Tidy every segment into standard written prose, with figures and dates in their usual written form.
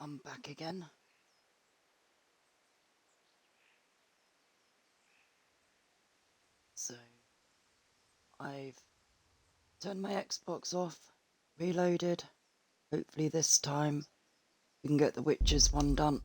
I'm back again. So, I've turned my Xbox off, reloaded. Hopefully this time we can get the Witches one done.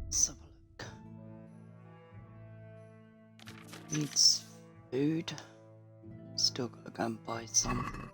Let's have a look. Needs food. Still gotta go and buy some.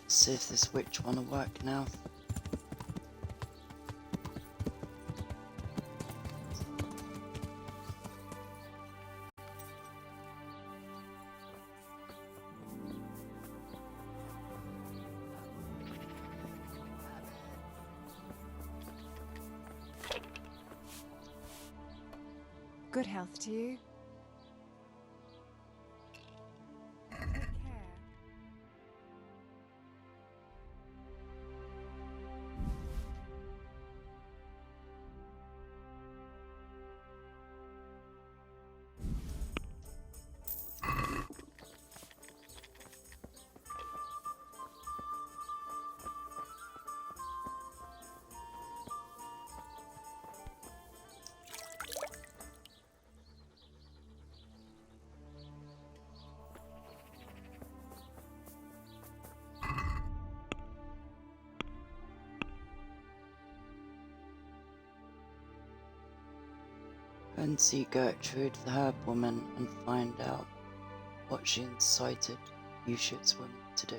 See if this witch wanna work now. Good health to you. Take care. Go and see Gertrude, the herb woman, and find out what she incited Ushit's women to do.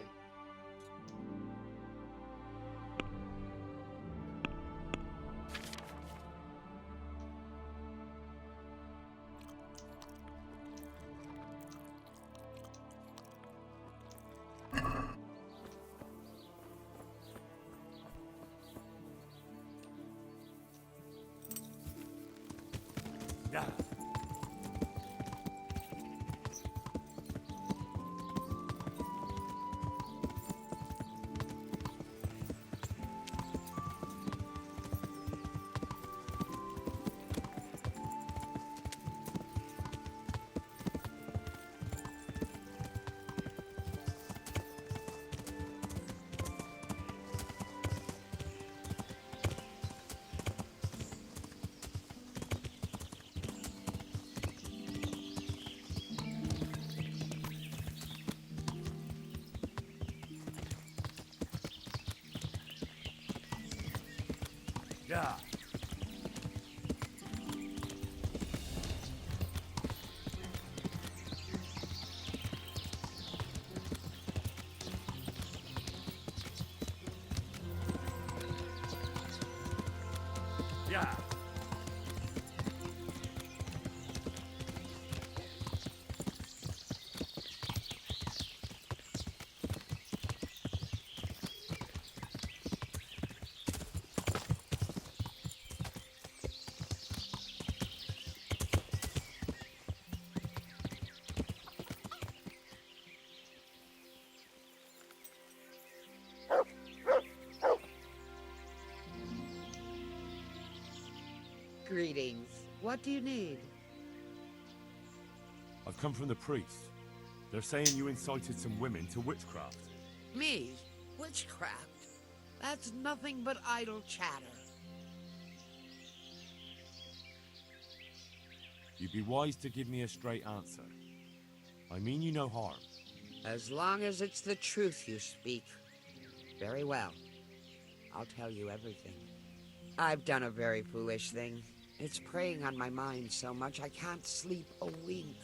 Yeah. Yeah. Greetings. What do you need? I've come from the priest. They're saying you incited some women to witchcraft. Me? Witchcraft? That's nothing but idle chatter. You'd be wise to give me a straight answer. I mean you no harm. As long as it's the truth you speak. Very well. I'll tell you everything. I've done a very foolish thing. It's preying on my mind so much I can't sleep a wink.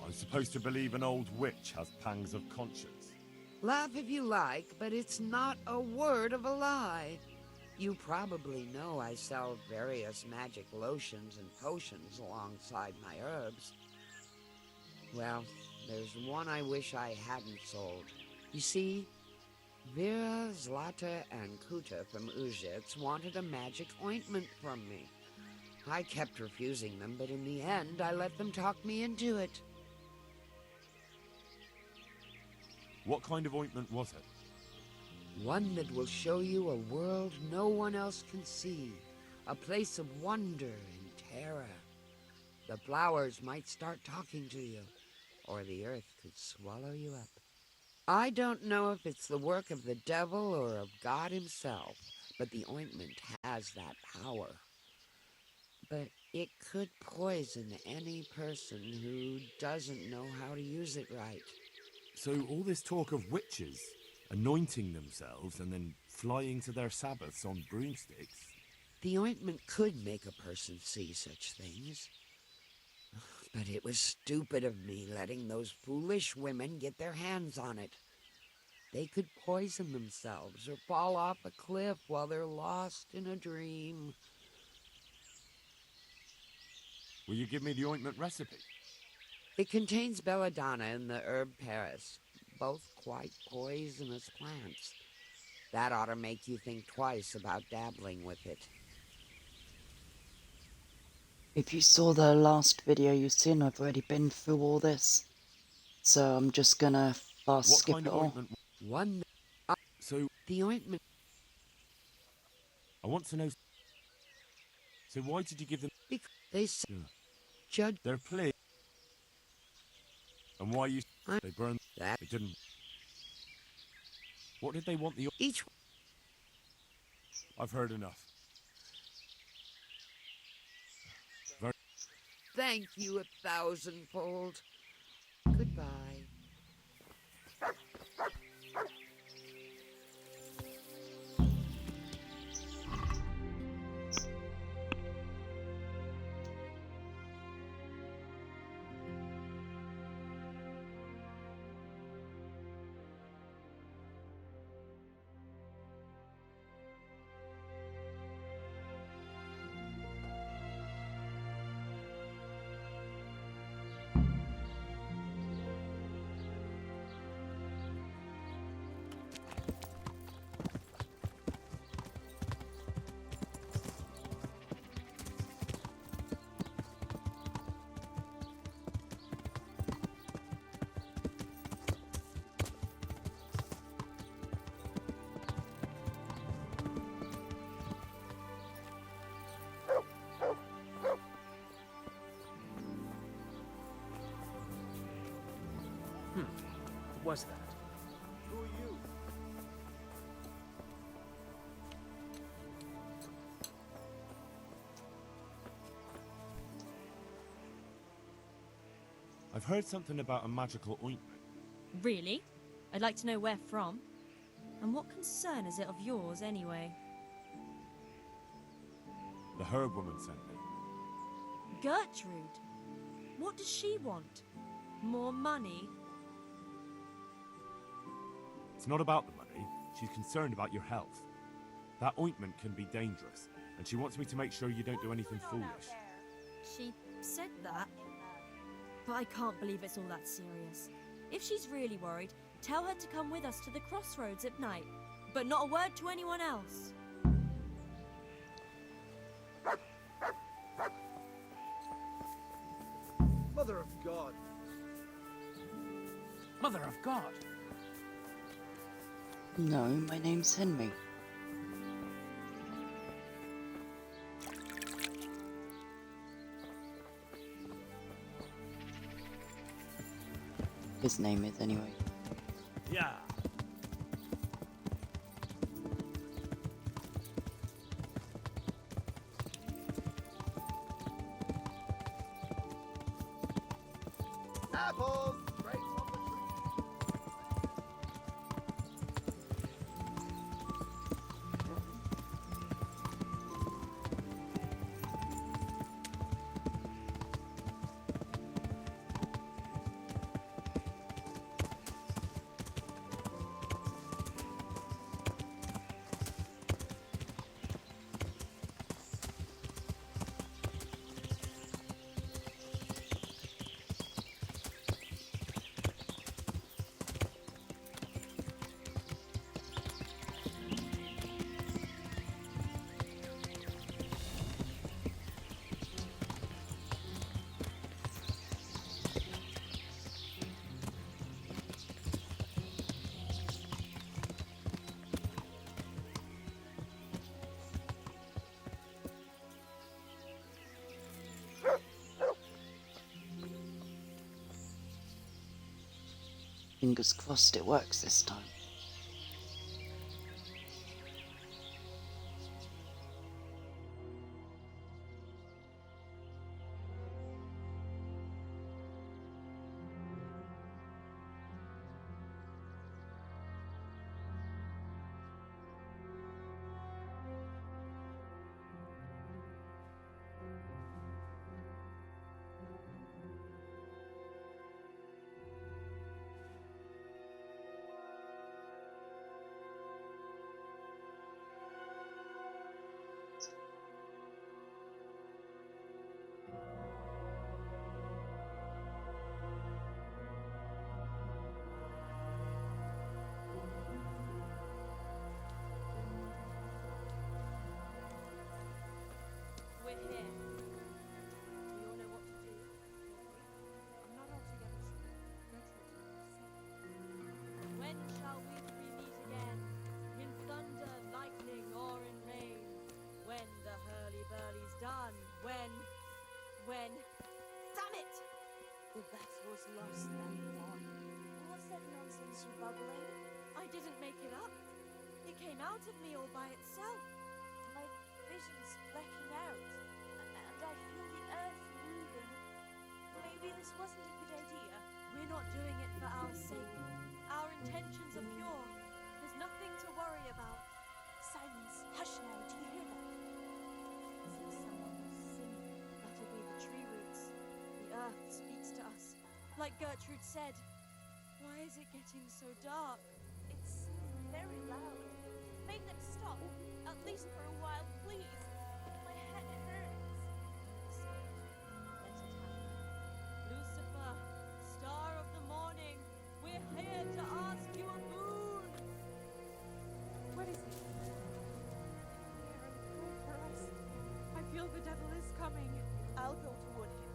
I'm supposed to believe an old witch has pangs of conscience. Laugh if you like, but it's not a word of a lie. You probably know I sell various magic lotions and potions alongside my herbs. Well, there's one I wish I hadn't sold. You see, Vera, Zlata, and Kuta from Uzhitz wanted a magic ointment from me. I kept refusing them, but in the end, I let them talk me into it. What kind of ointment was it? One that will show you a world no one else can see. A place of wonder and terror. The flowers might start talking to you, or the earth could swallow you up. I don't know if it's the work of the devil or of God himself, but the ointment has that power. But it could poison any person who doesn't know how to use it right. So all this talk of witches anointing themselves and then flying to their sabbaths on broomsticks. The ointment could make a person see such things. But it was stupid of me letting those foolish women get their hands on it. They could poison themselves or fall off a cliff while they're lost in a dream. Will you give me the ointment recipe? It contains belladonna and the herb Paris, both quite poisonous plants. That ought to make you think twice about dabbling with it. If you saw the last video you've seen, I've already been through all this. So I'm just gonna fast What skip kind it of all. ointment? One, So the ointment. I want to know. So why did you give them? Because they said, Yeah. Judge, Their plea. And why you? I, They burned. that They didn't. What did they want the? each. I've heard enough. Thank you 1,000-fold. Goodbye. What was that? Who are you? I've heard something about a magical ointment. Really? I'd like to know where from. And what concern is it of yours, anyway? The herb woman sent me. Gertrude? What does she want? More money? It's not about the money. She's concerned about your health. That ointment can be dangerous, and she wants me to make sure you don't do anything foolish. She said that. But I can't believe it's all that serious. If she's really worried, tell her to come with us to the crossroads at night. But not a word to anyone else. Mother of God! Mother of God! No, my name's Henry. His name is, anyway. Yeah. Apples! Straight from the tree. Fingers crossed it works this time. We're here. We all know what to do. I'm not altogether sure. When shall we three meet again? In thunder, lightning, or in rain? When the hurly-burly's done? When? Damn it! The battle's lost and won. What's that nonsense you bubbling? I didn't make it up. It came out of me all by itself. My vision's blacking out, and I feel the earth moving. Maybe this wasn't a good idea. We're not doing it for our sake. Our intentions are pure. There's nothing to worry about. Silence. Hush now. Do you hear that? As if someone was singing. That'll be the tree roots. The earth speaks to us. Like Gertrude said. Why is it getting so dark? It's very loud. Make them stop. At least for a while, please. My head hurts. Let it happen. Lucifer, star of the morning, we're here to ask you a boon. What is it? Pray for us. I feel the devil is coming. I'll go toward him.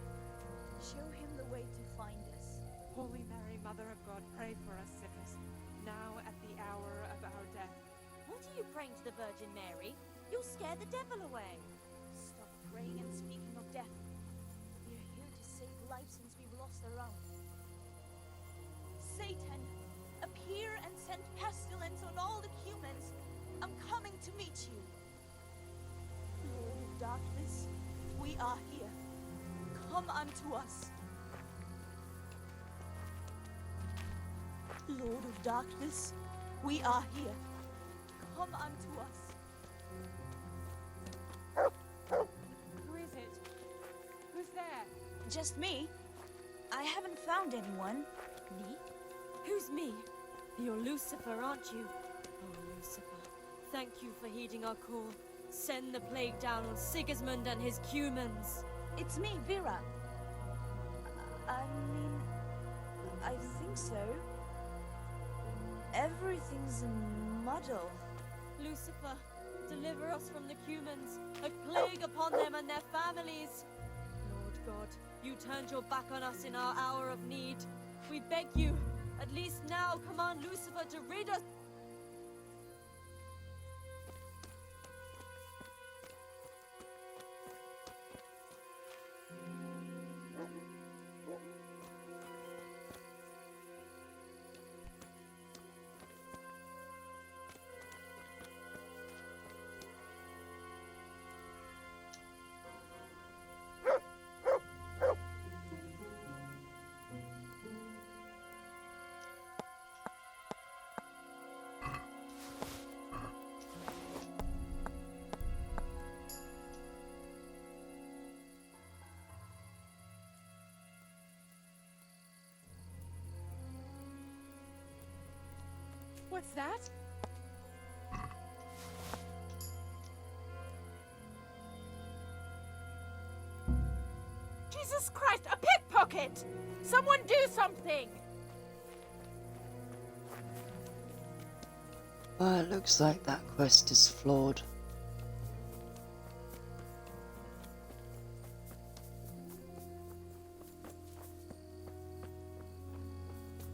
Show him the way to find us. Holy Mary, Mother of God, pray for us sinners, now at the hour of our death. What are you praying to the Virgin Mary? You'll scare the devil away. Stop praying and speaking of death. We are here to save lives since we've lost our own. Satan, appear and send pestilence on all the humans. I'm coming to meet you. Lord of darkness, we are here. Come unto us. Lord of darkness, we are here. Come unto us. Just me. I haven't found anyone. Me? Who's me? You're Lucifer, aren't you? Oh, Lucifer. Thank you for heeding our call. Send the plague down on Sigismund and his cumans. It's me, Vera. I mean, I think so. Everything's a muddle. Lucifer, deliver us from the cumans. A plague upon them and their families. Lord God, you turned your back on us in our hour of need. We beg you, at least now command Lucifer to rid us. What's that? Jesus Christ, a pickpocket! Someone do something! Well, it looks like that quest is flawed.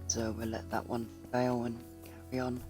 So we'll let that one fail and carry on.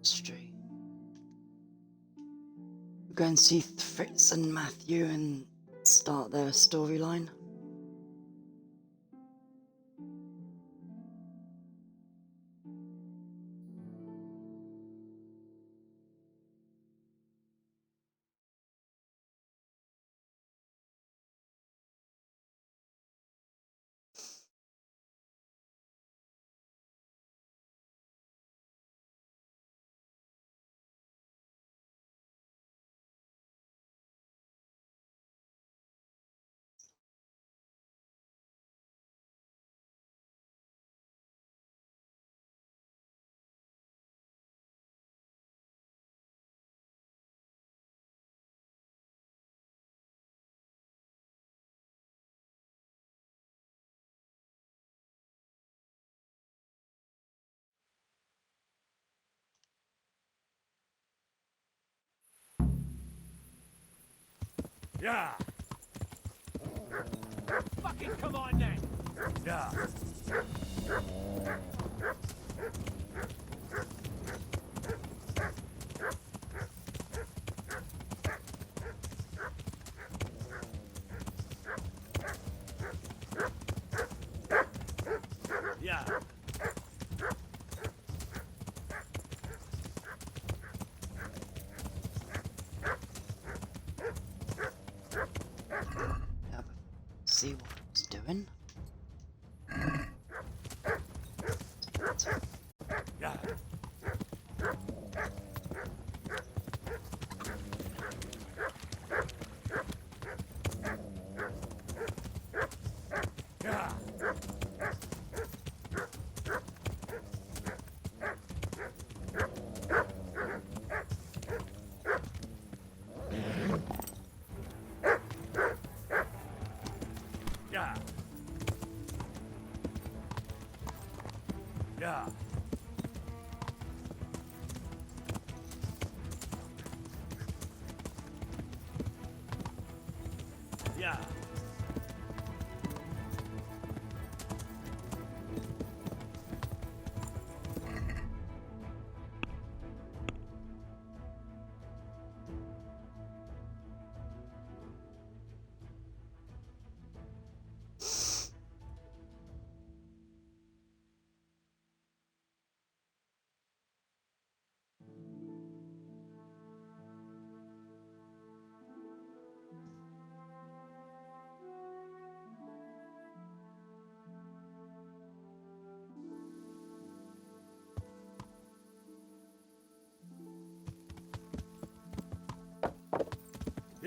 Street. We'll go and see Fritz and Matthew and start their storyline. Yeah. Fucking come on then! Yeah. Yeah. Have a see what it's doing. Yeah. Yeah. Yeah. Yeah. Yeah.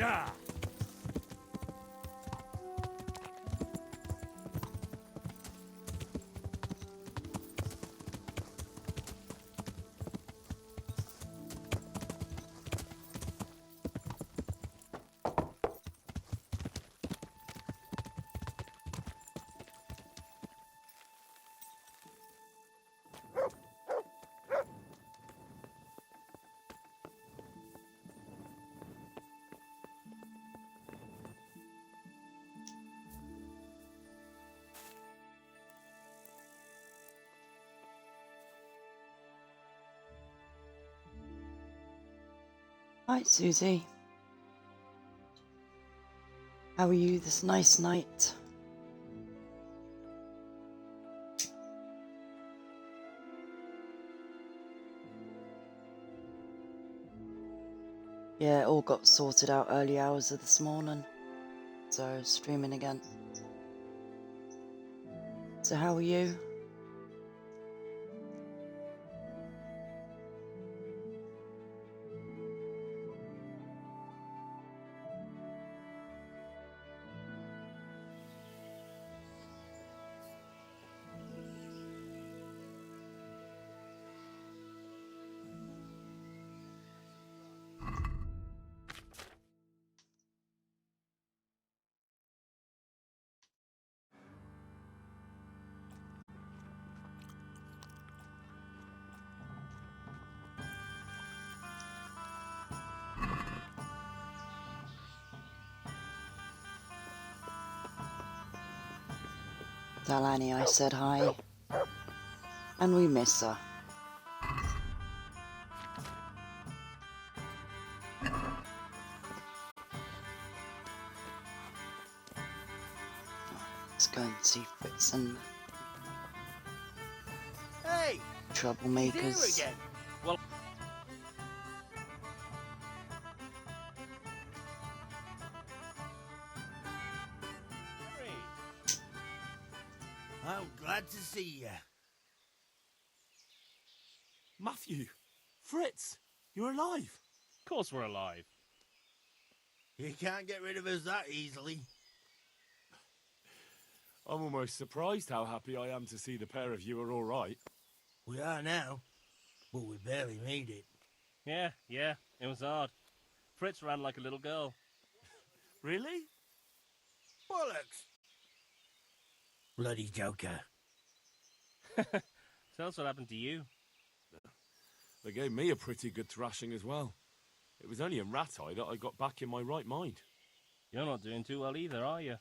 yeah. Hi, Susie. How are you this nice night? Yeah, it all got sorted out early hours of this morning. So, streaming again. So, how are you? Tell Annie I said hi. And we miss her. Let's go and see Fritz and Hey, he's here troublemakers. again. I'm glad to see you. Matthew! Fritz! You're alive! Of course we're alive. You can't get rid of us that easily. I'm almost surprised how happy I am to see the pair of you are all right. We are now, but we barely made it. Yeah, it was hard. Fritz ran like a little girl. Really? Bollocks! Bloody joker. Tell us what happened to you. They gave me a pretty good thrashing as well. It was only in Rat-Eye that I got back in my right mind. You're not doing too well either, are you?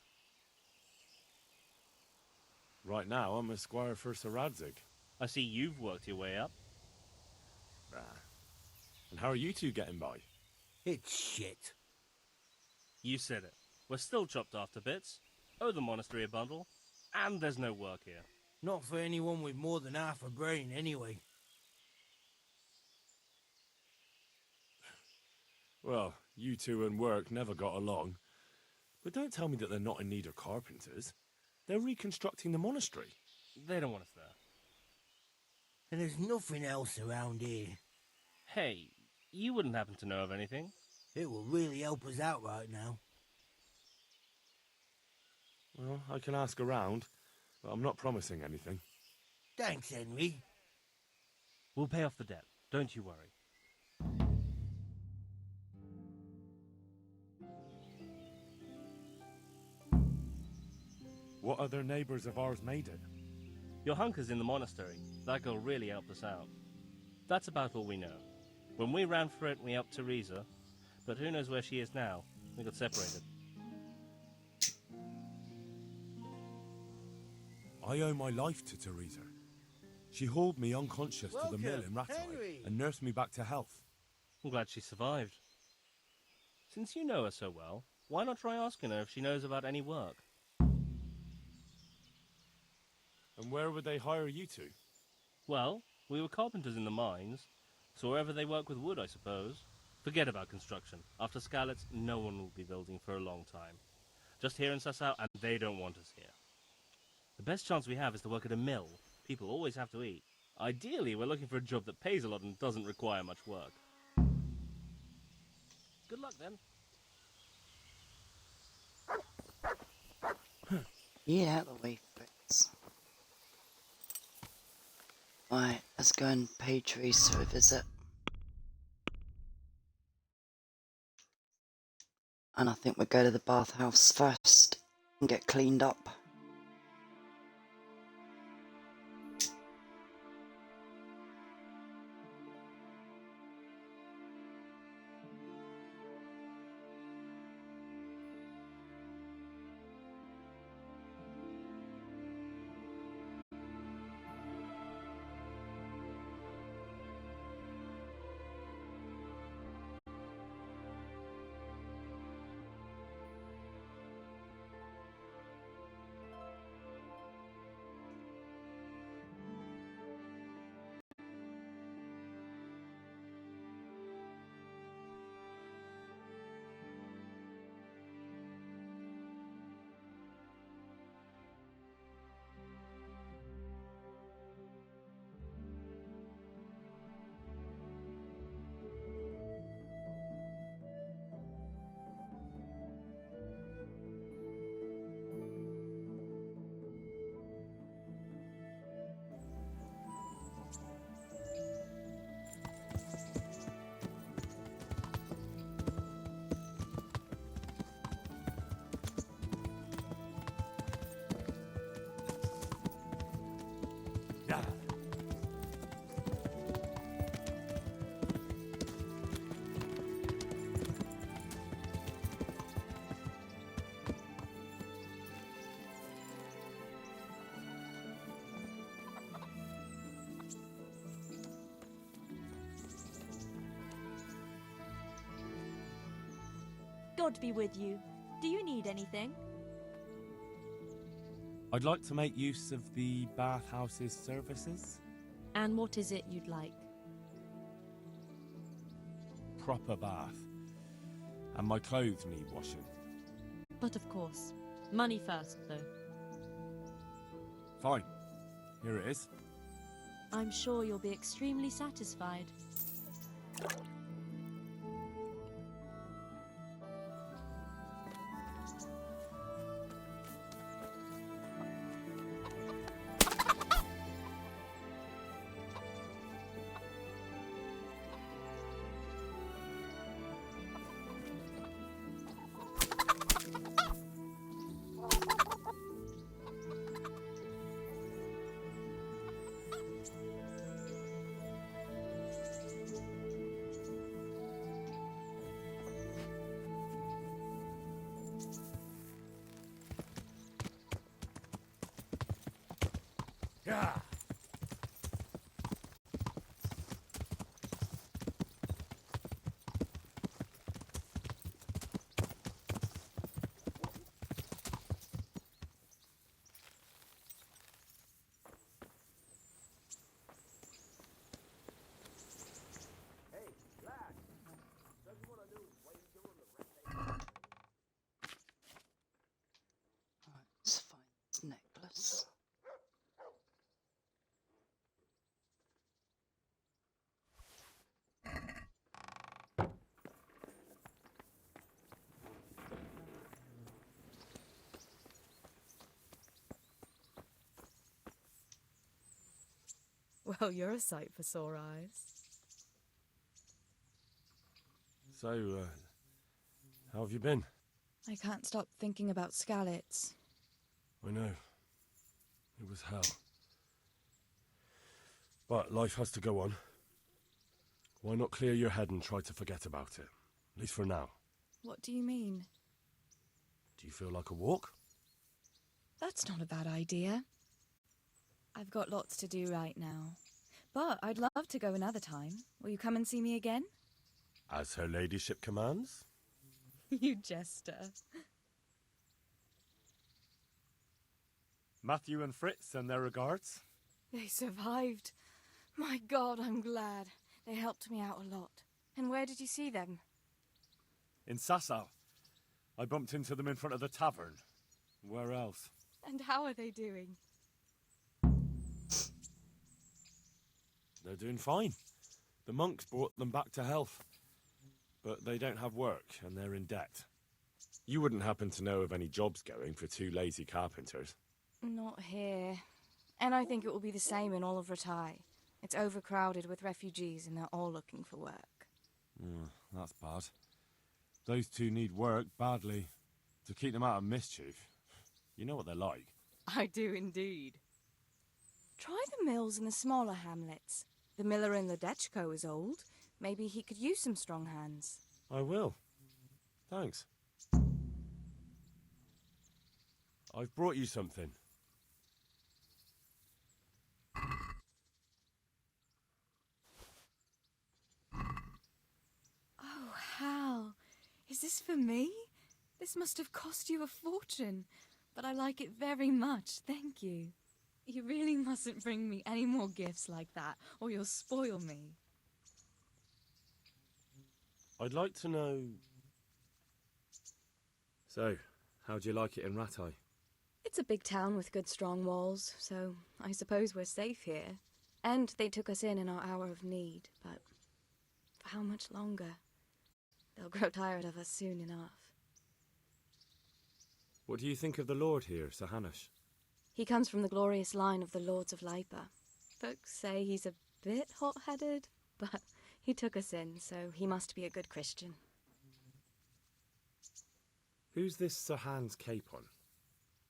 Right now, I'm a squire for Sir Radzig. I see you've worked your way up. And how are you two getting by? It's shit. You said it. We're still chopped off to bits. Owe the monastery a bundle. And there's no work here. Not for anyone with more than half a brain, anyway. Well, you two and work never got along. But don't tell me that they're not in need of carpenters. They're reconstructing the monastery. They don't want us there. And there's nothing else around here. Hey, you wouldn't happen to know of anything? It will really help us out right now. Well, I can ask around, but I'm not promising anything. Thanks, Henry. We'll pay off the debt. Don't you worry. What other neighbours of ours made it? Your hunker's in the monastery. That girl really helped us out. That's about all we know. When we ran for it, we helped Teresa. But who knows where she is now? We got separated. I owe my life to Teresa. She hauled me unconscious to the mill in Welcome, Rat-Eye Henry. and nursed me back to health. I'm glad she survived. Since you know her so well, why not try asking her if she knows about any work? And where would they hire you to? Well, we were carpenters in the mines, so wherever they work with wood, I suppose. Forget about construction. After Skalitz, no one will be building for a long time. Just here in Sassau, and they don't want us here. The best chance we have is to work at a mill. People always have to eat. Ideally, we're looking for a job that pays a lot and doesn't require much work. Good luck, then. Get out of the way, Fritz. Right, let's go and pay Teresa a visit. And I think we'll go to the bathhouse first and get cleaned up. Yeah. God be with you. Do you need anything? I'd like to make use of the bathhouse's services. And what is it you'd like? Proper bath. And my clothes need washing. But of course. Money first, though. Fine. Here it is. I'm sure you'll be extremely satisfied. Yeah. Right, let's find this necklace. Well, you're a sight for sore eyes. So, how have you been? I can't stop thinking about Skalitz. I know. It was hell. But life has to go on. Why not clear your head and try to forget about it? At least for now. What do you mean? Do you feel like a walk? That's not a bad idea. I've got lots to do right now. But I'd love to go another time. Will you come and see me again? As her ladyship commands? You jester. Matthew and Fritz send their regards. They survived. My God, I'm glad. They helped me out a lot. And where did you see them? In Sasau. I bumped into them in front of the tavern. Where else? And how are they doing? They're doing fine. The monks brought them back to health. But they don't have work, and they're in debt. You wouldn't happen to know of any jobs going for 2 lazy carpenters? Not here. And I think it will be the same in all of Ratai. It's overcrowded with refugees and they're all looking for work. That's bad. Those 2 need work badly. To keep them out of mischief. You know what they're like. I do indeed. Try the mills in the smaller hamlets. The miller in the Dechko is old. Maybe he could use some strong hands. I will. Thanks. I've brought you something. Oh, Hal. Is this for me? This must have cost you a fortune. But I like it very much, thank you. You really mustn't bring me any more gifts like that, or you'll spoil me. I'd like to know... So, how'd you like it in Ratai? It's a big town with good strong walls, so I suppose we're safe here. And they took us in our hour of need, but for how much longer? They'll grow tired of us soon enough. What do you think of the Lord here, Sir Hanush? He comes from the glorious line of the Lords of Lipa. Folks say he's a bit hot-headed, but he took us in, so he must be a good Christian. Who's this Sir Hans Capon?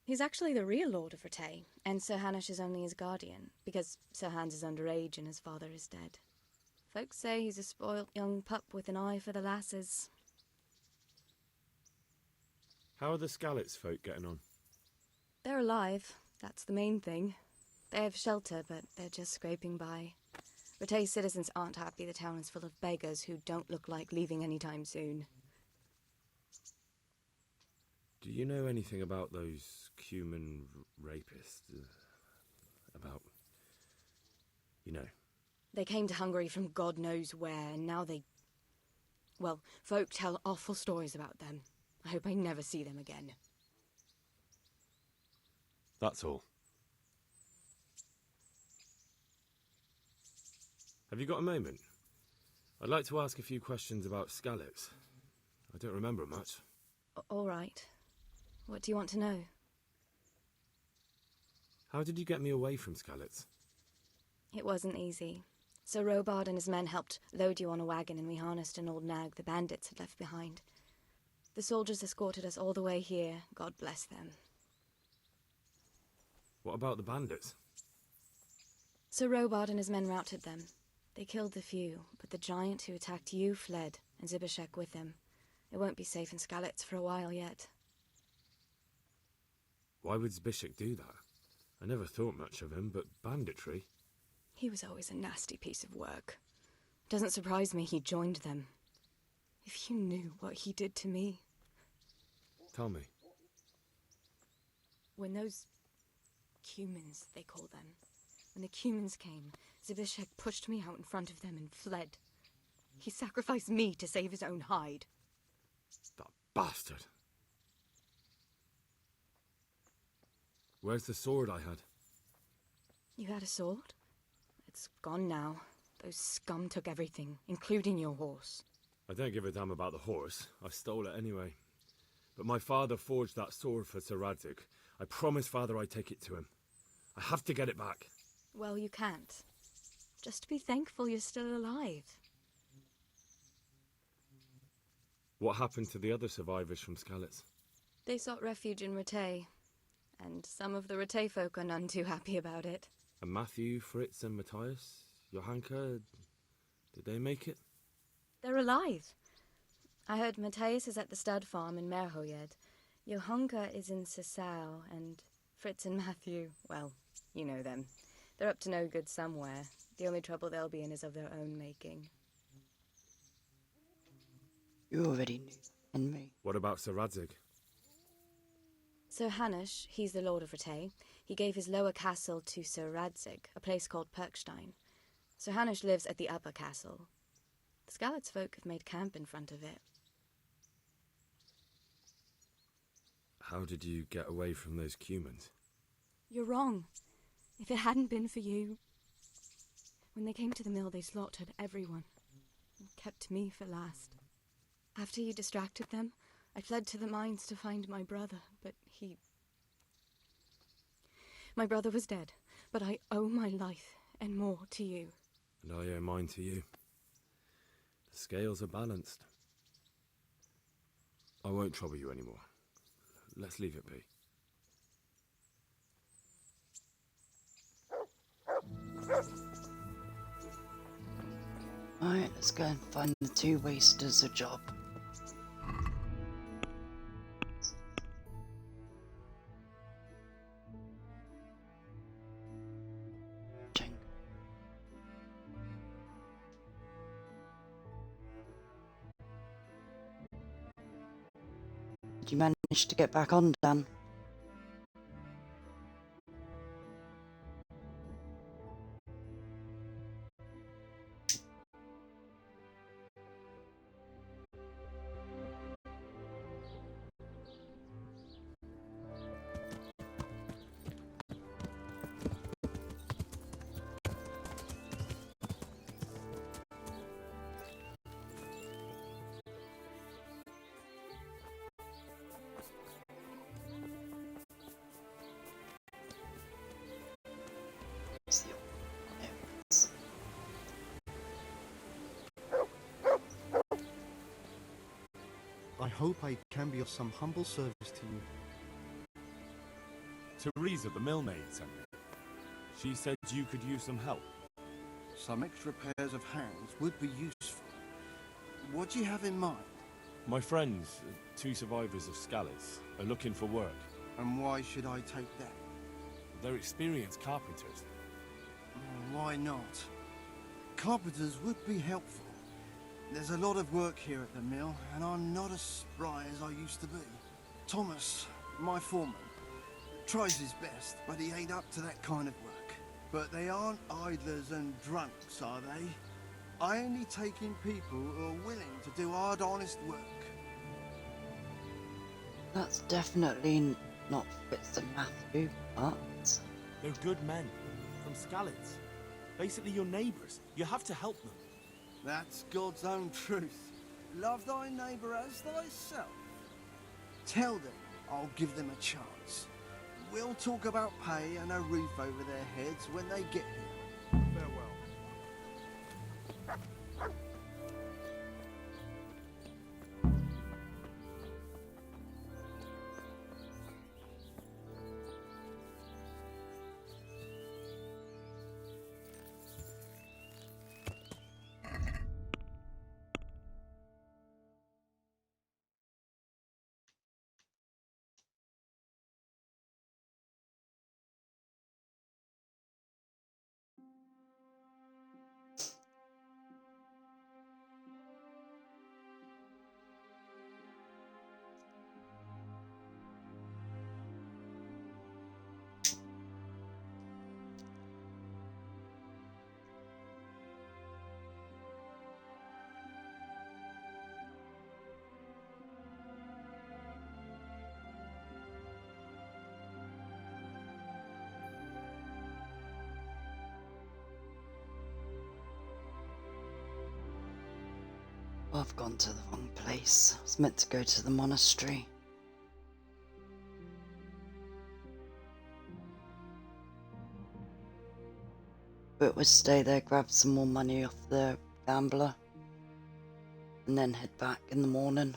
He's actually the real Lord of Rattay, and Sir Hanush is only his guardian, because Sir Hans is underage and his father is dead. Folks say he's a spoilt young pup with an eye for the lasses. How are the Skalitz folk getting on? They're alive, that's the main thing. They have shelter, but they're just scraping by. Rattay's citizens aren't happy the town is full of beggars who don't look like leaving anytime soon. Do you know anything about those Cuman rapists? About... you know. They came to Hungary from God knows where, and now they... Well, folk tell awful stories about them. I hope I never see them again. That's all. Have you got a moment? I'd like to ask a few questions about Skalitz. I don't remember much. All right. What do you want to know? How did you get me away from Skalitz? It wasn't easy. Sir Robard and his men helped load you on a wagon and we harnessed an old nag the bandits had left behind. The soldiers escorted us all the way here, God bless them. What about the bandits? Sir Robard and his men routed them. They killed the few, but the giant who attacked you fled, and Zibishek with him. It won't be safe in Skalitz for a while yet. Why would Zbyszek do that? I never thought much of him, but banditry? He was always a nasty piece of work. Doesn't surprise me he joined them. If you knew what he did to me. Tell me. When those Cumans, they call them, when the Cumans came, Zbyszek pushed me out in front of them and fled. He sacrificed me to save his own hide. That bastard! Where's the sword I had? You had a sword? It's gone now. Those scum took everything, including your horse. I don't give a damn about the horse. I stole it anyway. But my father forged that sword for Sir Radzik. I promised father I'd take it to him. I have to get it back. Well, you can't. Just be thankful you're still alive. What happened to the other survivors from Skalitz? They sought refuge in Rattay, and some of the Rattay folk are none too happy about it. And Matthew, Fritz and Matthias? Johanka? Did they make it? They're alive. I heard Matthias is at the stud farm in Merhojed. Johanka is in Sasau, and Fritz and Matthew, well, you know them. They're up to no good somewhere. The only trouble they'll be in is of their own making. You already knew, and me. What about Sir Radzik? Sir Hanush, he's the Lord of Rattay. He gave his lower castle to Sir Radzik, a place called Perkstein. Sir Hanush lives at the upper castle. The Skalitz folk have made camp in front of it. How did you get away from those Cumans? You're wrong. If it hadn't been for you... When they came to the mill, they slaughtered everyone. And kept me for last. After you distracted them, I fled to the mines to find my brother, but he... My brother was dead, but I owe my life and more to you. And I owe mine to you. The scales are balanced. I won't trouble you anymore. Let's leave it be. Alright, let's go and find the two wasters a job. Did you manage to get back on, Dan? I hope I can be of some humble service to you. Teresa, the millmaid, sent me. She said you could use some help. Some extra pairs of hands would be useful. What do you have in mind? My friends, two survivors of Skalitz, are looking for work. And why should I take them? They're experienced carpenters. Why not? Carpenters would be helpful. There's a lot of work here at the mill, and I'm not as spry as I used to be. Thomas, my foreman, tries his best, but he ain't up to that kind of work. But they aren't idlers and drunks, are they? I only take in people who are willing to do hard, honest work. That's definitely not Fitz and Matthew, but... They're good men. From Skalitz. Basically your neighbours. You have to help them. That's God's own truth. Love thy neighbour as thyself. Tell them I'll give them a chance. We'll talk about pay and a roof over their heads when they get here. Farewell. I've gone to the wrong place. I was meant to go to the monastery. But we'll stay there, grab some more money off the gambler, and then head back in the morning.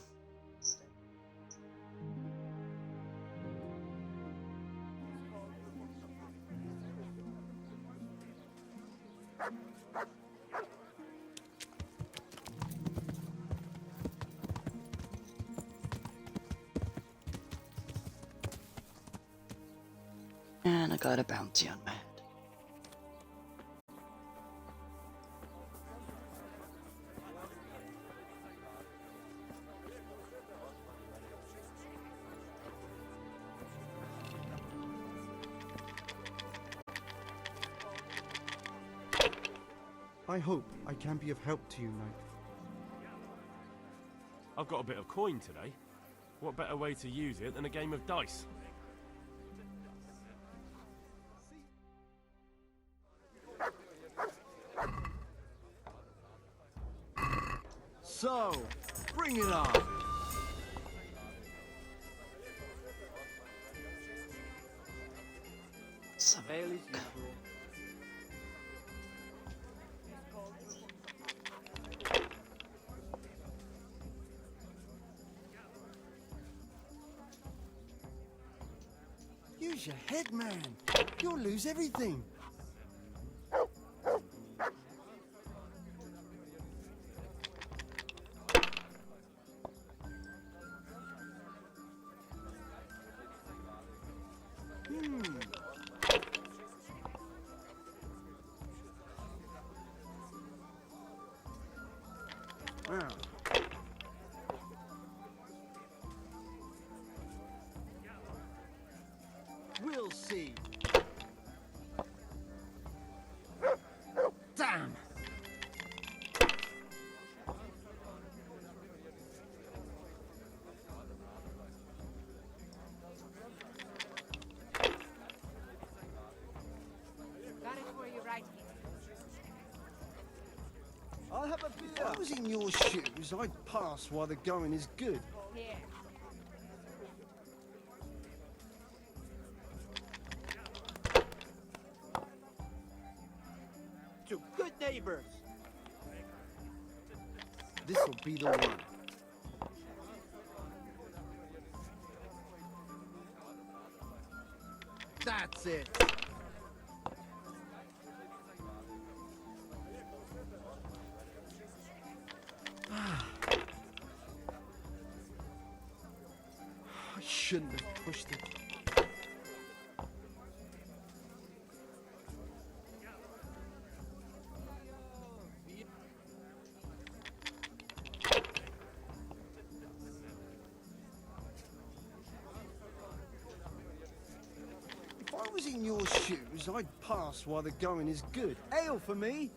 And I got a bounty on my head. I hope I can be of help to you, Knight. I've got a bit of coin today. What better way to use it than a game of dice? So, bring it on. Let's have a Ale is look. usual. Use your head, man. You'll lose everything. Wow. We'll see. Damn! Got it for you right here. I'll have a beer. If I was in your shoes, I'd pass while the going is good. Here. To good neighbors. This'll be the one. That's it. I shouldn't have pushed it. If I was in your shoes, I'd pass while the going is good. Ale for me.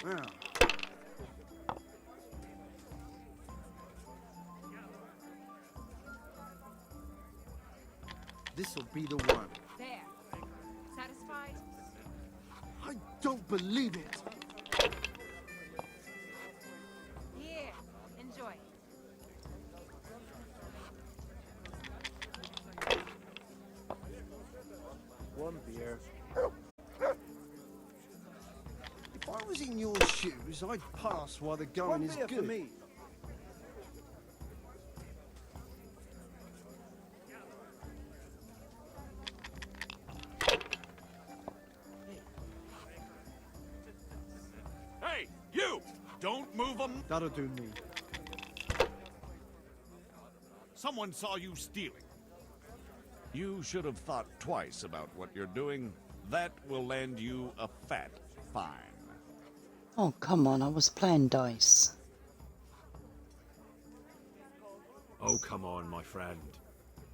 Wow. This'll be the one. There. Satisfied? I don't believe it. Here. Enjoy. One beer. If I was in your shoes, I'd pass while the going is good. For me. Hey, you! Don't move them! That'll do me. Someone saw you stealing. You should have thought twice about what you're doing. That will land you a fat fine. Oh, come on, I was playing dice. Oh, come on, my friend.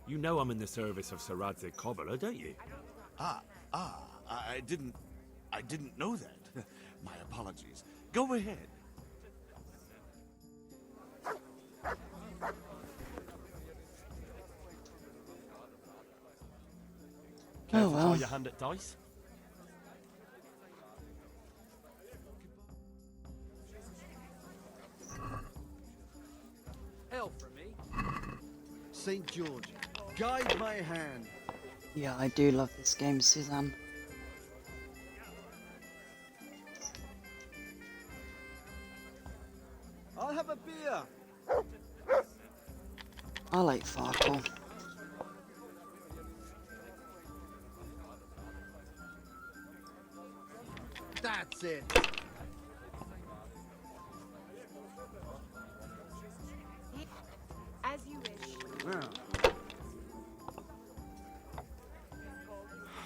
You know I'm in the service of Sir Radzig Cobbler, don't you? I didn't know that. My apologies. Go ahead. Oh Try well. your hand at dice. Ale for me. St. George, guide my hand. Yeah, I do love this game, Suzanne. I'll have a beer. I like Farkle. That's it. As you wish. Wow.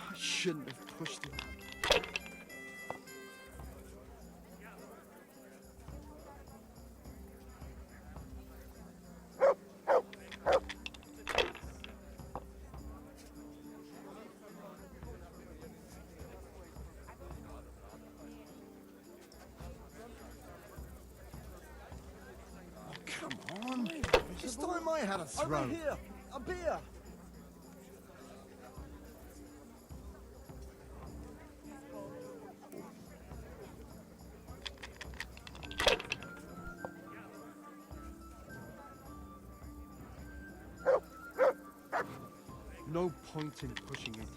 I shouldn't have pushed it. Come on. This time I had a throw. Over here. A beer. point in pushing it.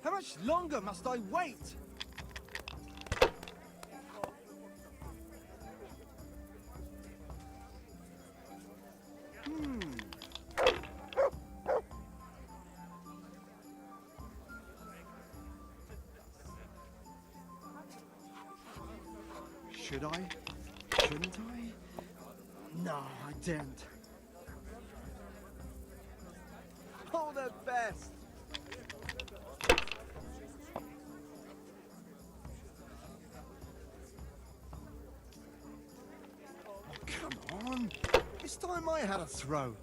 How much longer must I wait? Should I? Shouldn't I? No, I daren't. Oh, the best! Come on! This time I had a throw.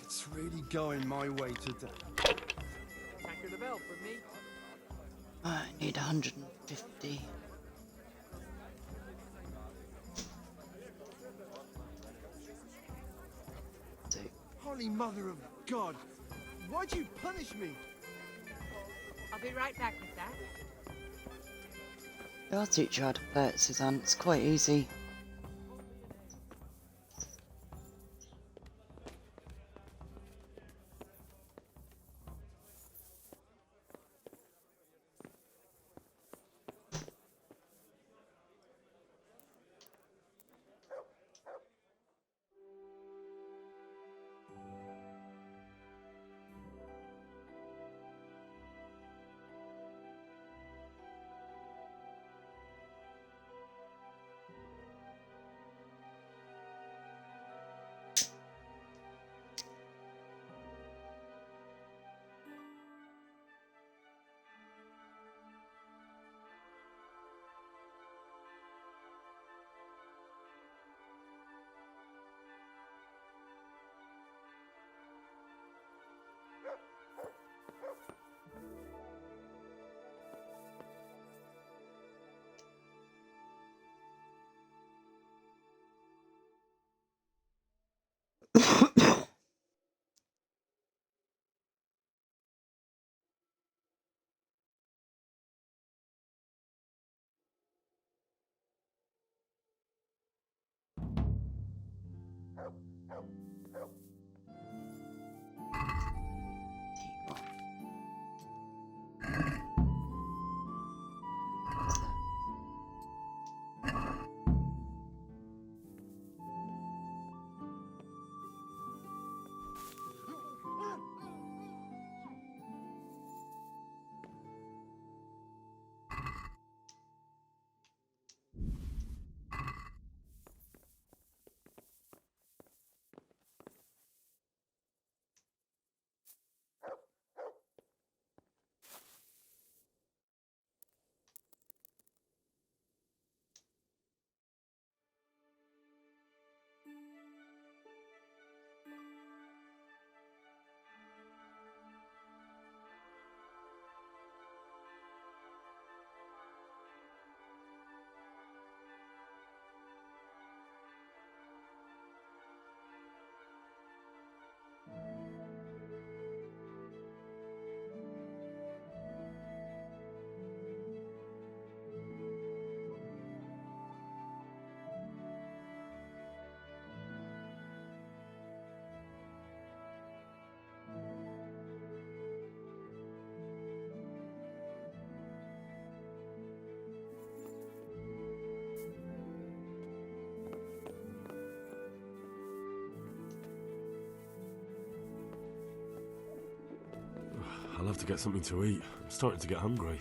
It's really going my way today. Tackle the bell for me. I need 150. So, Holy Mother of God! Why'd you punish me? I'll be right back with that. I'll teach you how to play it, Suzanne. It's quite easy. I'll have to get something to eat. I'm starting to get hungry.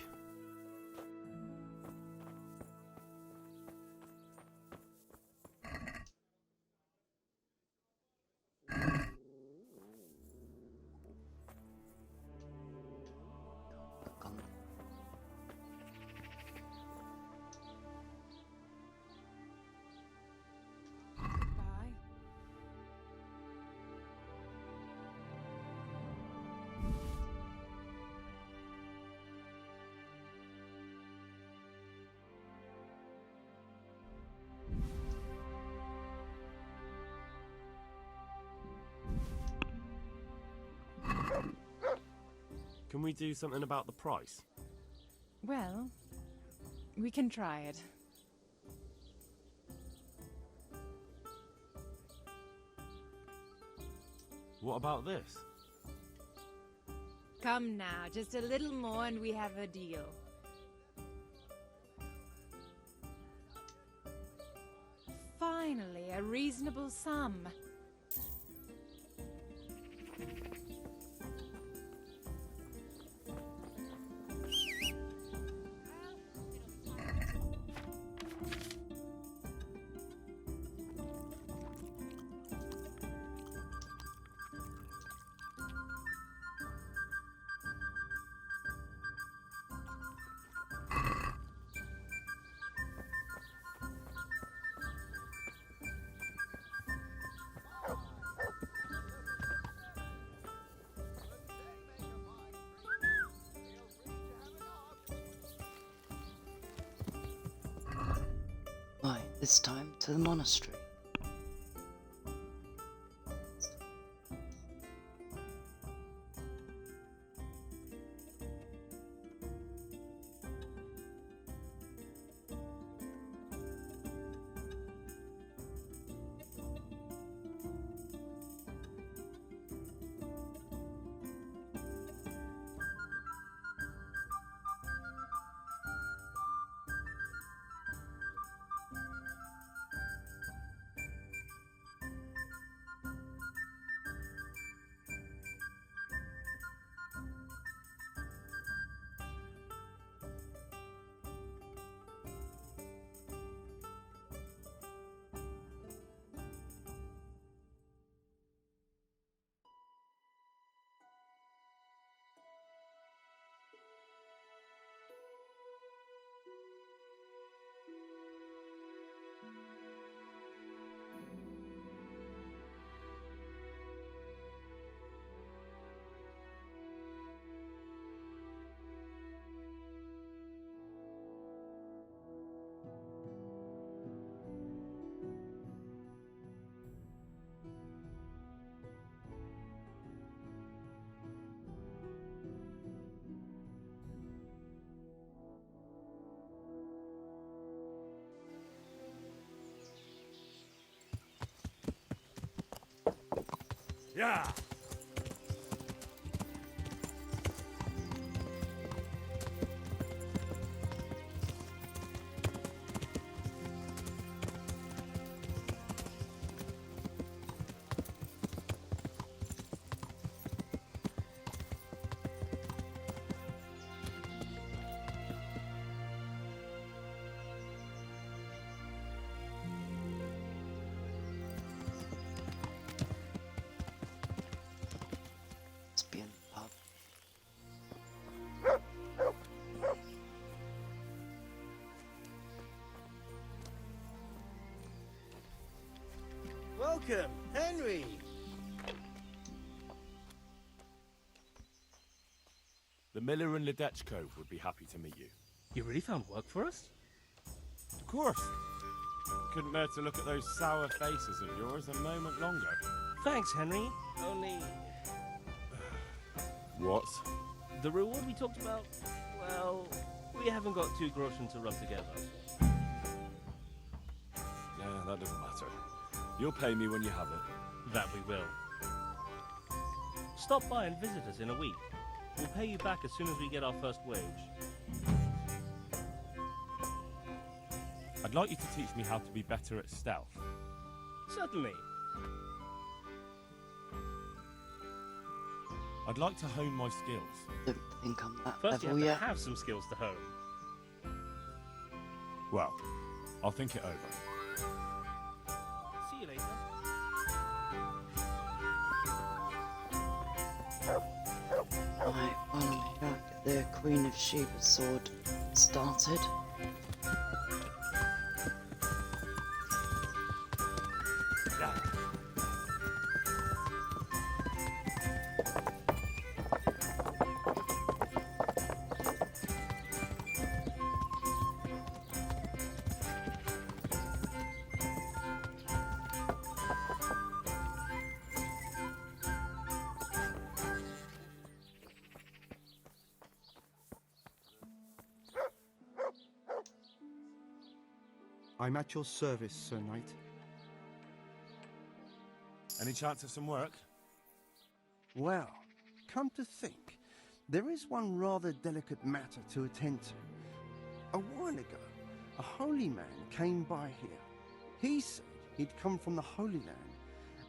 Bye. Can we do something about the price? Well, we can try it. What about this? Come now, just a little more and we have a deal. Finally, a reasonable sum. Right, this time to the monastery. Yeah! Must be in the pub. Welcome, Henry. The miller in Ledechko would be happy to meet you. You really found work for us? Of course. Couldn't bear to look at those sour faces of yours a moment longer. Thanks, Henry. Only What? the reward we talked about, well, we haven't got 2 groschen to rub together. Yeah, that doesn't matter. You'll pay me when you have it. That we will. Stop by and visit us in a week. We'll pay you back as soon as we get our first wage. I'd like you to teach me how to be better at stealth. Certainly. I'd like to hone my skills. Don't think I'm that First, you level have yet. to have some skills to hone. Well, I'll think it over. See you later. Right, well, I'm here. Get the Queen of Sheba sword started. I'm at your service, Sir Knight. Any chance of some work? Well, come to think, there is one rather delicate matter to attend to. A while ago, a holy man came by here. He said he'd come from the Holy Land,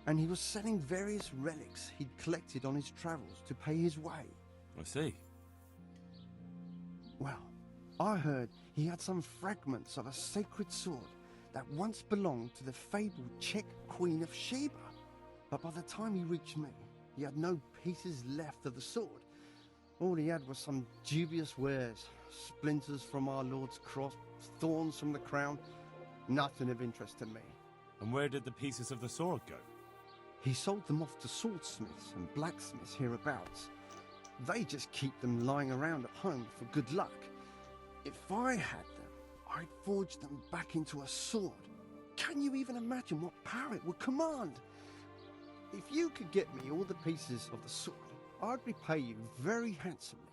and he was selling various relics he'd collected on his travels to pay his way. I see. Well, I heard he had some fragments of a sacred sword that once belonged to the fabled Czech Queen of Sheba. But by the time he reached me, he had no pieces left of the sword. All he had was some dubious wares, splinters from our Lord's cross, thorns from the crown, nothing of interest to me. And where did the pieces of the sword go? He sold them off to swordsmiths and blacksmiths hereabouts. They just keep them lying around at home for good luck. If I had them, I'd forge them back into a sword. Can you even imagine what power it would command? If you could get me all the pieces of the sword, I'd repay you very handsomely.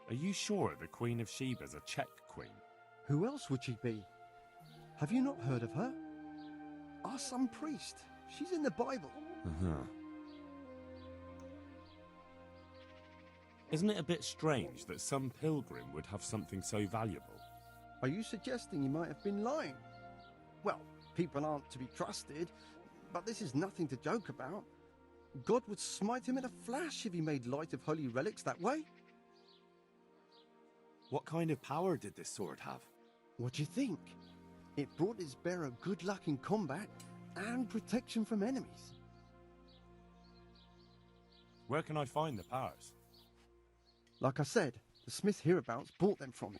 Are you sure the Queen of Sheba's a Czech queen? Who else would she be? Have you not heard of her? Our some priest. She's in the Bible. Isn't it a bit strange that some pilgrim would have something so valuable? Are you suggesting he might have been lying? Well, people aren't to be trusted, but this is nothing to joke about. God would smite him in a flash if he made light of holy relics that way. What kind of power did this sword have? What do you think? It brought its bearer good luck in combat and protection from enemies. Where can I find the powers? Like I said, the smith hereabouts bought them from me.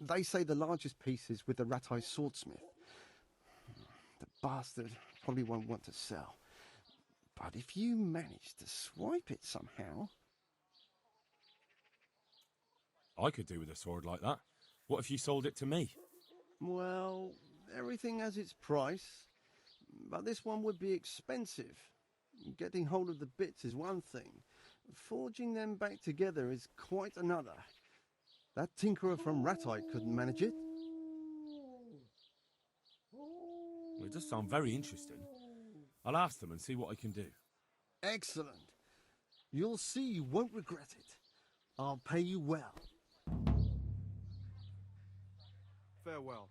They say the largest piece is with the Ratai swordsmith. The bastard probably won't want to sell. But if you manage to swipe it somehow... I could do with a sword like that. What if you sold it to me? Well, everything has its price. But this one would be expensive. Getting hold of the bits is one thing. Forging them back together is quite another. That tinkerer from Ratai couldn't manage it. Well, it does sound very interesting. I'll ask them and see what I can do. Excellent. You'll see you won't regret it. I'll pay you well. Farewell.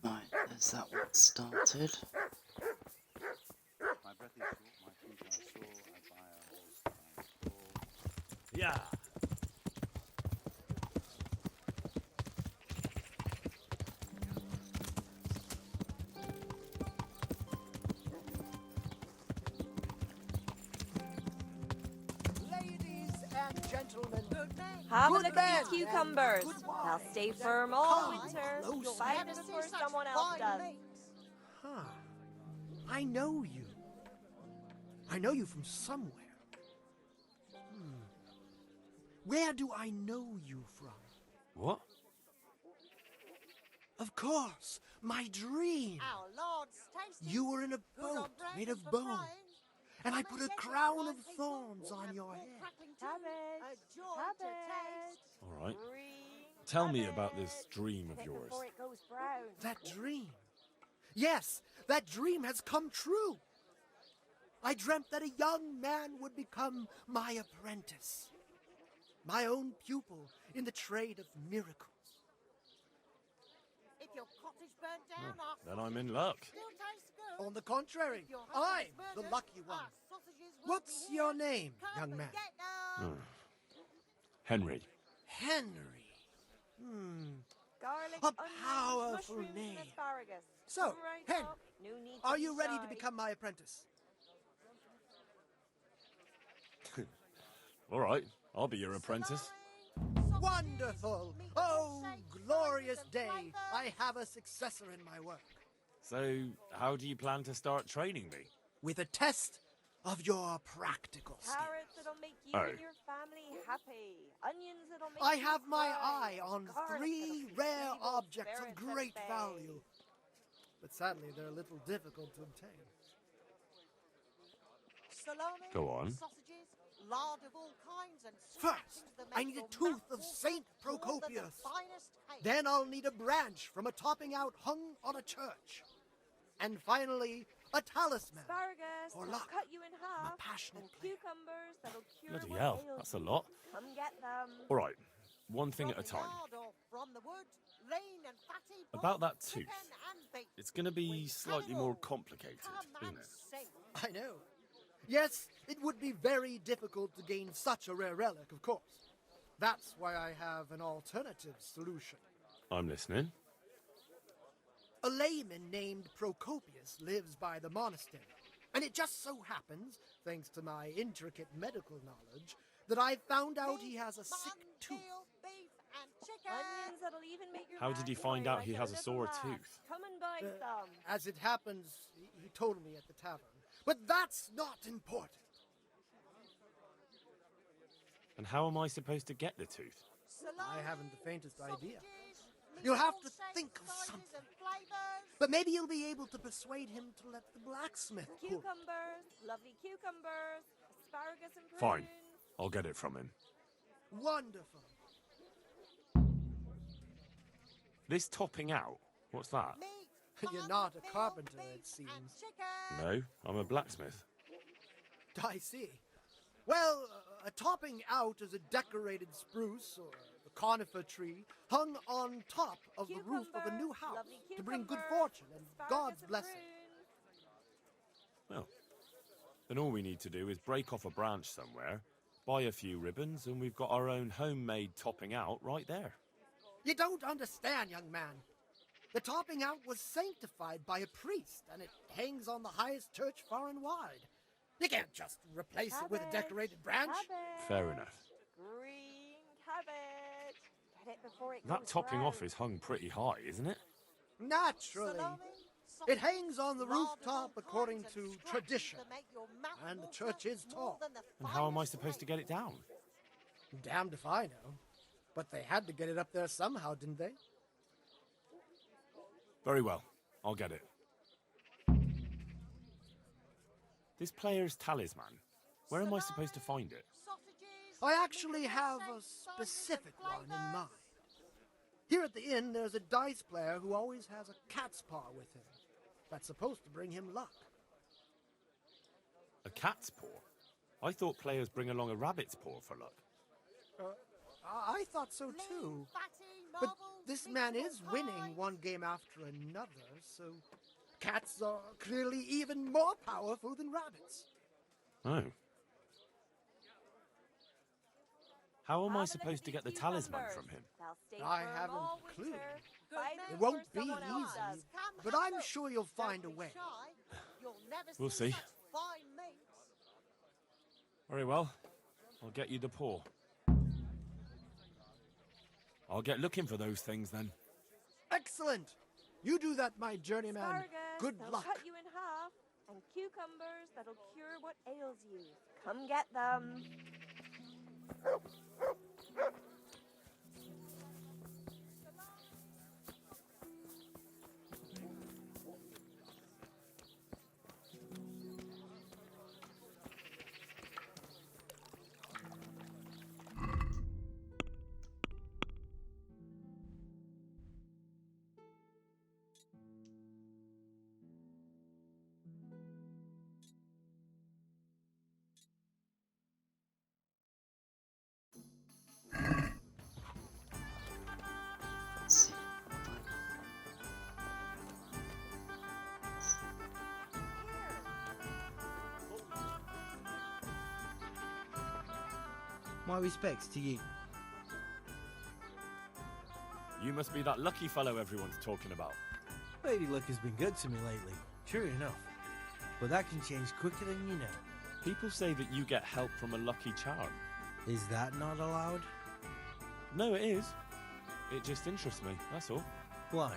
Right, is that what started? My breath is short, my feet are sore, I buy a horse by the store. Yeah. Ladies and gentlemen, Have good a look men at these cucumbers. and good They'll wine. stay firm all Come winter. close You'll buy and them see before such someone else fine does. lakes. Huh. I know you. I know you from somewhere. Where do I know you from? What? Of course, my dream. Our Lord's tasty. You were in a Good on boat breakfast made of for bone, frying. and I Come put and a get crown your of fine thorns people. on Have your pork head. crackling too. Cabbage. A joy to taste. All right. Green Tell me about cabbage. this dream of Pick yours. before it goes brown. That dream. Yes, that dream has come true. I dreamt that a young man would become my apprentice, my own pupil in the trade of miracles. If your cottage burnt down, our Then I'm in sausages luck. still taste good. On the contrary, If your I'm husband's the murdered, lucky one. our sausages will What's be your here. name, Come young and man? get them. Henry. Henry. Garlic, A onions, powerful mushrooms, name. and asparagus. So, Come right Henry, up. No need are to you be ready to shy. become my apprentice? All right, I'll be your apprentice. Wonderful! Oh, glorious day! I have a successor in my work. So, how do you plan to start training me? With a test of your practical skills. Carrots that'll make you Oh. and your family happy. Onions that'll make I you have my cry. eye on Garlic 3 that'll rare keep evil objects of spirits at great bay. value. But sadly, they're a little difficult to obtain. Salami, Go on. sausages, lard of all kinds, and First, scratchings that I make need a your tooth mouth of water Saint more than the Procopius. finest cake. Then I'll need a branch from a topping out hung on a church. And finally, a talisman. Asparagus, for I'll luck. cut you in half. I'm a passionate and cucumbers, that'll cure Bloody what hell, ails that's a you. lot. Come get them. All right, one thing at a From the time. yard or from the wood, lean and fatty, About both that tooth. chicken and beef. It's going to be We slightly have it more all. complicated, Come isn't and it? see. I know. Yes, it would be very difficult to gain such a rare relic, of course. That's why I have an alternative solution. I'm listening. A layman named Procopius lives by the monastery, and it just so happens, thanks to my intricate medical knowledge, that I found out he has a sick tooth. Beef and chicken. Onions that'll even make your How did back he find sway out like he a has a little sore lass. tooth? Come and buy some. As it happens, he told me at the tavern. But that's not important. And how am I supposed to get the tooth? I haven't the faintest idea. You'll have to think of something. But maybe you'll be able to persuade him to let the blacksmith pull it. Cucumbers, lovely cucumbers, asparagus and prunes. Fine, I'll get it from him. Wonderful. This topping out, what's that? You're not a carpenter, it seems. No, I'm a blacksmith. I see. Well, a topping out is a decorated spruce or a conifer tree hung on top of the roof of a new house to bring good fortune and God's blessing. Well, then all we need to do is break off a branch somewhere, buy a few ribbons, and we've got our own homemade topping out right there. You don't understand, young man. The topping out was sanctified by a priest, and it hangs on the highest church far and wide. You can't just replace it with a decorated branch. Fair enough. Green cabbage. Get it before it That goes topping brown. off is hung pretty high, isn't it? Naturally. It hangs on the rooftop according to tradition, and the church is tall. And how am I supposed to get it down? Damned if I know. But they had to get it up there somehow, didn't they? Very well, I'll get it. This player's talisman, where am I supposed to find it? I actually have a specific one in mind. Here at the inn, there's a dice player who always has a cat's paw with him. That's supposed to bring him luck. A cat's paw? I thought players bring along a rabbit's paw for luck. I thought so too. But this man is winning one game after another, so cats are clearly even more powerful than rabbits. Oh. How am I supposed to get the talisman from him? I haven't a clue. It won't be easy, but I'm sure you'll find a way. We'll see. Very well. I'll get you the paw. I'll get looking for those things then. Excellent! You do that, my journeyman. Asparagus, Good they'll luck. cut you in half. And cucumbers that'll cure what ails you. Come get them. Let's see. My respects to you. You must be that lucky fellow everyone's talking about. Lady Luck has been good to me lately, true enough. But that can change quicker than you know. People say that you get help from a lucky charm. Is that not allowed? No, it is. It just interests me, that's all. Why?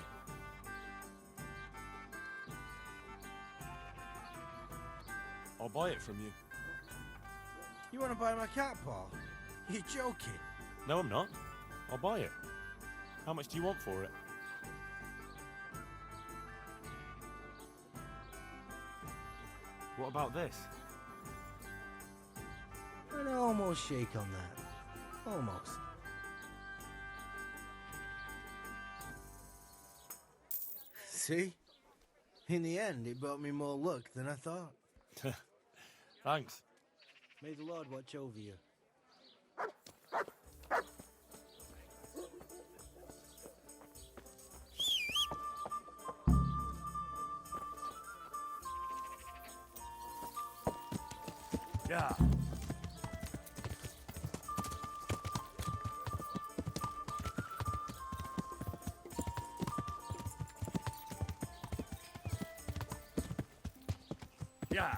I'll buy it from you. You want to buy my cat paw? You're joking. No, I'm not. I'll buy it. How much do you want for it? What about this? I'd almost shake on that. Almost. See? In the end, it brought me more luck than I thought. Thanks. May the Lord watch over you. Yeah. Yeah.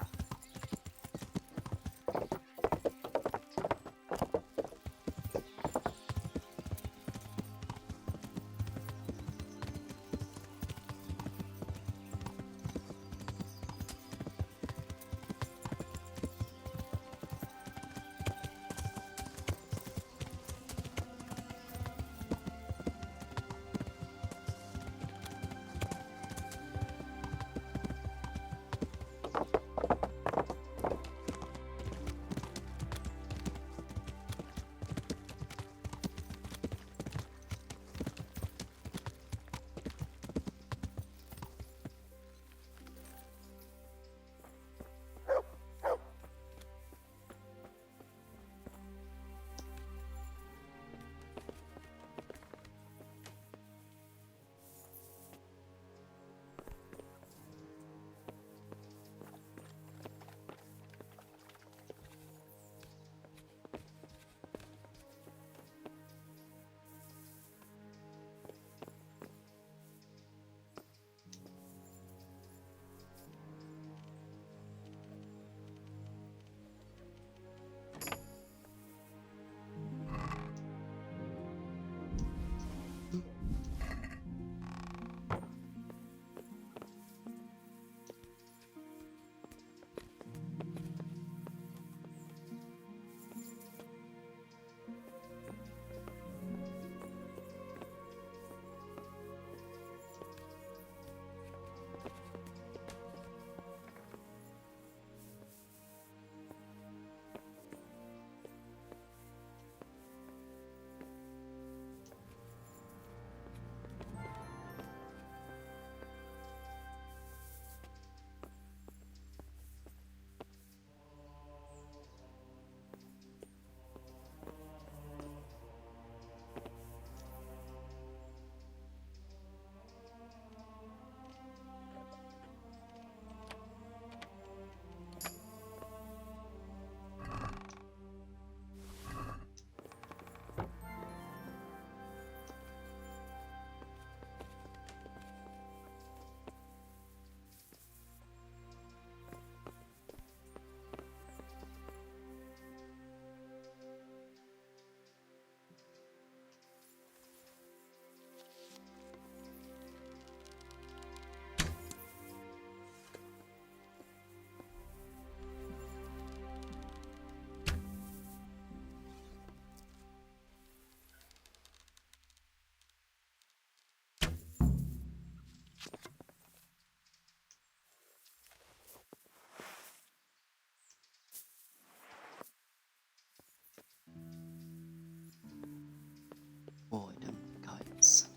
Boy, them kites.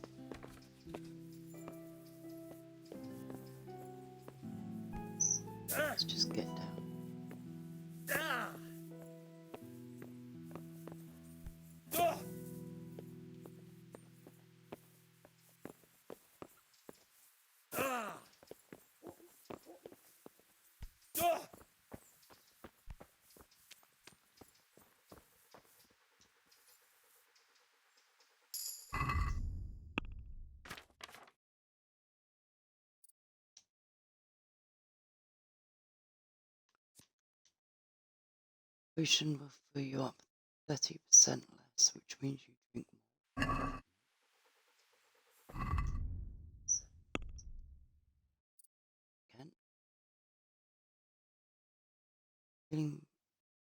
Let's just get down. Potion will fill you up 30% less, which means you drink more. Again. Healing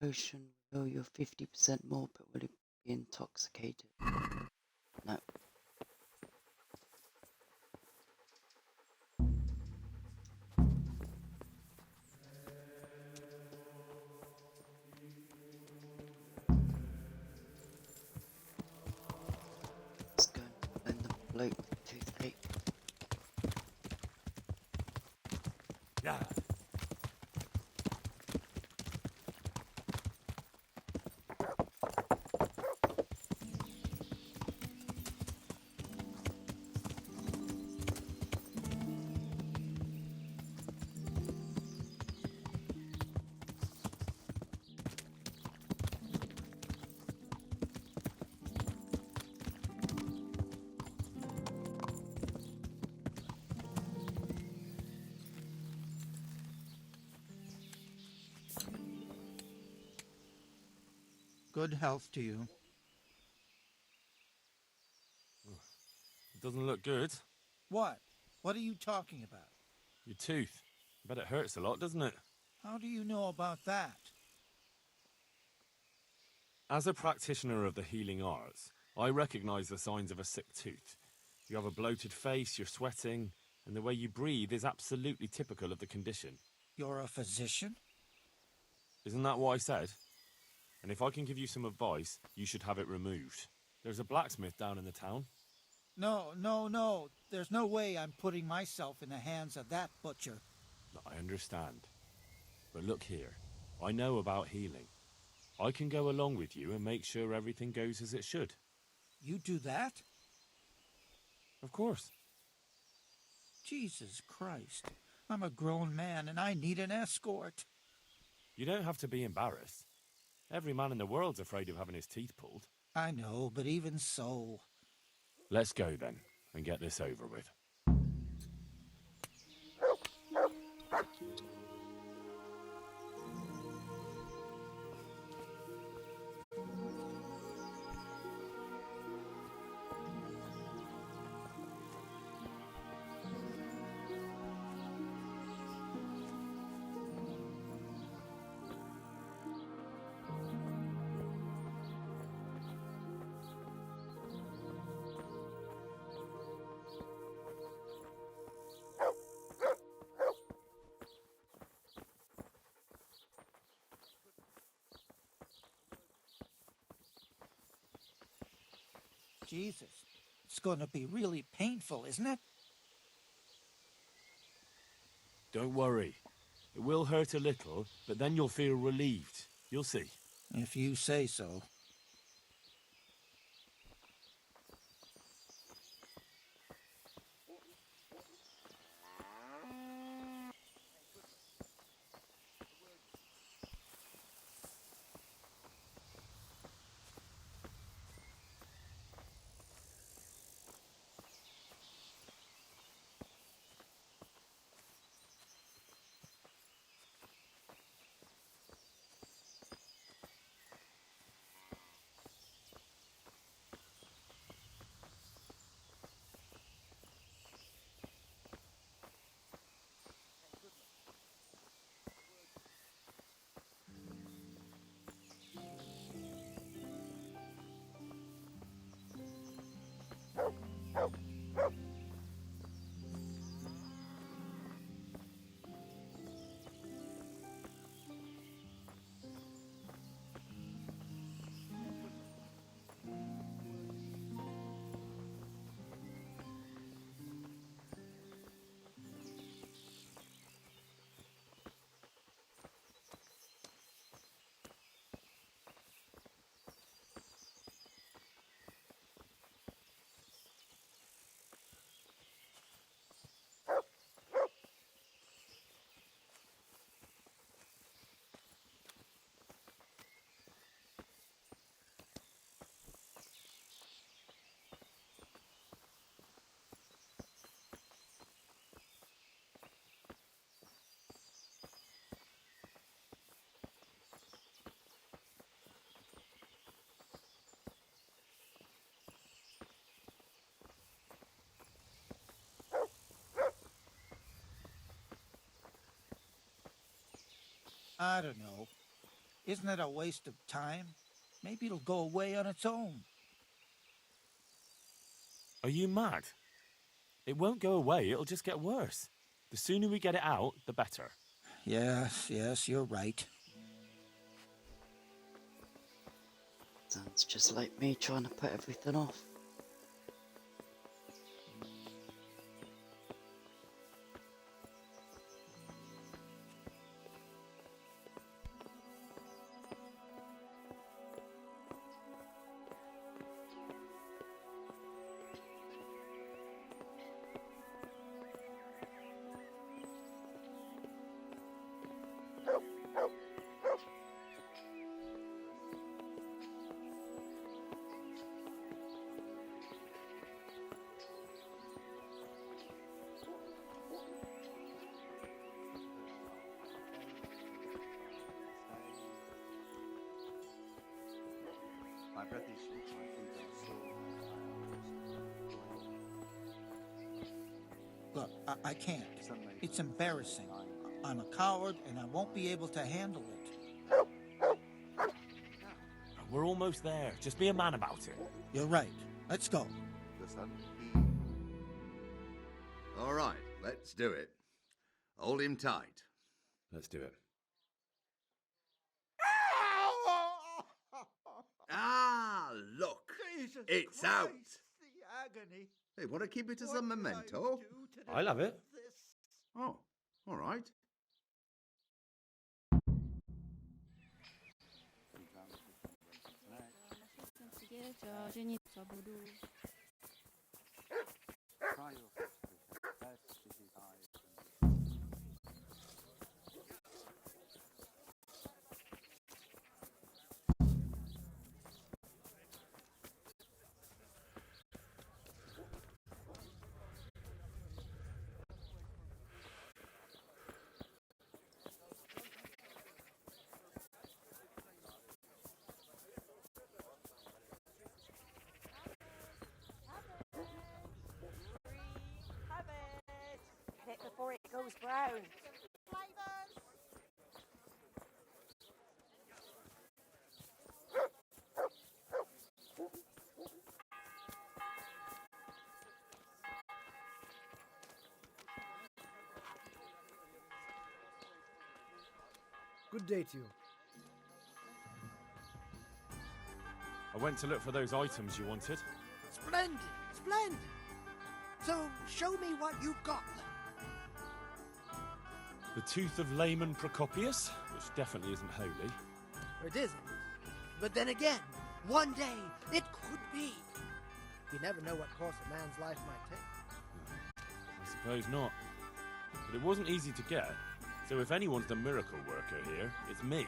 potion will heal you 50% more, but will it be intoxicated? No. Yeah. Good health to you. It doesn't look good. What? What are you talking about? Your tooth. I bet it hurts a lot, doesn't it? How do you know about that? As a practitioner of the healing arts, I recognize the signs of a sick tooth. You have a bloated face, you're sweating, and the way you breathe is absolutely typical of the condition. You're a physician? Isn't that what I said? And if I can give you some advice, you should have it removed. There's a blacksmith down in the town. No. There's no way I'm putting myself in the hands of that butcher. I understand. But look here, I know about healing. I can go along with you and make sure everything goes as it should. You do that? Of course. Jesus Christ. I'm a grown man and I need an escort. You don't have to be embarrassed. Every man in the world's afraid of having his teeth pulled. I know, but even so... Let's go then, and get this over with. Jesus, it's going to be really painful, isn't it? Don't worry. It will hurt a little, but then you'll feel relieved. You'll see. If you say so. I don't know. Isn't it a waste of time? Maybe it'll go away on its own. Are you mad? It won't go away, it'll just get worse. The sooner we get it out, the better. Yes, you're right. Sounds just like me trying to put everything off. Look, I can't. It's embarrassing. I'm a coward, and I won't be able to handle it. We're almost there. Just be a man about it. You're right. Let's go. All right, let's do it. Hold him tight. Let's do it. Ah, look. Jesus It's Christ, out. The agony. Hey, want to keep it as a memento? I love it. Oh, all right. Get it before it goes brown. Good day to you. I went to look for those items you wanted. Splendid, splendid. So, show me what you've got. The tooth of layman Procopius, which definitely isn't holy. It isn't. But then again, one day, it could be. You never know what course a man's life might take. I suppose not. But it wasn't easy to get. So if anyone's the miracle worker here, it's me.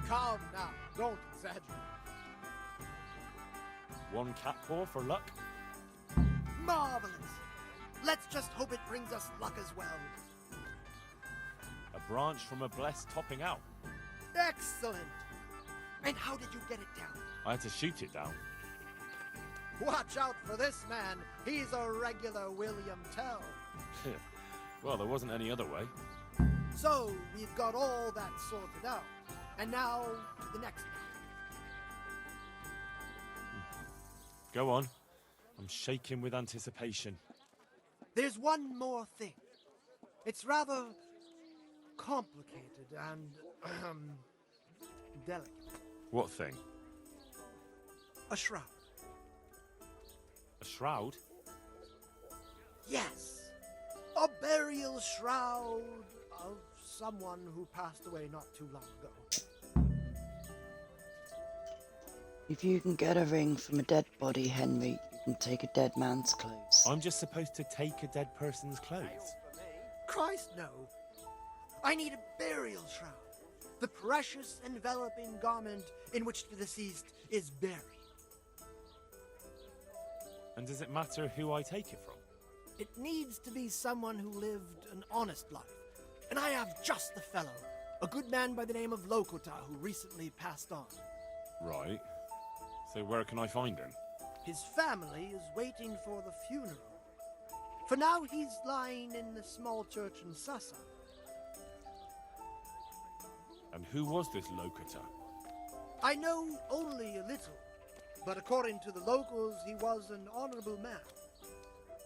Calm now. Don't exaggerate. One cat paw for luck. Marvelous. Let's just hope it brings us luck as well. A branch from a blessed topping out. Excellent. And how did you get it down? I had to shoot it down. Watch out for this man. He's a regular William Tell. Well, there wasn't any other way. So, we've got all that sorted out. And now, the next man. Go on. I'm shaking with anticipation. There's one more thing. It's rather complicated and, delicate. What thing? A shroud. A shroud? Yes. A burial shroud of someone who passed away not too long ago. If you can get a ring from a dead body, Henry, you can take a dead man's clothes. I'm just supposed to take a dead person's clothes. Christ, no. I need a burial shroud. The precious enveloping garment in which the deceased is buried. And does it matter who I take it from? It needs to be someone who lived an honest life. And I have just the fellow. A good man by the name of Lokota who recently passed on. Right. So where can I find him? His family is waiting for the funeral. For now, he's lying in the small church in Sassa. And who was this Lokota? I know only a little, but according to the locals, he was an honorable man.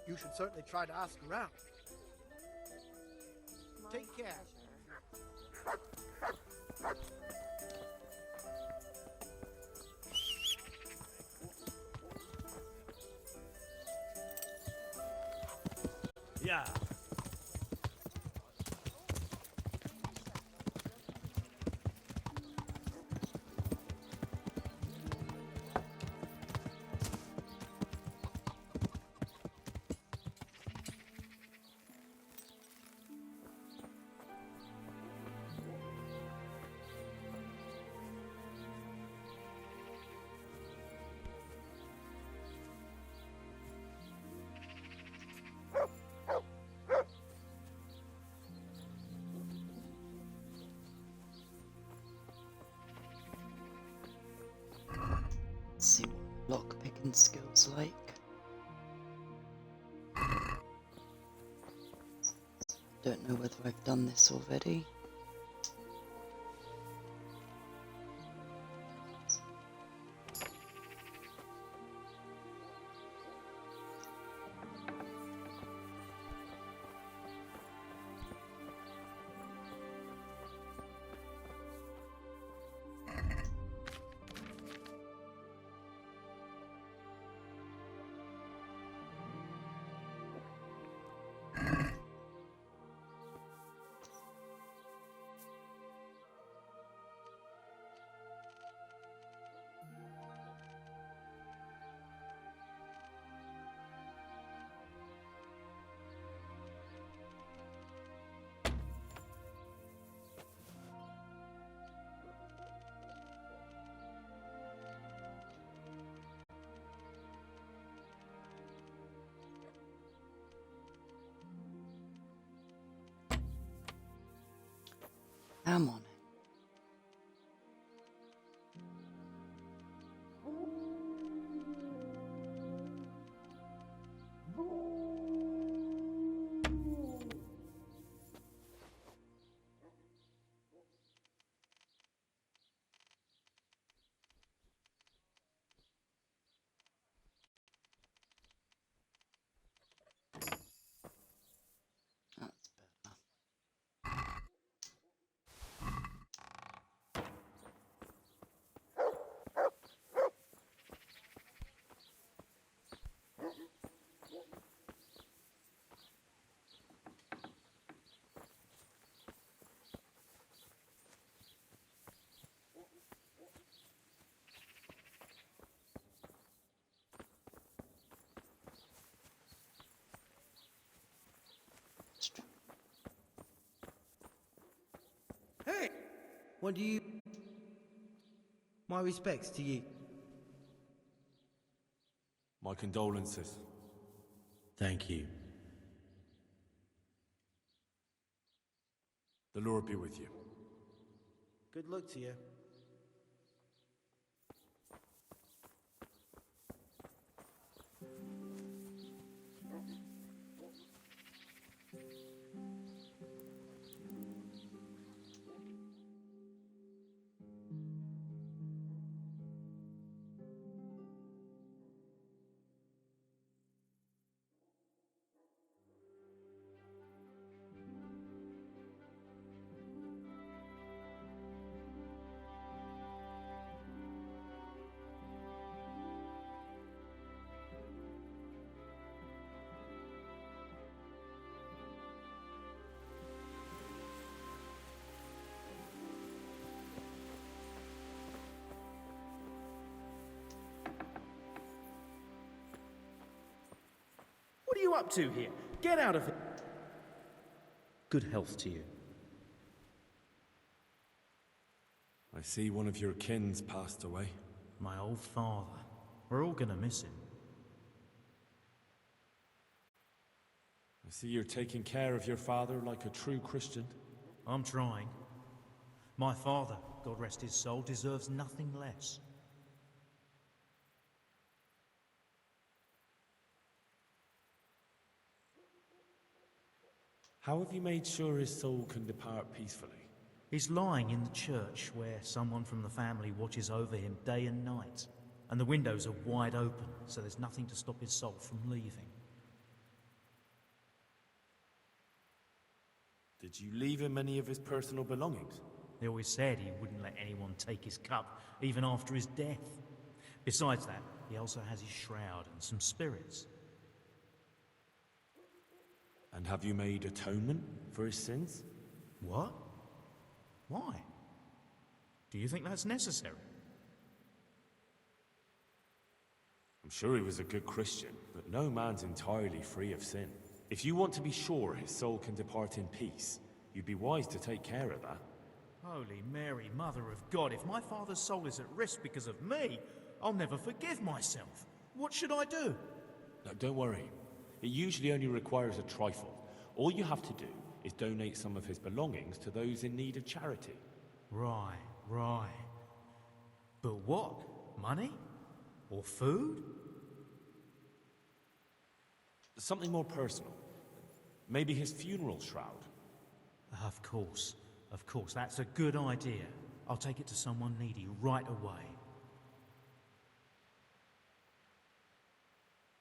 You should certainly try to ask around. Take care. Yeah. lockpicking skills like. Don't know whether I've done this already. I'm on it. That's better. Hey! What do you... My respects to you. My condolences. Thank you. The Lord be with you. Good luck to you. What are you up to here? Get out of here. Good health to you. I see one of your kin's passed away. My old father. We're all gonna miss him. I see you're taking care of your father like a true Christian. I'm trying. My father, God rest his soul, deserves nothing less. How have you made sure his soul can depart peacefully? He's lying in the church where someone from the family watches over him day and night. And the windows are wide open, so there's nothing to stop his soul from leaving. Did you leave him any of his personal belongings? He always said he wouldn't let anyone take his cup, even after his death. Besides that, he also has his shroud and some spirits. And have you made atonement for his sins? What? Why? Do you think that's necessary? I'm sure he was a good Christian, but no man's entirely free of sin. If you want to be sure his soul can depart in peace, you'd be wise to take care of that. Holy Mary, Mother of God, if my father's soul is at risk because of me, I'll never forgive myself. What should I do? No, don't worry. It usually only requires a trifle. All you have to do is donate some of his belongings to those in need of charity. Right. But what? Money? Or food? Something more personal. Maybe his funeral shroud. Of course. Of course, that's a good idea. I'll take it to someone needy right away.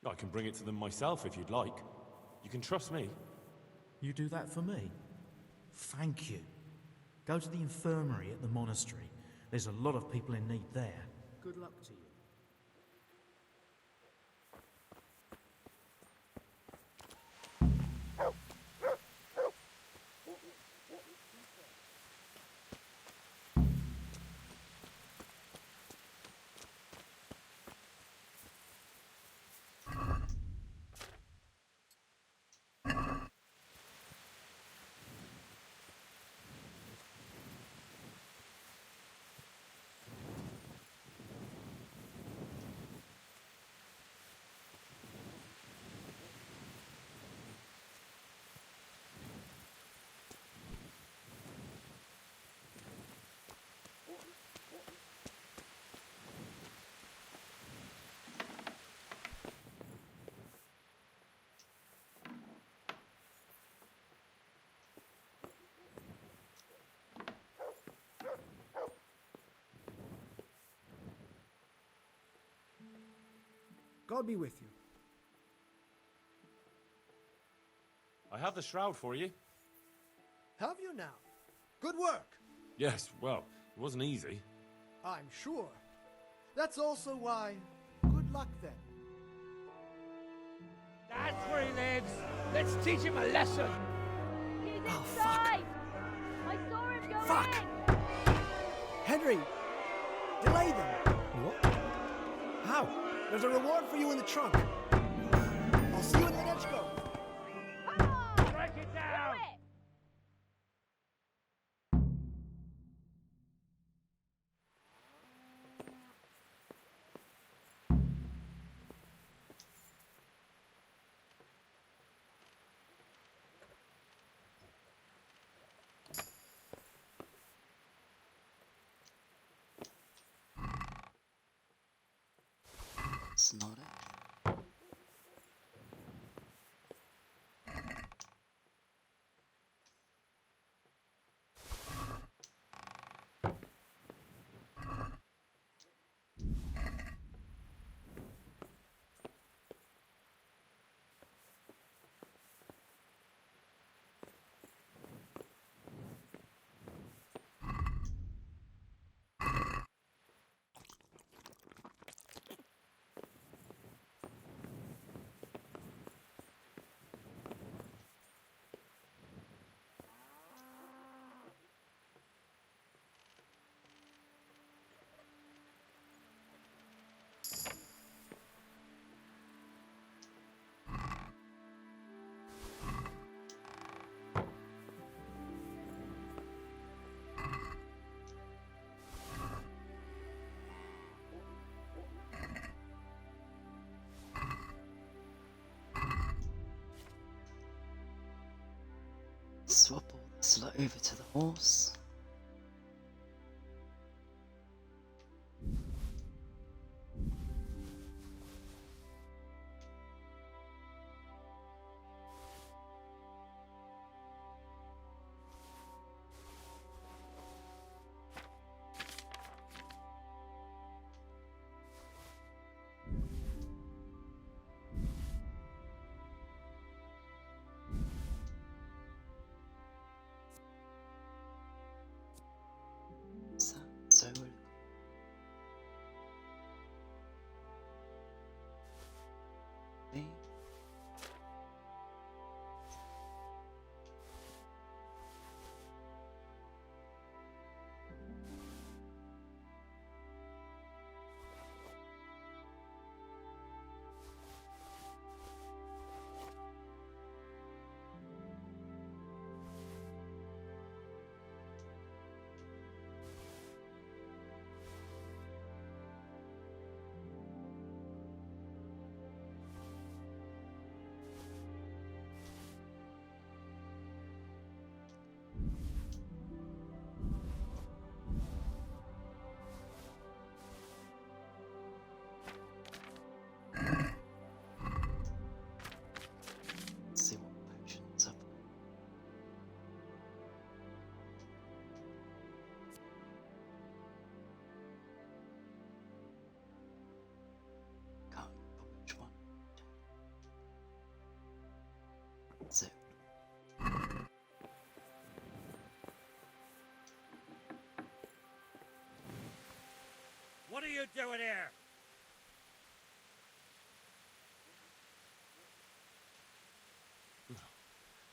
I can bring it to them myself if you'd like. You can trust me. You do that for me? Thank you. Go to the infirmary at the monastery. There's a lot of people in need there. Good luck to you. God be with you. I have the shroud for you. Have you now? Good work. Yes, well, it wasn't easy. I'm sure. That's also why. Good luck then. That's where he lives. Let's teach him a lesson. He's Oh, inside. I saw him go Fuck. in. Henry, delay them. What? How? There's a reward for you in the trunk. I'll see you in the next go. Break it down. It's not it. Swap all this lot over to the horse. That's it. What are you doing here?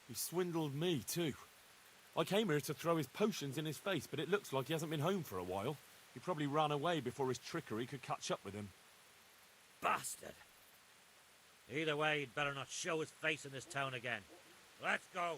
He swindled me, too. I came here to throw his potions in his face, but it looks like he hasn't been home for a while. He probably ran away before his trickery could catch up with him. Bastard! Either way, he'd better not show his face in this town again. Let's go!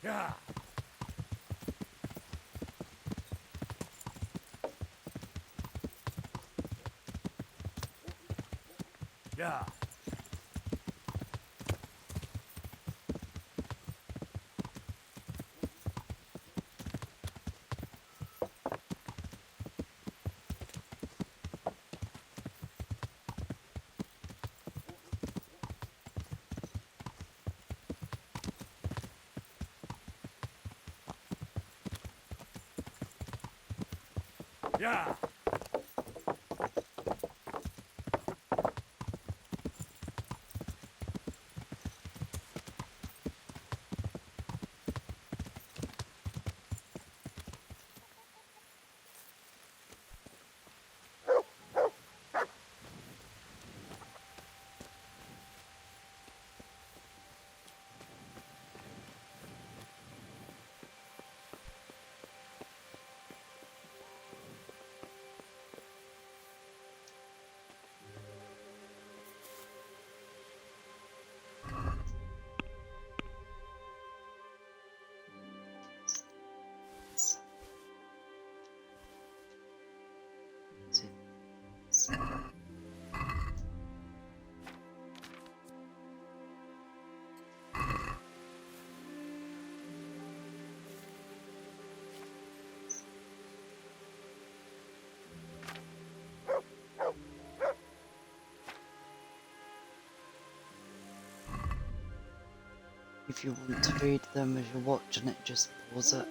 Yeah. Yeah. Yeah. If you want to read them as you're watching it, just pause it.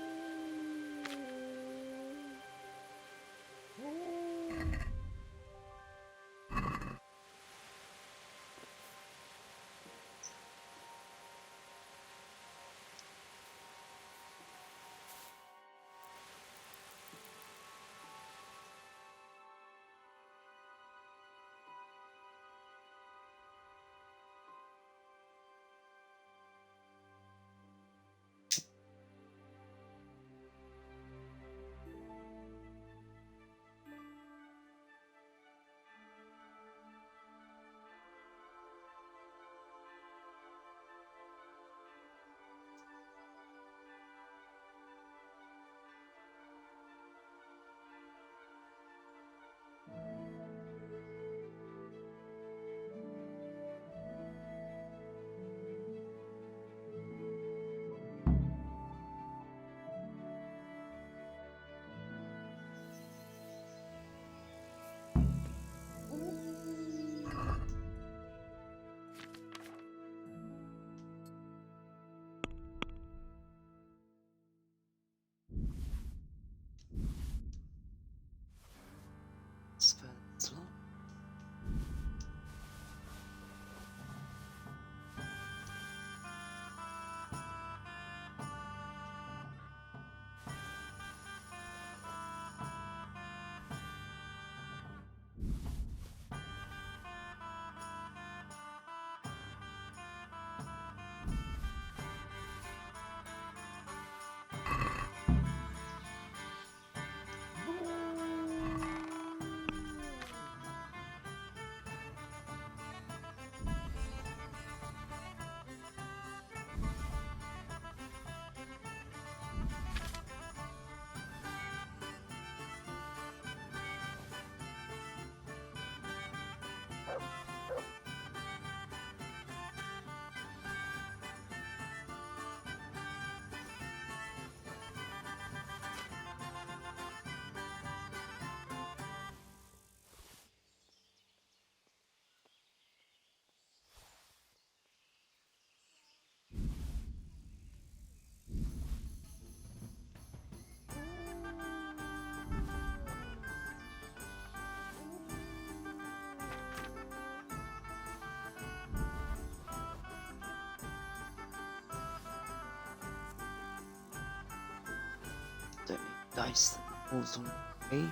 dice that falls on 3.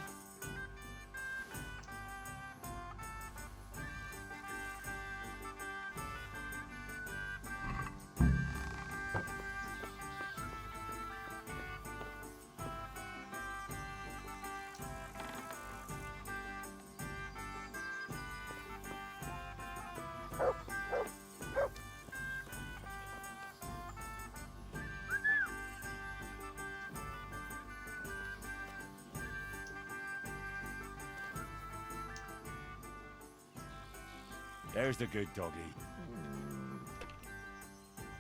There's the good doggy.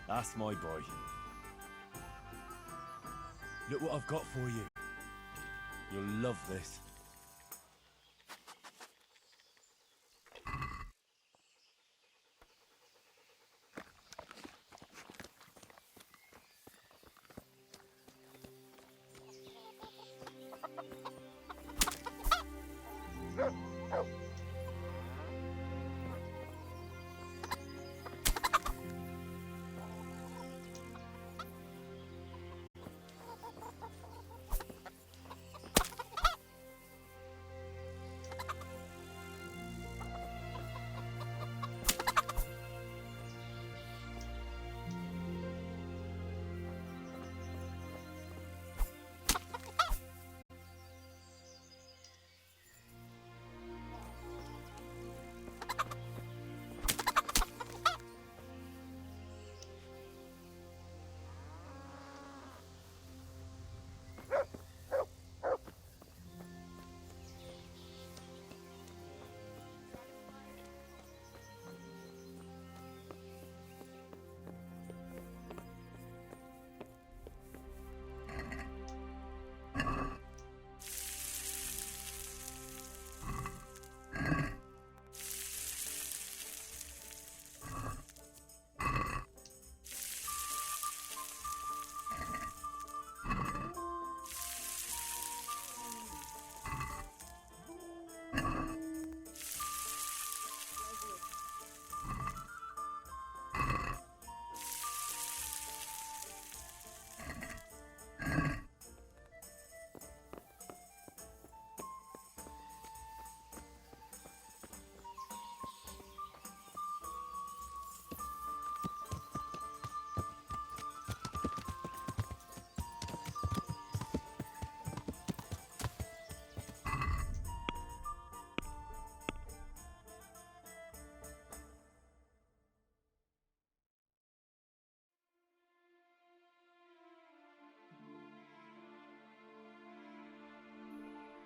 That's my boy. Look what I've got for you. You'll love this.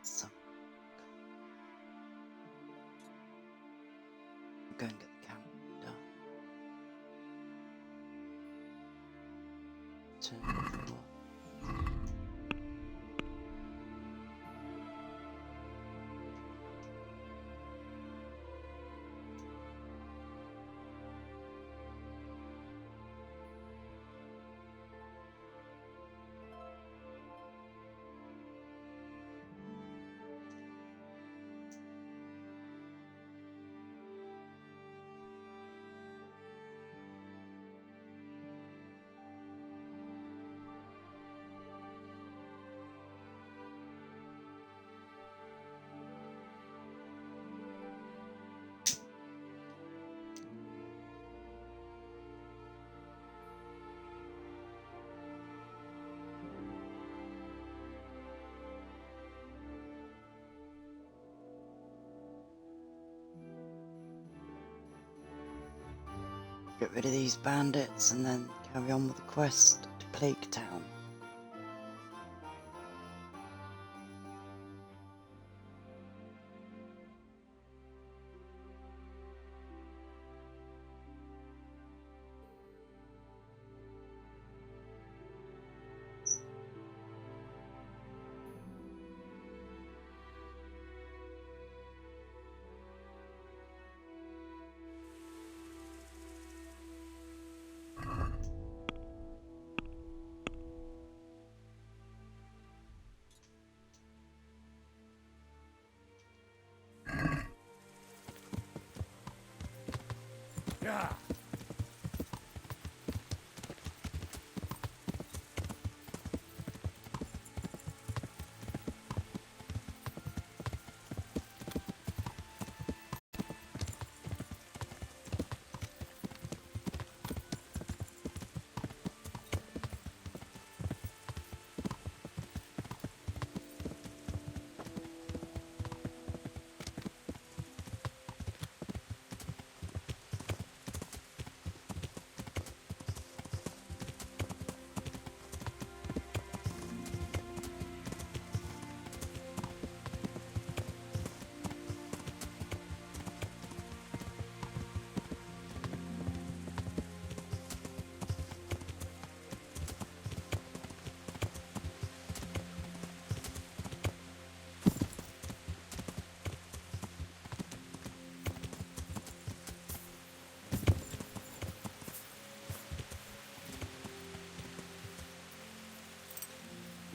So, go and get the calendar. 2, 4. Get rid of these bandits and then carry on with the quest to Plague Town. Yeah.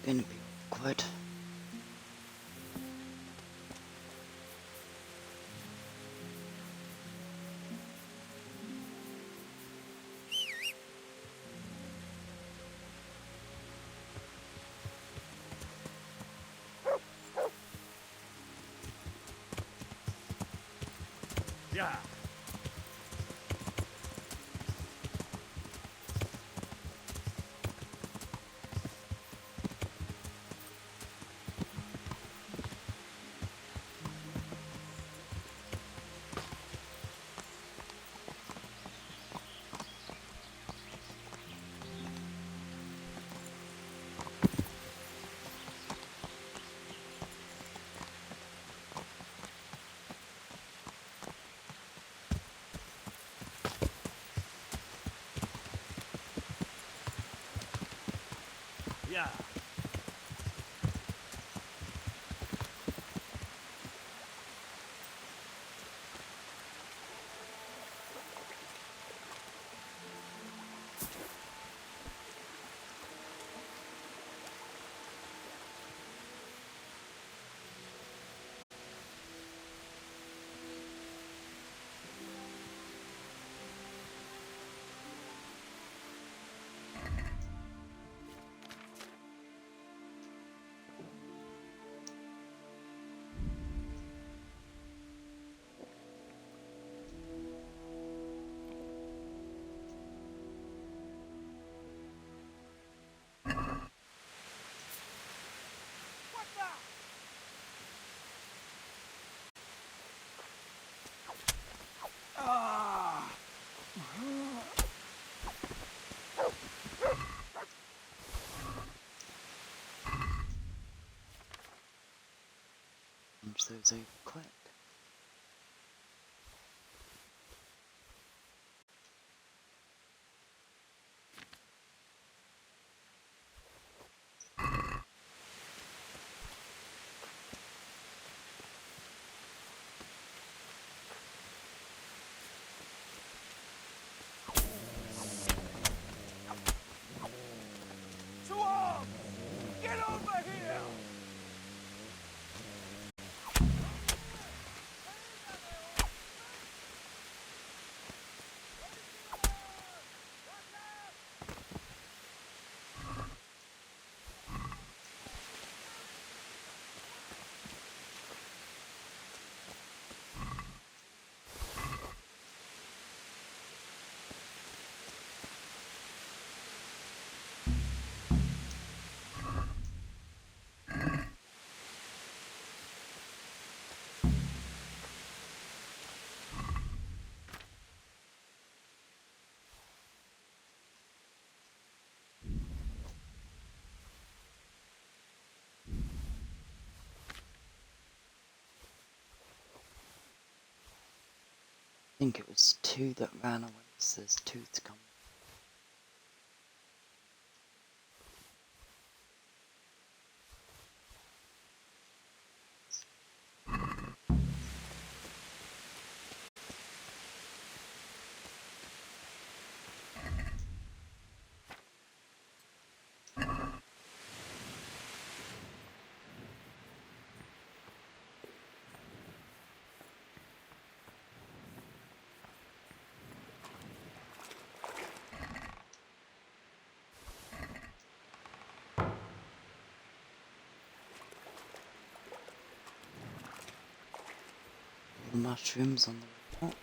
gonna be awkward. Yeah. Yeah. Punch those over quick. To arms! Get over here! I think it was 2 that ran away, so there's 2 to come. The mushrooms on the top.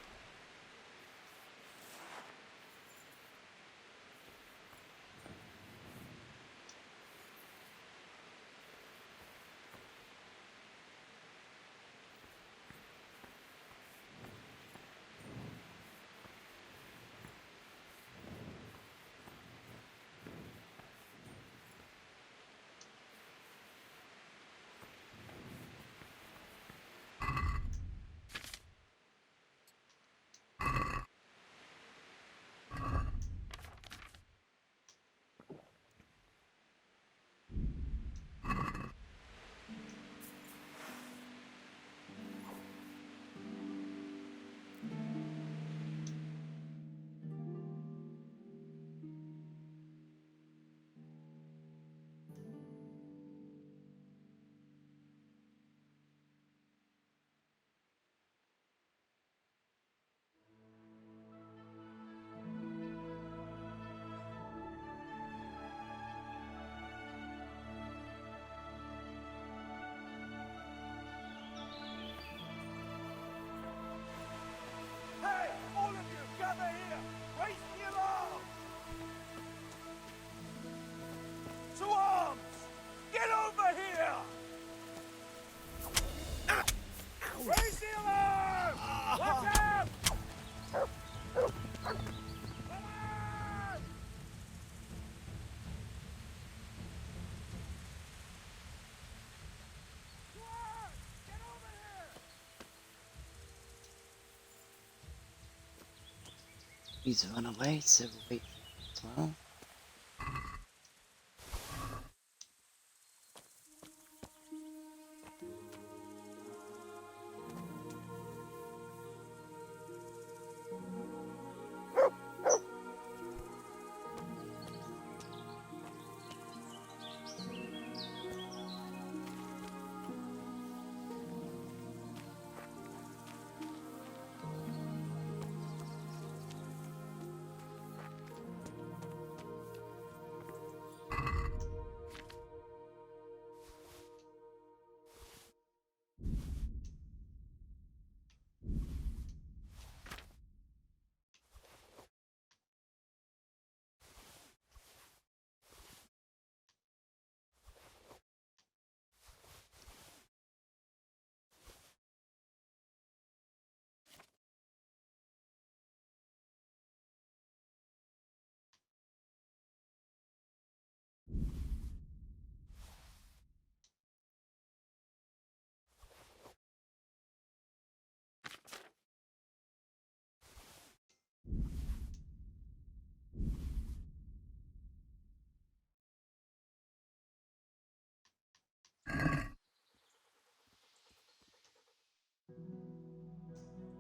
He's run away, so we'll wait for him as well.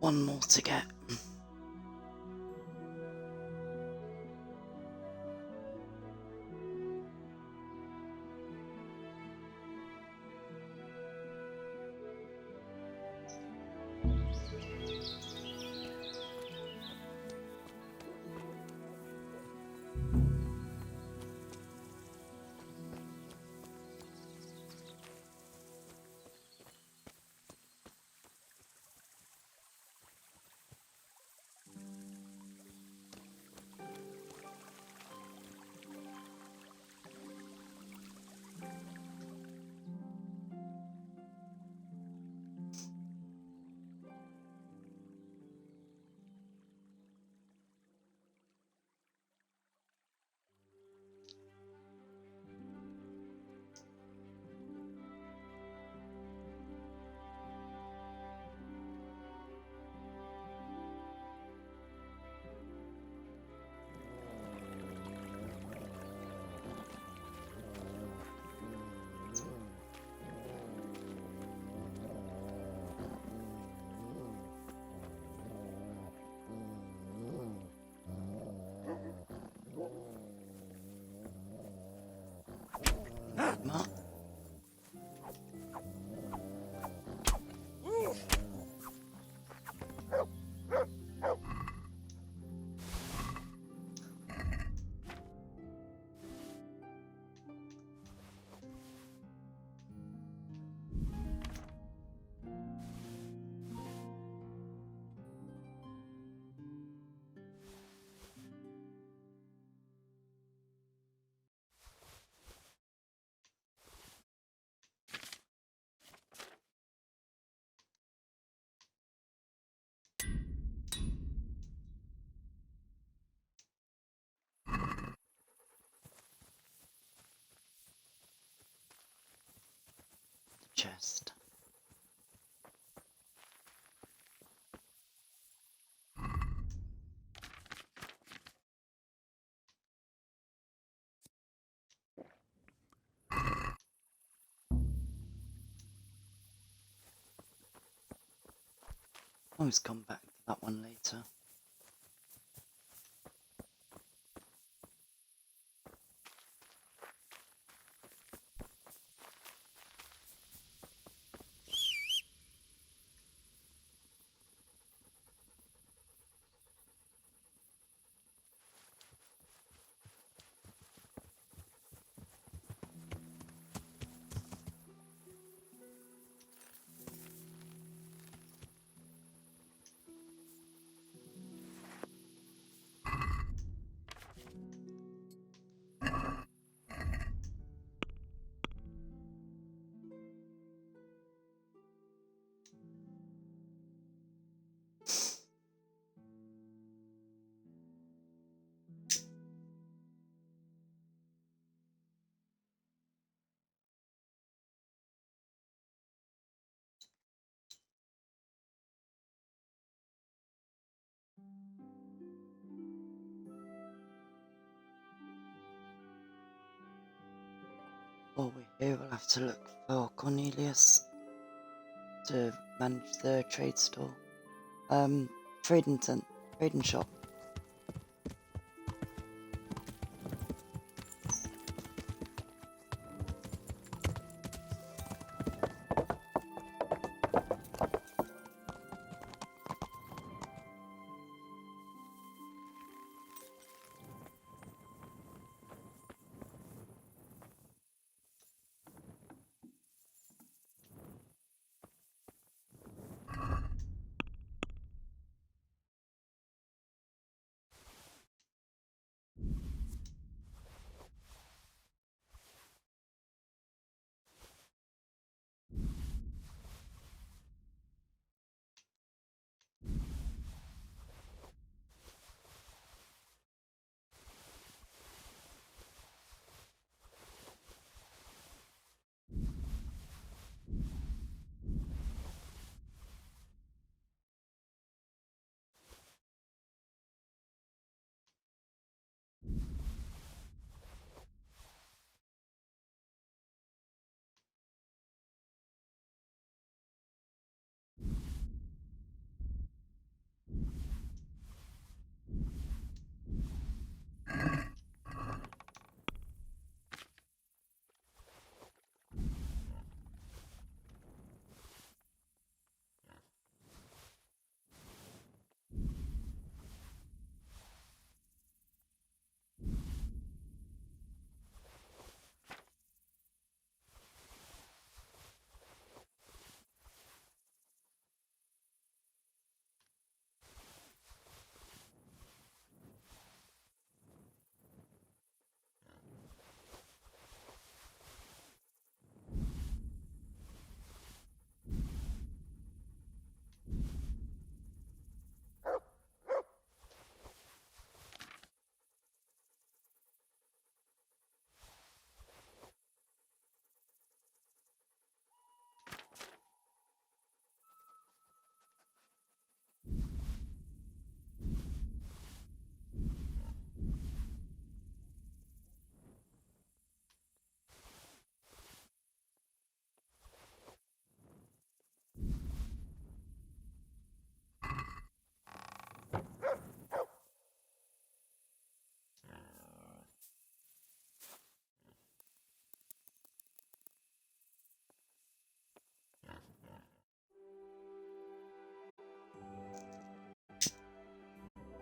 One more to get. Mark. Chest. Always come back to that one later. While we're here, we'll have to look for Cornelius to manage the trade store. Trading shop.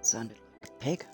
Sounded like a pig.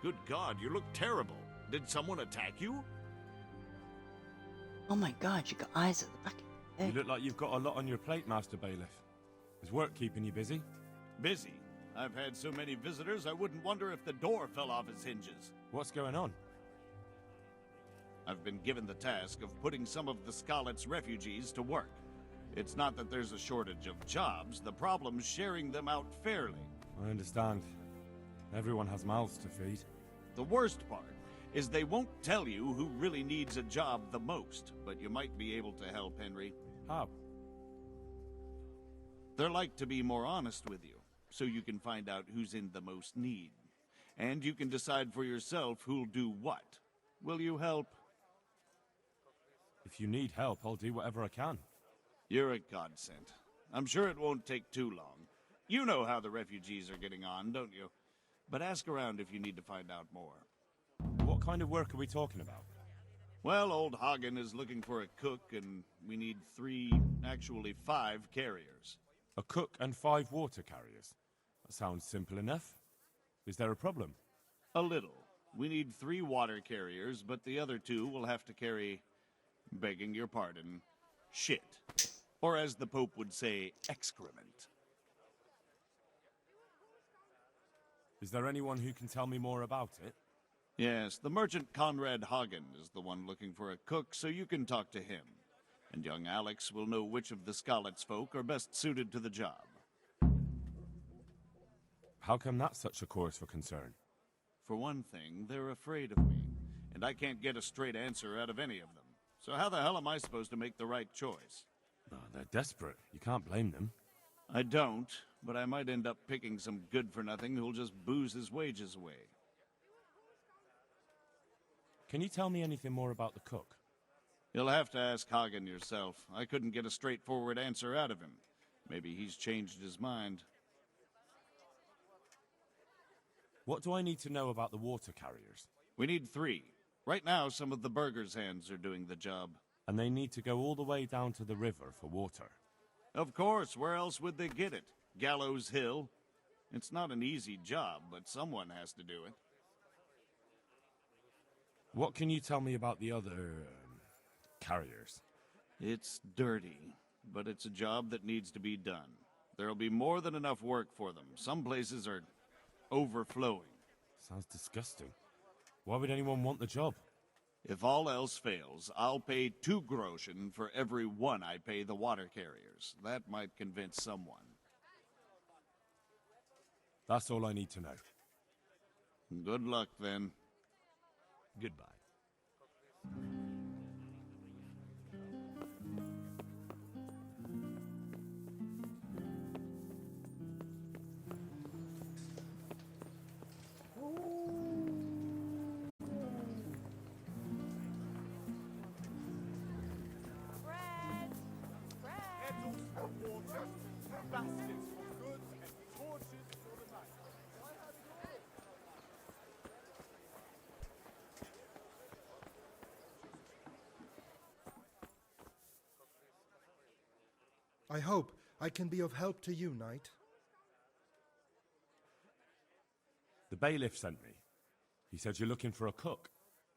Good God, you look terrible. Did someone attack you? Oh my god, you got eyes at the back of your head. You look like you've got a lot on your plate, Master Bailiff. Is work keeping you busy? Busy? I've had so many visitors, I wouldn't wonder if the door fell off its hinges. What's going on? I've been given the task of putting some of the Skalitz refugees to work. It's not that there's a shortage of jobs, the problem's sharing them out fairly. I understand. Everyone has mouths to feed. The worst part is they won't tell you who really needs a job the most, but you might be able to help, Henry. How? They're like to be more honest with you, so you can find out who's in the most need. And you can decide for yourself who'll do what. Will you help? If you need help, I'll do whatever I can. You're a godsend. I'm sure it won't take too long. You know how the refugees are getting on, don't you? But ask around if you need to find out more. What kind of work are we talking about? Well, old Hagen is looking for a cook, and we need 5 carriers. A cook and 5 water carriers. That sounds simple enough. Is there a problem? A little. We need 3 water carriers, but the other 2 will have to carry, begging your pardon, shit. Or as the Pope would say, excrement. Is there anyone who can tell me more about it? Yes, the merchant Conrad Hagen is the one looking for a cook, so you can talk to him. And young Alex will know which of the Skalitz folk are best suited to the job. How come that's such a cause for concern? For one thing, they're afraid of me, and I can't get a straight answer out of any of them. So how the hell am I supposed to make the right choice? Oh, they're desperate. You can't blame them. I don't, but I might end up picking some good-for-nothing who'll just booze his wages away. Can you tell me anything more about the cook? You'll have to ask Hagen yourself. I couldn't get a straightforward answer out of him. Maybe he's changed his mind. What do I need to know about the water carriers? We need 3. Right now, some of the burgers' hands are doing the job. And they need to go all the way down to the river for water. Of course, where else would they get it? Gallows Hill? It's not an easy job, but someone has to do it. What can you tell me about the other carriers? It's dirty, but it's a job that needs to be done. There'll be more than enough work for them. Some places are overflowing. Sounds disgusting. Why would anyone want the job? If all else fails, I'll pay 2 groschen for every 1 I pay the water carriers. That might convince someone. That's all I need to know. Good luck, then. Goodbye. I hope I can be of help to you, knight. The bailiff sent me. He said you're looking for a cook.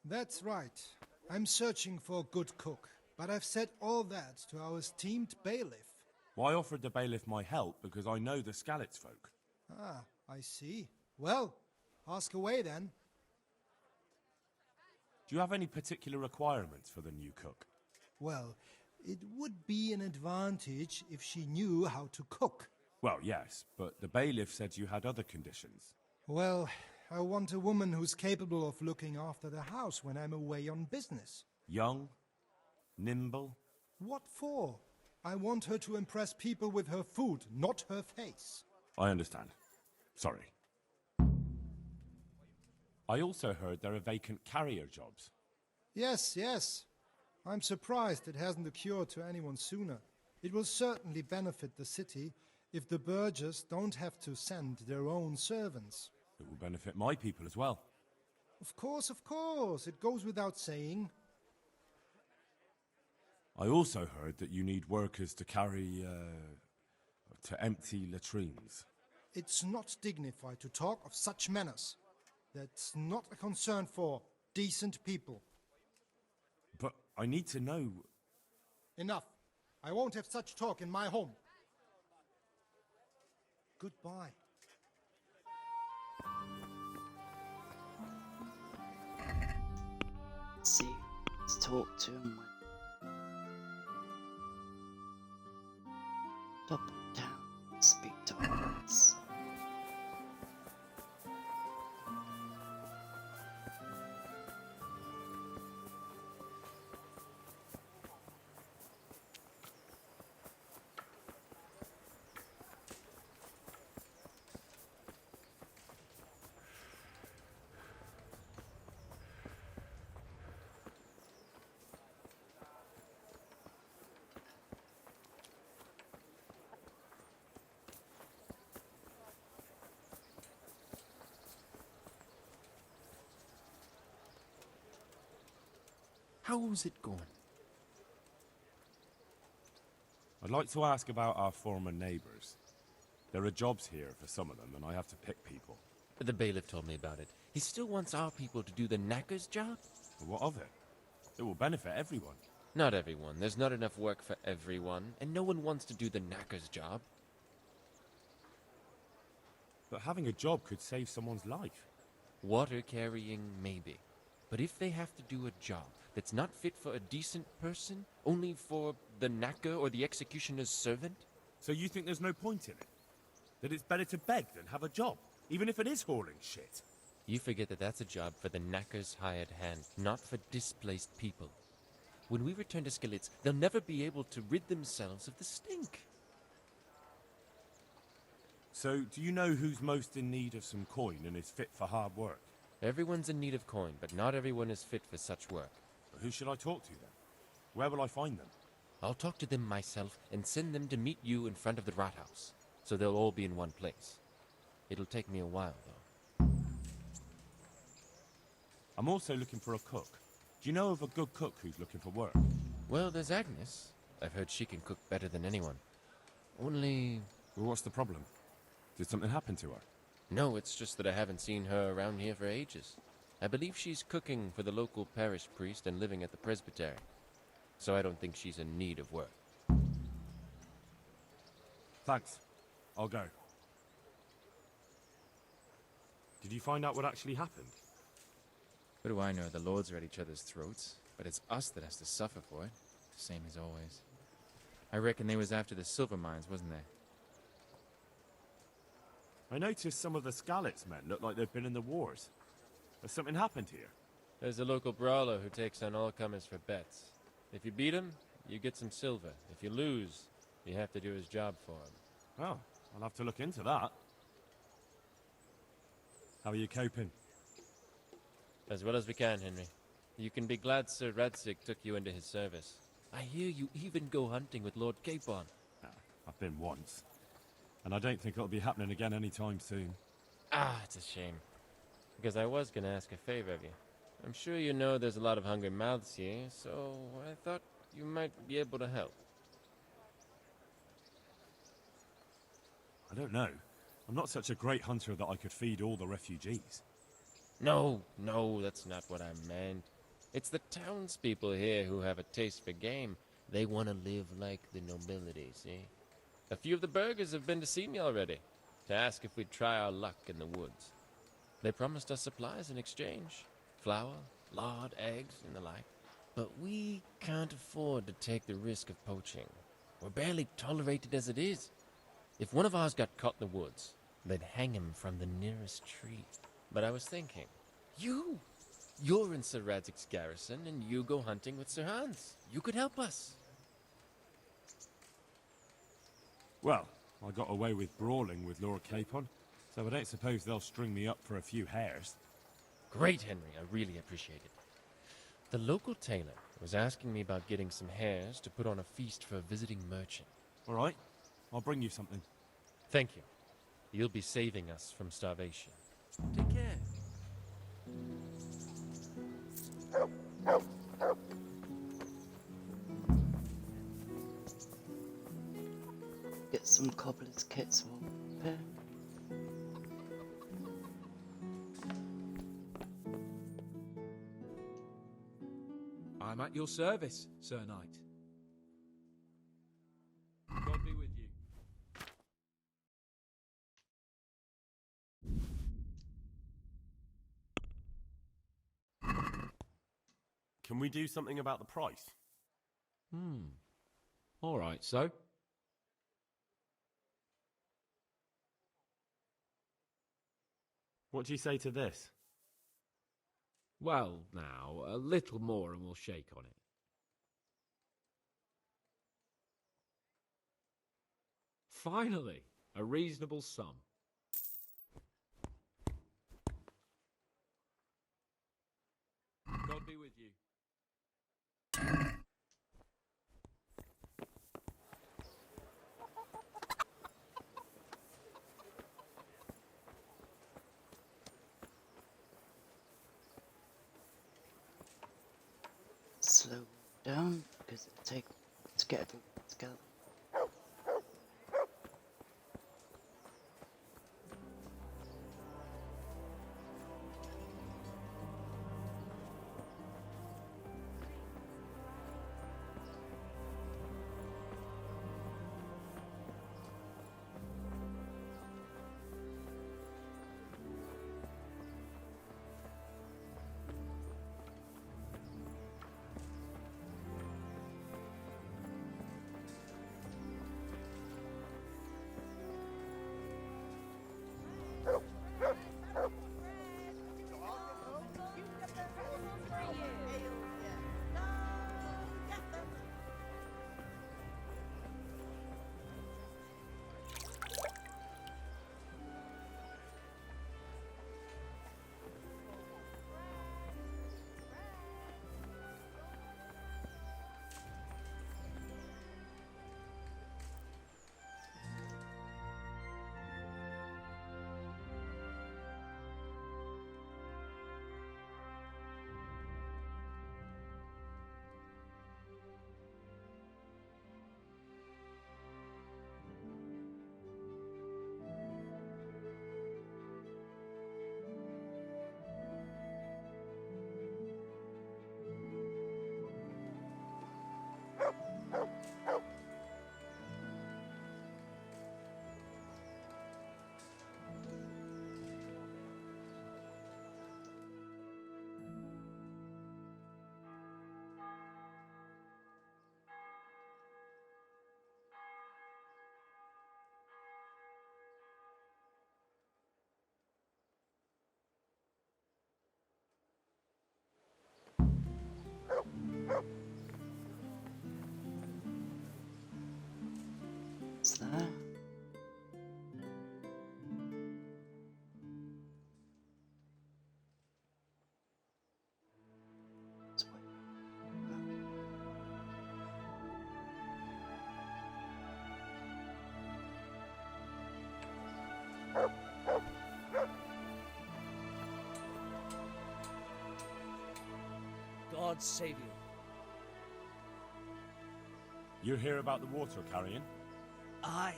That's right. I'm searching for a good cook, but I've said all that to our esteemed bailiff. Well, I offered the bailiff my help because I know the Skalitz folk. Ah, I see. Well, ask away then. Do you have any particular requirements for the new cook? Well, it would be an advantage if she knew how to cook. Well, yes, but the bailiff said you had other conditions. Well, I want a woman who's capable of looking after the house when I'm away on business. Young? Nimble? What for? I want her to impress people with her food, not her face. I understand. Sorry. I also heard there are vacant carrier jobs. Yes, yes. I'm surprised it hasn't occurred to anyone sooner. It will certainly benefit the city if the burghers don't have to send their own servants. It will benefit my people as well. Of course, it goes without saying. I also heard that you need workers to carry, to empty latrines. It's not dignified to talk of such manners. That's not a concern for decent people. But I need to know... Enough. I won't have such talk in my home. Goodbye. Let's see. Let's talk to him. Double down. Speak to us. How's it going? I'd like to ask about our former neighbours. There are jobs here for some of them, and I have to pick people. The bailiff told me about it. He still wants our people to do the knacker's job? But what of it? It will benefit everyone. Not everyone. There's not enough work for everyone, and no one wants to do the knacker's job. But having a job could save someone's life. Water carrying, maybe. But if they have to do a job that's not fit for a decent person, only for the knacker or the executioner's servant? So you think there's no point in it? That it's better to beg than have a job, even if it is hauling shit? You forget that that's a job for the knacker's hired hand, not for displaced people. When we return to Skalitz, they'll never be able to rid themselves of the stink. So, do you know who's most in need of some coin and is fit for hard work? Everyone's in need of coin, but not everyone is fit for such work. But who should I talk to then? Where will I find them? I'll talk to them myself and send them to meet you in front of the Rathaus, so they'll all be in one place. It'll take me a while, though. I'm also looking for a cook. Do you know of a good cook who's looking for work? Well, there's Agnes. I've heard she can cook better than anyone. Only... Well, what's the problem? Did something happen to her? No, it's just that I haven't seen her around here for ages. I believe she's cooking for the local parish priest and living at the presbytery. So I don't think she's in need of work. Thanks. I'll go. Did you find out what actually happened? What do I know? The lords are at each other's throats, but it's us that has to suffer for it. Same as always. I reckon they was after the silver mines, wasn't they? I noticed some of the Skalitz men look like they've been in the wars. Has something happened here? There's a local brawler who takes on all comers for bets. If you beat him, you get some silver. If you lose, you have to do his job for him. Oh, I'll have to look into that. How are you coping? As well as we can, Henry. You can be glad Sir Radzig took you into his service. I hear you even go hunting with Lord Capon. I've been once. And I don't think it'll be happening again anytime soon. Ah, it's a shame. Because I was going to ask a favor of you. I'm sure you know there's a lot of hungry mouths here, so I thought you might be able to help. I don't know. I'm not such a great hunter that I could feed all the refugees. No, that's not what I meant. It's the townspeople here who have a taste for game. They want to live like the nobility, see? A few of the burghers have been to see me already, to ask if we'd try our luck in the woods. They promised us supplies in exchange. Flour, lard, eggs, and the like. But we can't afford to take the risk of poaching. We're barely tolerated as it is. If one of ours got caught in the woods, they'd hang him from the nearest tree. But I was thinking, you're in Sir Radzig's garrison, and you go hunting with Sir Hans. You could help us. Well, I got away with brawling with Lord Capon, so I don't suppose they'll string me up for a few hares. Great, Henry. I really appreciate it. The local tailor was asking me about getting some hares to put on a feast for a visiting merchant. All right. I'll bring you something. Thank you. You'll be saving us from starvation. Take care. Get some cobbler's kits while we're there. I'm at your service, Sir Knight. God be with you. Can we do something about the price? All right, so? What do you say to this? Well, now, a little more and we'll shake on it. Finally, a reasonable sum. God be with you. Slow down because it'll take to get everything together. It's there. Let's wait. God save you. You hear about the water carrying? Aye.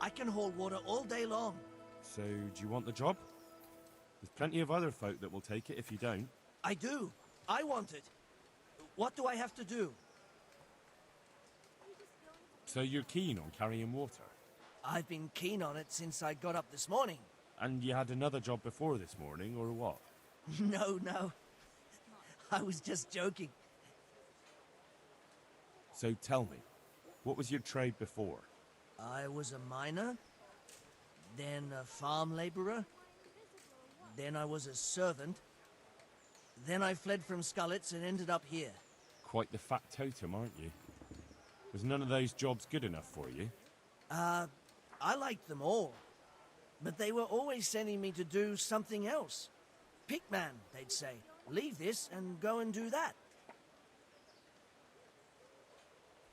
I can haul water all day long. So, do you want the job? There's plenty of other folk that will take it if you don't. I do. I want it. What do I have to do? So you're keen on carrying water? I've been keen on it since I got up this morning. And you had another job before this morning, or what? No. I was just joking. So tell me, what was your trade before? I was a miner, then a farm laborer, then I was a servant, then I fled from Skalitz and ended up here. Quite the fat totem, aren't you? Was none of those jobs good enough for you? I liked them all, but they were always sending me to do something else. Pickman, they'd say. Leave this and go and do that.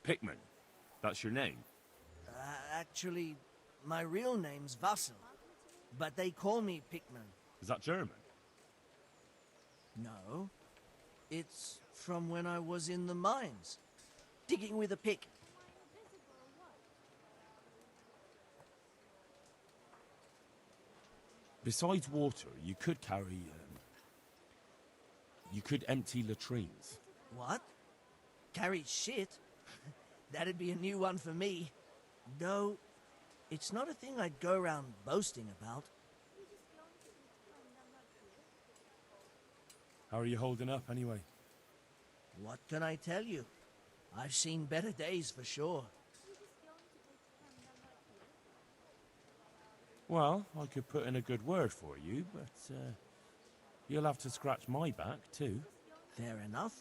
Pickman? That's your name? Actually, my real name's Vassal, but they call me Pickman. Is that German? No. It's from when I was in the mines, digging with a pick. Besides water, you could carry... you could empty latrines. What? Carry shit? That'd be a new one for me. Though, it's not a thing I'd go around boasting about. How are you holding up, anyway? What can I tell you? I've seen better days for sure. Well, I could put in a good word for you, but you'll have to scratch my back, too. Fair enough.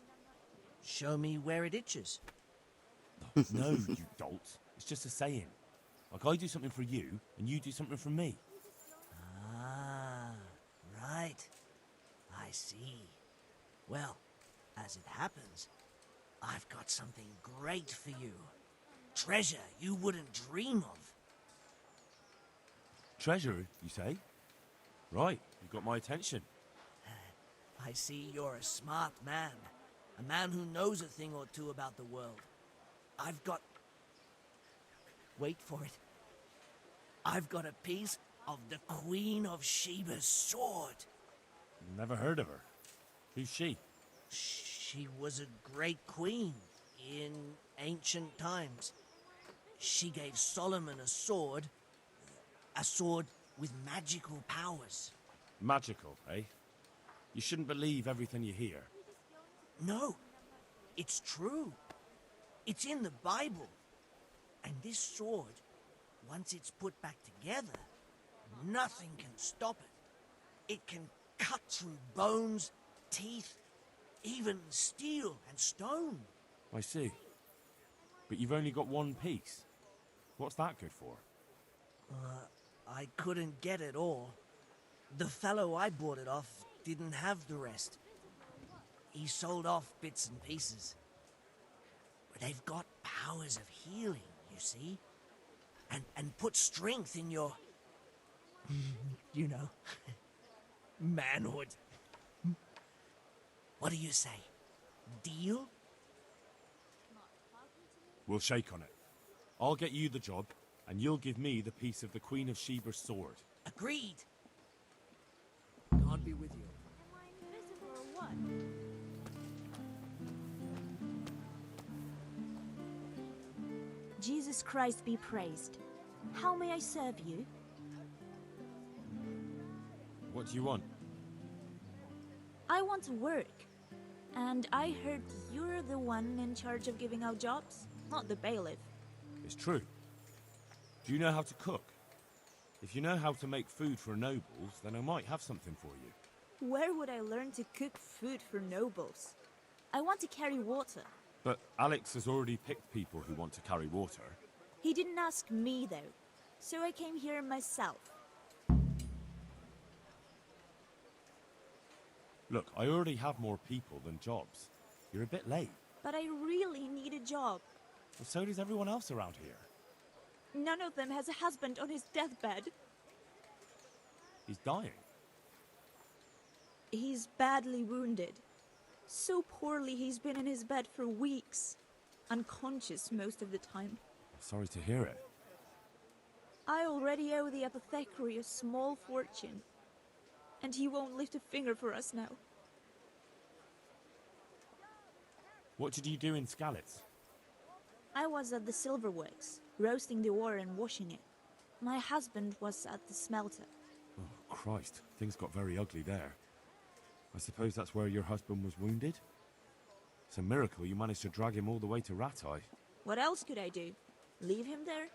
Show me where it itches. No, you dolt. It's just a saying. Like, I do something for you, and you do something for me. Ah, right. I see. Well, as it happens, I've got something great for you. Treasure you wouldn't dream of. Treasure, you say? Right, you got my attention. I see you're a smart man. A man who knows a thing or two about the world. I've got... Wait for it. I've got a piece of the Queen of Sheba's sword. Never heard of her. Who's she? She was a great queen in ancient times. She gave Solomon a sword with magical powers. Magical, eh? You shouldn't believe everything you hear. No, it's true. It's in the Bible. And this sword, once it's put back together, nothing can stop it. It can cut through bones, teeth, even steel and stone. I see. But you've only got one piece. What's that good for? I couldn't get it all. The fellow I bought it off didn't have the rest. He sold off bits and pieces. But they've got powers of healing, you see? And put strength in your... you know... manhood. What do you say? Deal? We'll shake on it. I'll get you the job, and you'll give me the piece of the Queen of Sheba's sword. Agreed. God be with you. Am I invisible or what? Jesus Christ be praised. How may I serve you? What do you want? I want to work. And I heard you're the one in charge of giving out jobs, not the bailiff. It's true. Do you know how to cook? If you know how to make food for nobles, then I might have something for you. Where would I learn to cook food for nobles? I want to carry water. But Alex has already picked people who want to carry water. He didn't ask me, though, so I came here myself. Look, I already have more people than jobs. You're a bit late. But I really need a job. Well, so does everyone else around here. None of them has a husband on his deathbed. He's dying. He's badly wounded. So poorly he's been in his bed for weeks. Unconscious most of the time. Sorry to hear it. I already owe the apothecary a small fortune. And he won't lift a finger for us now. What did you do in Skalitz? I was at the silverworks, roasting the ore and washing it. My husband was at the smelter. Oh, Christ. Things got very ugly there. I suppose that's where your husband was wounded? It's a miracle you managed to drag him all the way to Ratai. What else could I do? Leave him there?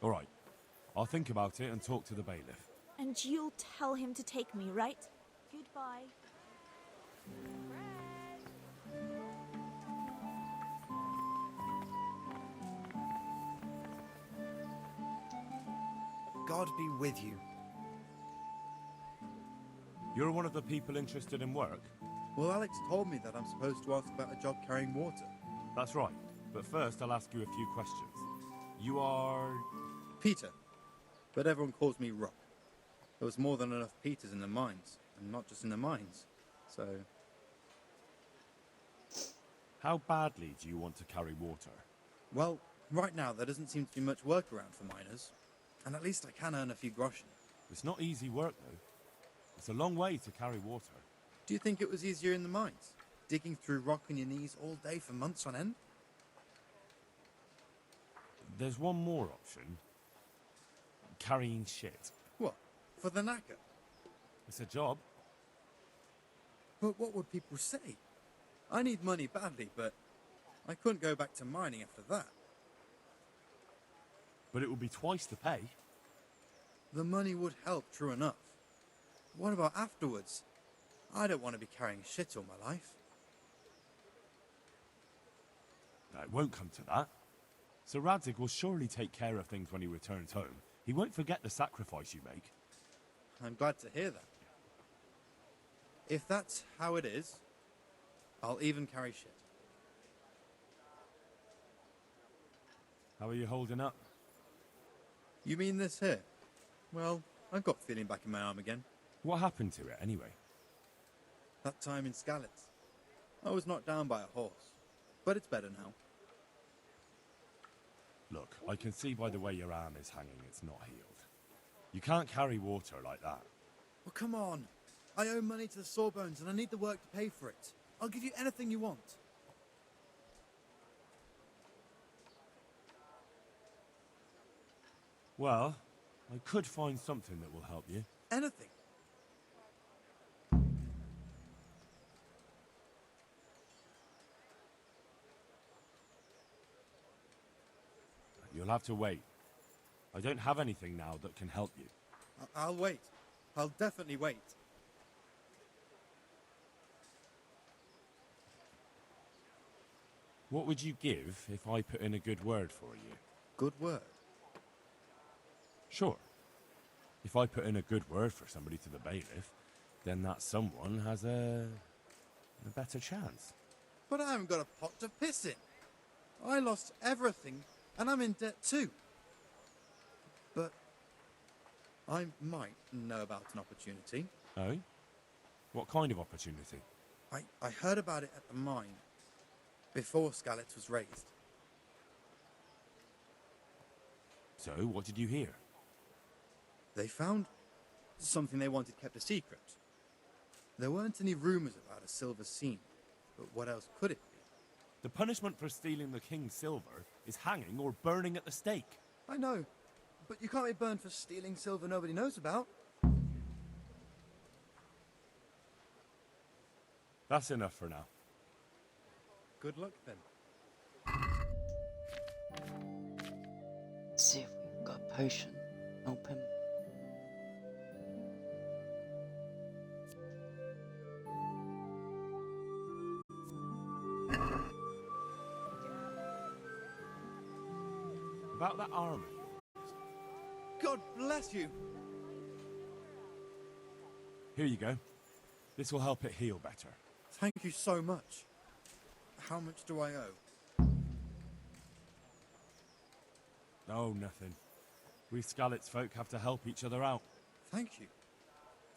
All right. I'll think about it and talk to the bailiff. And you'll tell him to take me, right? Goodbye. God be with you. You're one of the people interested in work? Well, Alex told me that I'm supposed to ask about a job carrying water. That's right. But first, I'll ask you a few questions. You are... Peter. But everyone calls me Rock. There was more than enough Peters in the mines. And not just in the mines. So... How badly do you want to carry water? Well, right now there doesn't seem to be much work around for miners. And at least I can earn a few groschen. It's not easy work, though. It's a long way to carry water. Do you think it was easier in the mines? digging through rock on your knees all day for months on end? There's one more option. Carrying shit. What? For the knacker? It's a job. But what would people say? I need money badly, but I couldn't go back to mining after that. But it would be twice the pay. The money would help, true enough. What about afterwards? I don't want to be carrying shit all my life. No, it won't come to that. Sir Radzig will surely take care of things when he returns home. He won't forget the sacrifice you make. I'm glad to hear that. If that's how it is, I'll even carry shit. How are you holding up? You mean this here? Well, I've got feeling back in my arm again. What happened to it, anyway? That time in Skalitz. I was knocked down by a horse, but it's better now. Look, I can see by the way your arm is hanging it's not healed. You can't carry water like that. Well, come on. I owe money to the Sawbones and I need the work to pay for it. I'll give you anything you want. Well, I could find something that will help you. Anything. You'll have to wait. I don't have anything now that can help you. I'll wait. I'll definitely wait. What would you give if I put in a good word for you? Good word? Sure. If I put in a good word for somebody to the bailiff, then that someone has a better chance. But I haven't got a pot to piss in. I lost everything, and I'm in debt too. But I might know about an opportunity. Oh? What kind of opportunity? I heard about it at the mine, before Skalitz was raised. So, what did you hear? They found something they wanted kept a secret. There weren't any rumors about a silver scene, but what else could it be? The punishment for stealing the king's silver is hanging or burning at the stake. I know, but you can't be burned for stealing silver nobody knows about. That's enough for now. Good luck then. See if we've got a potion. Help him. About that armor. God bless you. Here you go. This will help it heal better. Thank you so much. How much do I owe? Oh, nothing. We Skalitz folk have to help each other out. Thank you.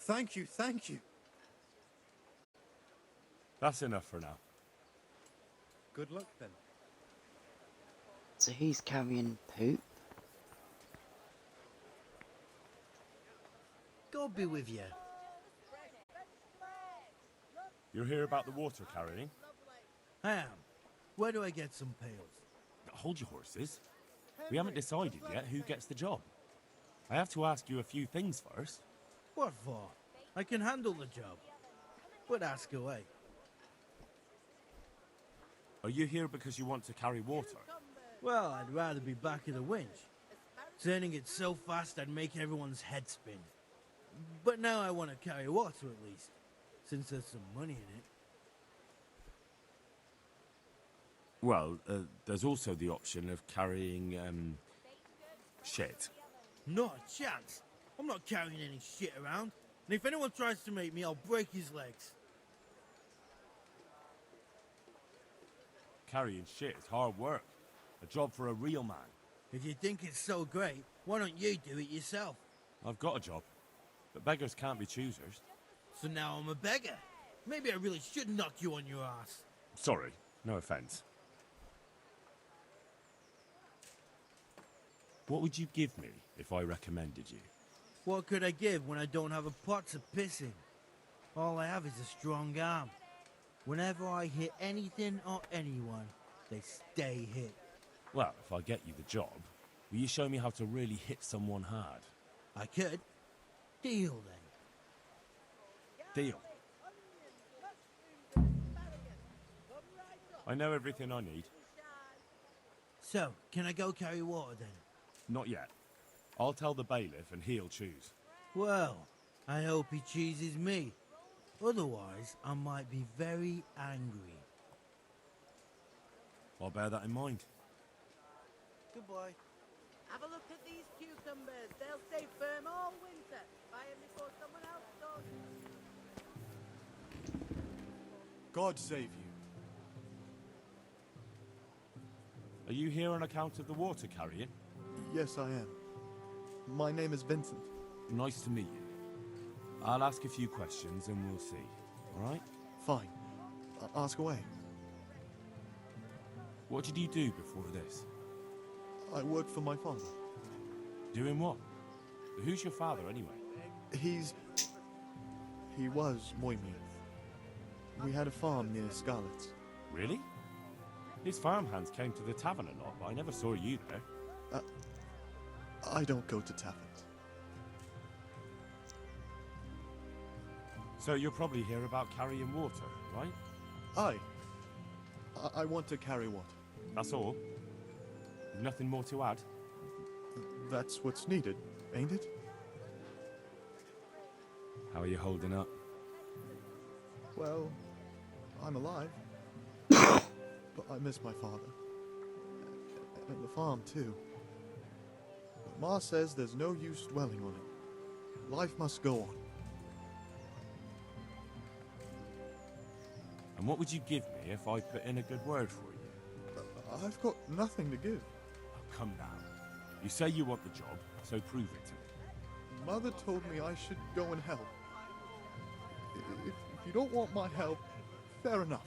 Thank you, thank you. That's enough for now. Good luck then. So he's carrying poop. God be with you. You're here about the water carrying? I am. Where do I get some pails? Hold your horses. We haven't decided yet who gets the job. I have to ask you a few things first. What for? I can handle the job. But ask away. Are you here because you want to carry water? Well, I'd rather be back at the winch. Turning it so fast I'd make everyone's head spin. But now I want to carry water at least, since there's some money in it. Well, there's also the option of carrying, shit. Not a chance. I'm not carrying any shit around. And if anyone tries to make me, I'll break his legs. Carrying shit is hard work. A job for a real man. If you think it's so great, why don't you do it yourself? I've got a job. But beggars can't be choosers. So now I'm a beggar. Maybe I really should knock you on your ass. Sorry, no offense. What would you give me if I recommended you? What could I give when I don't have a pot to piss in? All I have is a strong arm. Whenever I hit anything or anyone, they stay hit. Well, if I get you the job, will you show me how to really hit someone hard? I could. Deal then. Deal. I know everything I need. So, can I go carry water then? Not yet. I'll tell the bailiff and he'll choose. Well, I hope he chooses me. Otherwise, I might be very angry. I'll bear that in mind. Goodbye. Have a look at these cucumbers. They'll stay firm all winter. Buy them before someone else does. God save you. Are you here on account of the water carrying? Yes, I am. My name is Vincent. Nice to meet you. I'll ask a few questions and we'll see, all right? Fine. Ask away. What did you do before this? I work for my father. Doing what? Who's your father, anyway? He was Moimir. We had a farm near Scarlet's. Really? His farmhands came to the tavern a lot, but I never saw you there. I don't go to taverns. So you're probably here about carrying water, right? Aye. I want to carry water. That's all? Nothing more to add? That's what's needed, ain't it? How are you holding up? Well, I'm alive. But I miss my father. And the farm, too. But Ma says there's no use dwelling on it. Life must go on. And what would you give me if I put in a good word for you? I've got nothing to give. Oh, come now. You say you want the job, so prove it to me. Mother told me I should go and help. If you don't want my help, fair enough.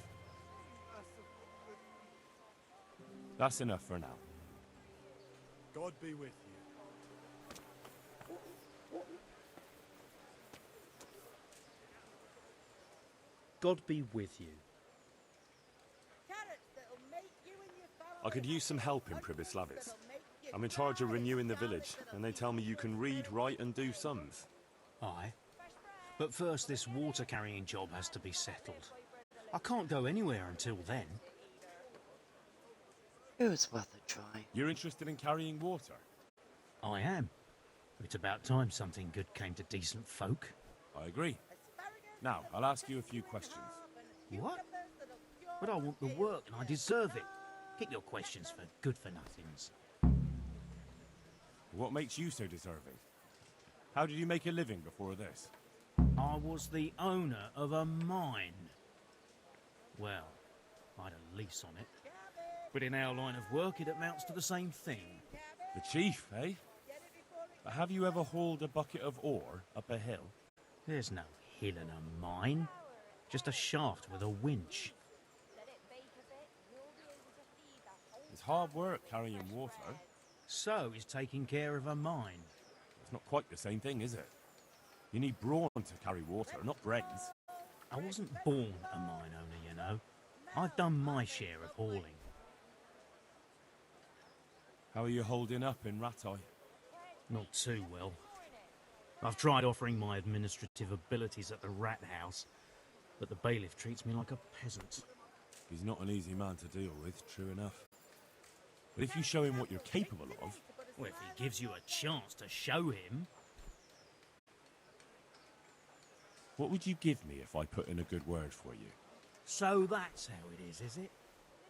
That's enough for now. God be with you. God be with you. I could use some help in Pribyslavitz. I'm in charge of renewing the village, and they tell me you can read, write, and do sums. Aye. But first, this water-carrying job has to be settled. I can't go anywhere until then. It was worth a try. You're interested in carrying water? I am. It's about time something good came to decent folk. I agree. Now, I'll ask you a few questions. What? But I want the work and I deserve it. Keep your questions for good-for-nothings. What makes you so deserving? How did you make a living before this? I was the owner of a mine. Well, I had a lease on it. But in our line of work, it amounts to the same thing. The chief, eh? But have you ever hauled a bucket of ore up a hill? There's no hill in a mine. Just a shaft with a winch. It's hard work carrying water. So is taking care of a mine. It's not quite the same thing, is it? You need brawn to carry water, not brains. I wasn't born a mine owner, you know. I've done my share of hauling. How are you holding up in Ratai? Not too well. I've tried offering my administrative abilities at the rat house, but the bailiff treats me like a peasant. He's not an easy man to deal with, true enough. But if you show him what you're capable of... Well, if he gives you a chance to show him... What would you give me if I put in a good word for you? So that's how it is it?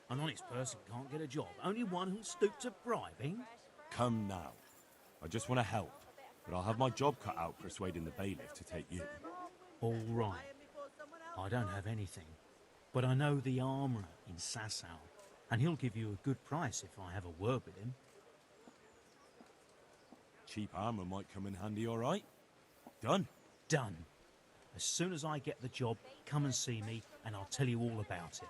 An honest person can't get a job, only one who'll stoop to bribing? Come now. I just want to help, but I'll have my job cut out persuading the bailiff to take you. All right. I don't have anything, but I know the armourer in Sasau, and he'll give you a good price if I have a word with him. Cheap armour might come in handy, all right? Done. Done. As soon as I get the job, come and see me, and I'll tell you all about it.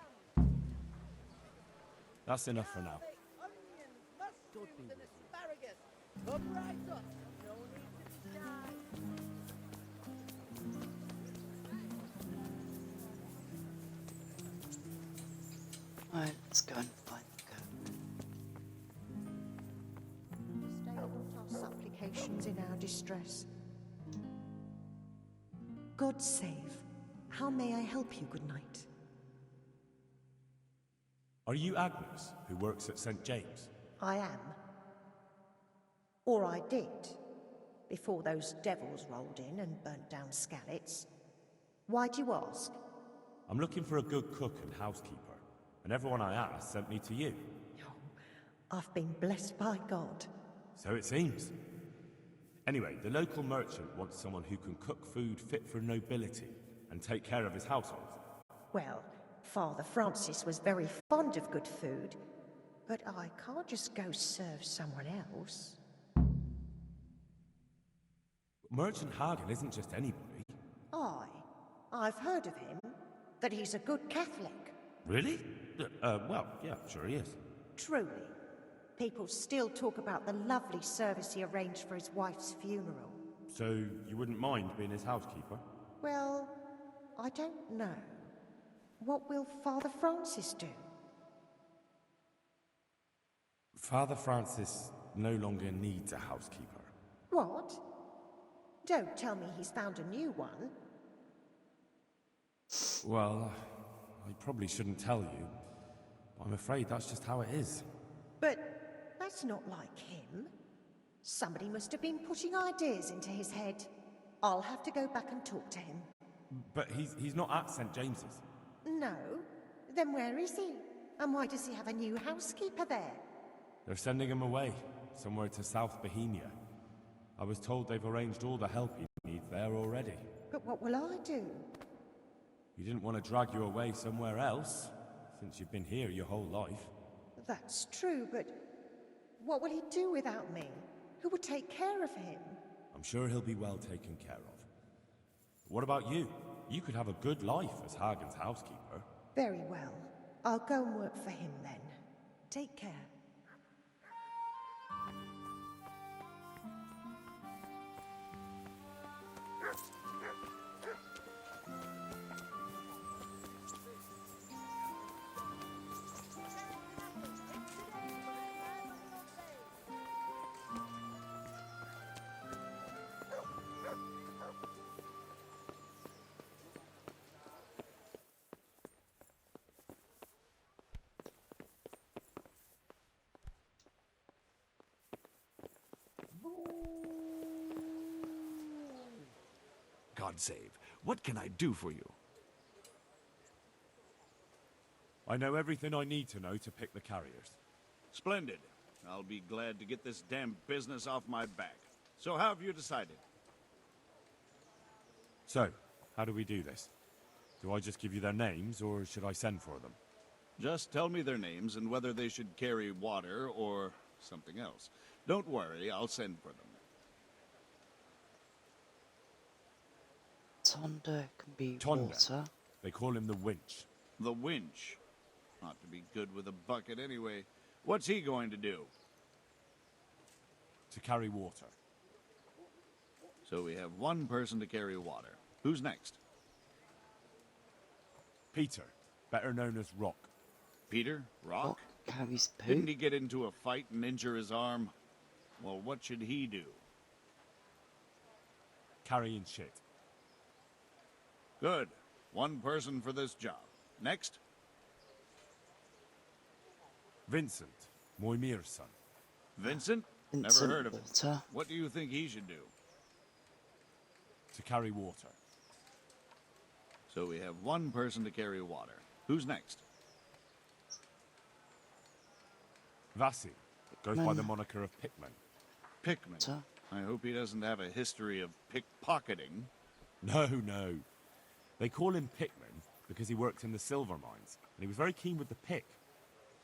That's enough for now. Come right up. No need to be shy. Right, let's go and find the goat. Stay not our supplications in our distress. God save. How may I help you, good night? Are you Agnes, who works at St. James? I am. Or I did, before those devils rolled in and burnt down Skalitz. Why do you ask? I'm looking for a good cook and housekeeper, and everyone I asked sent me to you. I've been blessed by God. So it seems. Anyway, the local merchant wants someone who can cook food fit for nobility and take care of his household. Well, Father Francis was very fond of good food, but I can't just go serve someone else. Merchant Hagen isn't just anybody. I've heard of him, that he's a good Catholic. Really? Well, yeah, sure he is. Truly. People still talk about the lovely service he arranged for his wife's funeral. So you wouldn't mind being his housekeeper? Well, I don't know. What will Father Francis do? Father Francis no longer needs a housekeeper. What? Don't tell me he's found a new one. Well, I probably shouldn't tell you. I'm afraid that's just how it is. But that's not like him. Somebody must have been putting ideas into his head. I'll have to go back and talk to him. But he's not at St. James's. No? Then where is he? And why does he have a new housekeeper there? They're sending him away, somewhere to South Bohemia. I was told they've arranged all the help he needs there already. But what will I do? You didn't want to drag you away somewhere else, since you've been here your whole life. That's true, but what will he do without me? Who will take care of him? I'm sure he'll be well taken care of. What about you? You could have a good life as Hagen's housekeeper. Very well. I'll go and work for him then. Take care. God save. What can I do for you? I know everything I need to know to pick the carriers. Splendid. I'll be glad to get this damn business off my back. So how have you decided? So, how do we do this? Do I just give you their names, or should I send for them? Just tell me their names and whether they should carry water or something else. Don't worry, I'll send for them. Tonda can be Tonda. water. They call him the Winch. The winch. Ought to be good with a bucket anyway. What's he going to do? To carry water. So we have one person to carry water. Who's next? Peter, better known as Rock. Peter? Rock? Carries poo. Didn't he get into a fight and injure his arm? Well, what should he do? Carrying shit. Good. One person for this job. Next? Vincent, Moimir's son. Vincent? Vincent Never heard of him. Walter. What do you think he should do? To carry water. So we have one person to carry water. Who's next? Vasi, goes by the moniker of Pickman. Pickman. I hope he doesn't have a history of pickpocketing. No. They call him Pickman because he worked in the silver mines, and he was very keen with the pick.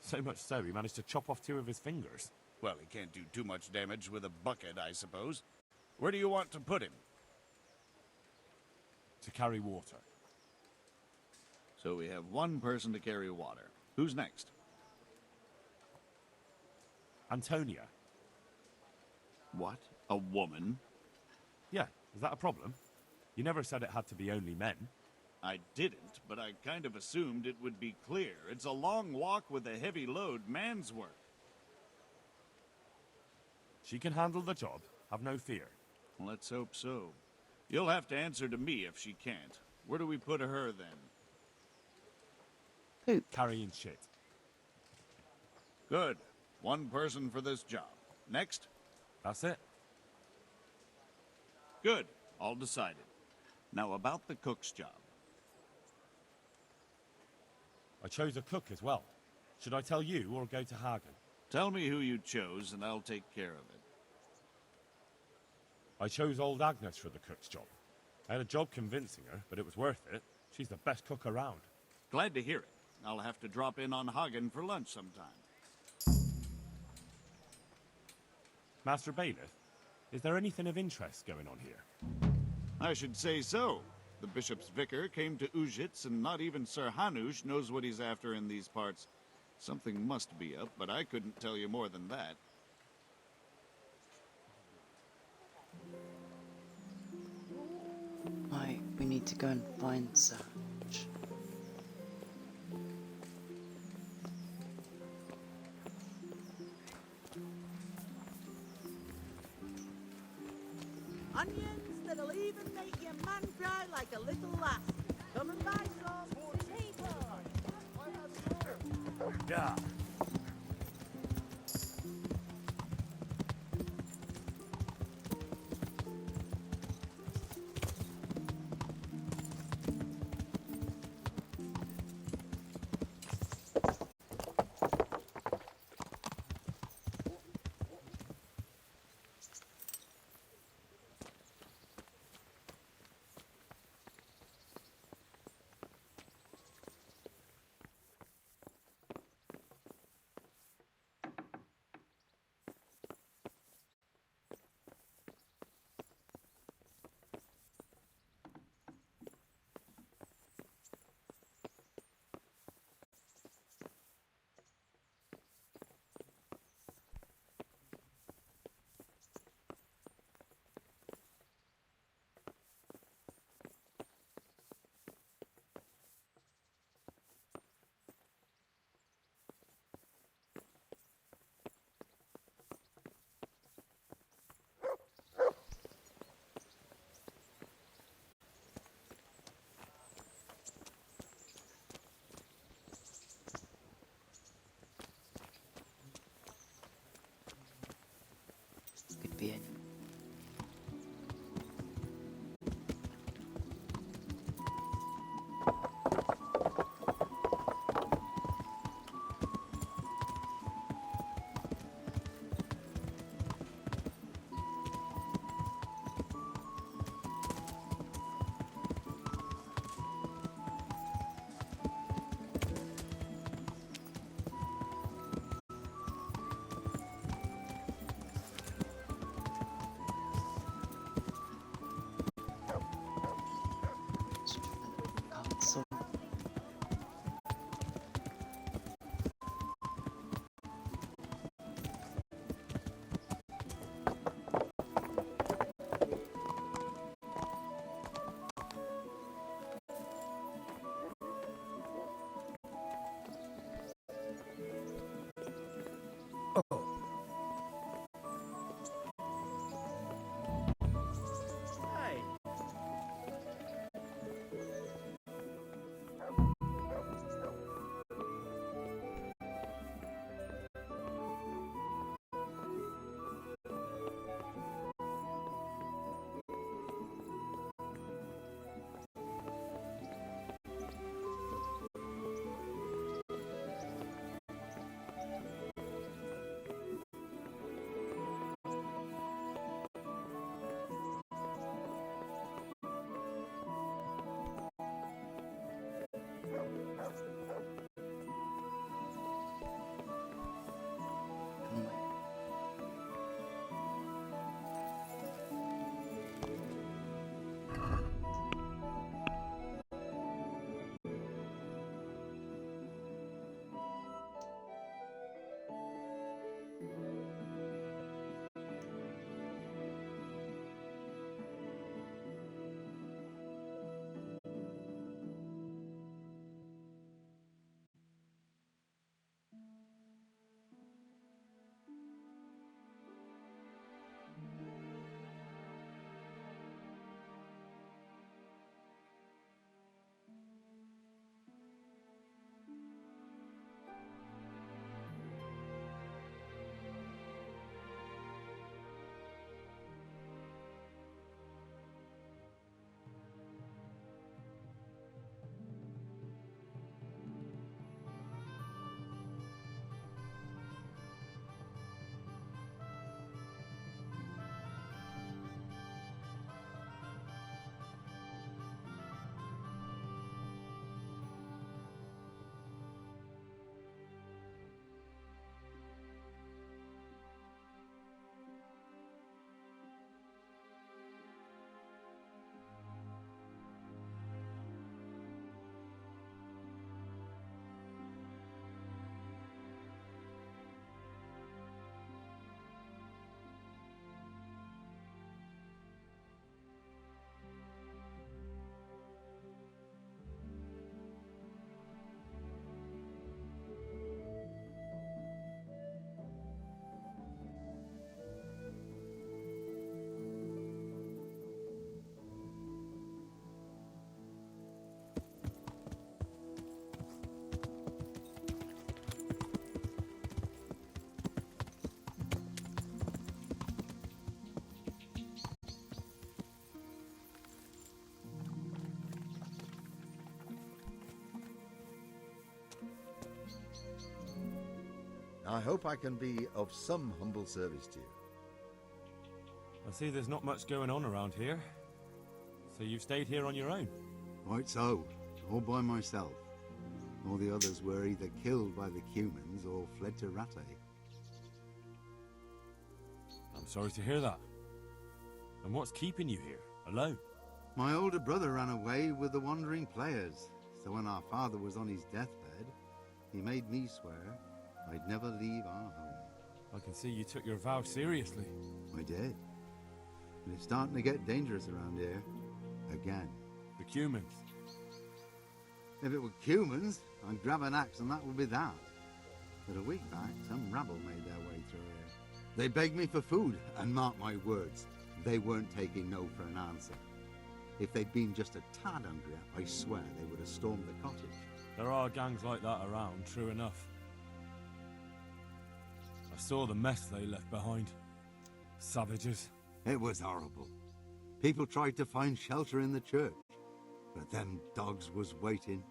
So much so, he managed to chop off 2 of his fingers. Well, he can't do too much damage with a bucket, I suppose. Where do you want to put him? To carry water. So we have one person to carry water. Who's next? Antonia. What? A woman? Yeah, is that a problem? You never said it had to be only men. I didn't, but I kind of assumed it would be clear. It's a long walk with a heavy load, man's work. She can handle the job. Have no fear. Let's hope so. You'll have to answer to me if she can't. Where do we put her, then? Poop. Carrying shit. Good. One person for this job. Next? That's it. Good. All decided. Now about the cook's job. I chose a cook as well. Should I tell you or go to Hagen? Tell me who you chose and I'll take care of it. I chose old Agnes for the cook's job. I had a job convincing her, but it was worth it. She's the best cook around. Glad to hear it. I'll have to drop in on Hagen for lunch sometime. Master Bailiff, is there anything of interest going on here? I should say so. The bishop's vicar came to Ujitz, and not even Sir Hanush knows what he's after in these parts. Something must be up, but I couldn't tell you more than that. Right, we need to go and find Serge. Onions that'll even make your man cry like a little lass. Come and buy some. Yeah. I hope I can be of some humble service to you. I see there's not much going on around here. So you've stayed here on your own? Quite so, all by myself. All the others were either killed by the Cumans or fled to Rattay. I'm sorry to hear that. And what's keeping you here, alone? My older brother ran away with the wandering players, so when our father was on his deathbed, he made me swear I'd never leave our home. I can see you took your vow seriously. I did. But it's starting to get dangerous around here. Again. The Cumans. If it were Cumans, I'd grab an axe and that would be that. But a week back, some rabble made their way through here. They begged me for food, and mark my words, they weren't taking no for an answer. If they'd been just a tad hungrier, I swear they would have stormed the cottage. There are gangs like that around, true enough. I saw the mess they left behind. Savages. It was horrible. People tried to find shelter in the church, but them dogs was waiting.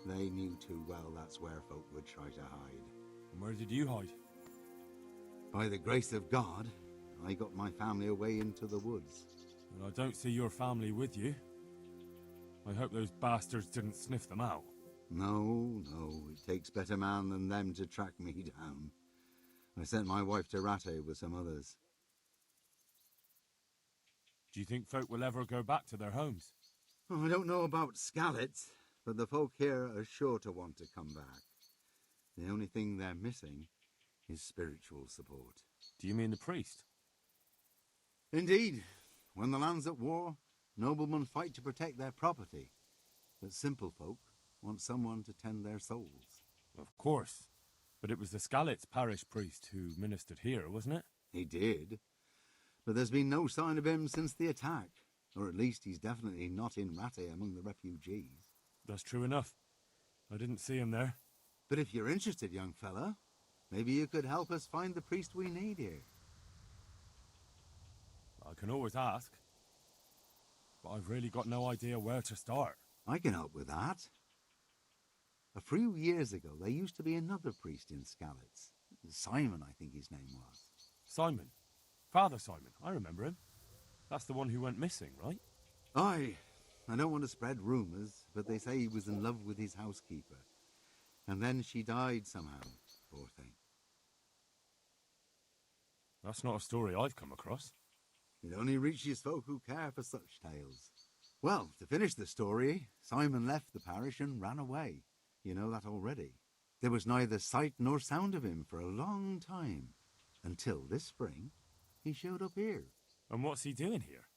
They knew too well that's where folk would try to hide. And where did you hide? By the grace of God, I got my family away into the woods. And I don't see your family with you. I hope those bastards didn't sniff them out. No, it takes better man than them to track me down. I sent my wife to Rattay with some others. Do you think folk will ever go back to their homes? Oh, I don't know about Skalitz, but the folk here are sure to want to come back. The only thing they're missing is spiritual support. Do you mean the priest? Indeed. When the land's at war, noblemen fight to protect their property. But simple folk want someone to tend their souls. Of course. But it was the Skalitz parish priest who ministered here, wasn't it? He did. But there's been no sign of him since the attack. Or at least he's definitely not in Rattay among the refugees. That's true enough. I didn't see him there. But if you're interested, young fella, maybe you could help us find the priest we need here. I can always ask. But I've really got no idea where to start. I can help with that. A few years ago, there used to be another priest in Skalitz. Simon, I think his name was. Simon? Father Simon, I remember him. That's the one who went missing, right? Aye. I don't want to spread rumours, but they say he was in love with his housekeeper. And then she died somehow, poor thing. That's not a story I've come across. It only reaches folk who care for such tales. Well, to finish the story, Simon left the parish and ran away. You know that already. There was neither sight nor sound of him for a long time. Until this spring, he showed up here. And what's he doing here?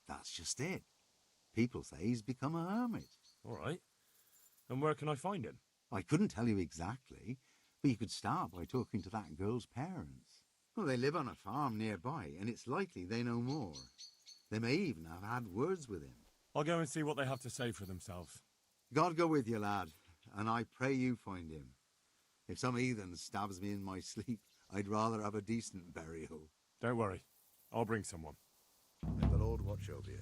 That's just it. People say he's become a hermit. All right. And where can I find him? I couldn't tell you exactly, but you could start by talking to that girl's parents. Well, they live on a farm nearby, and it's likely they know more. They may even have had words with him. I'll go and see what they have to say for themselves. God go with you, lad, and I pray you find him. If some heathen stabs me in my sleep, I'd rather have a decent burial. Don't worry. I'll bring someone. May the Lord watch over you.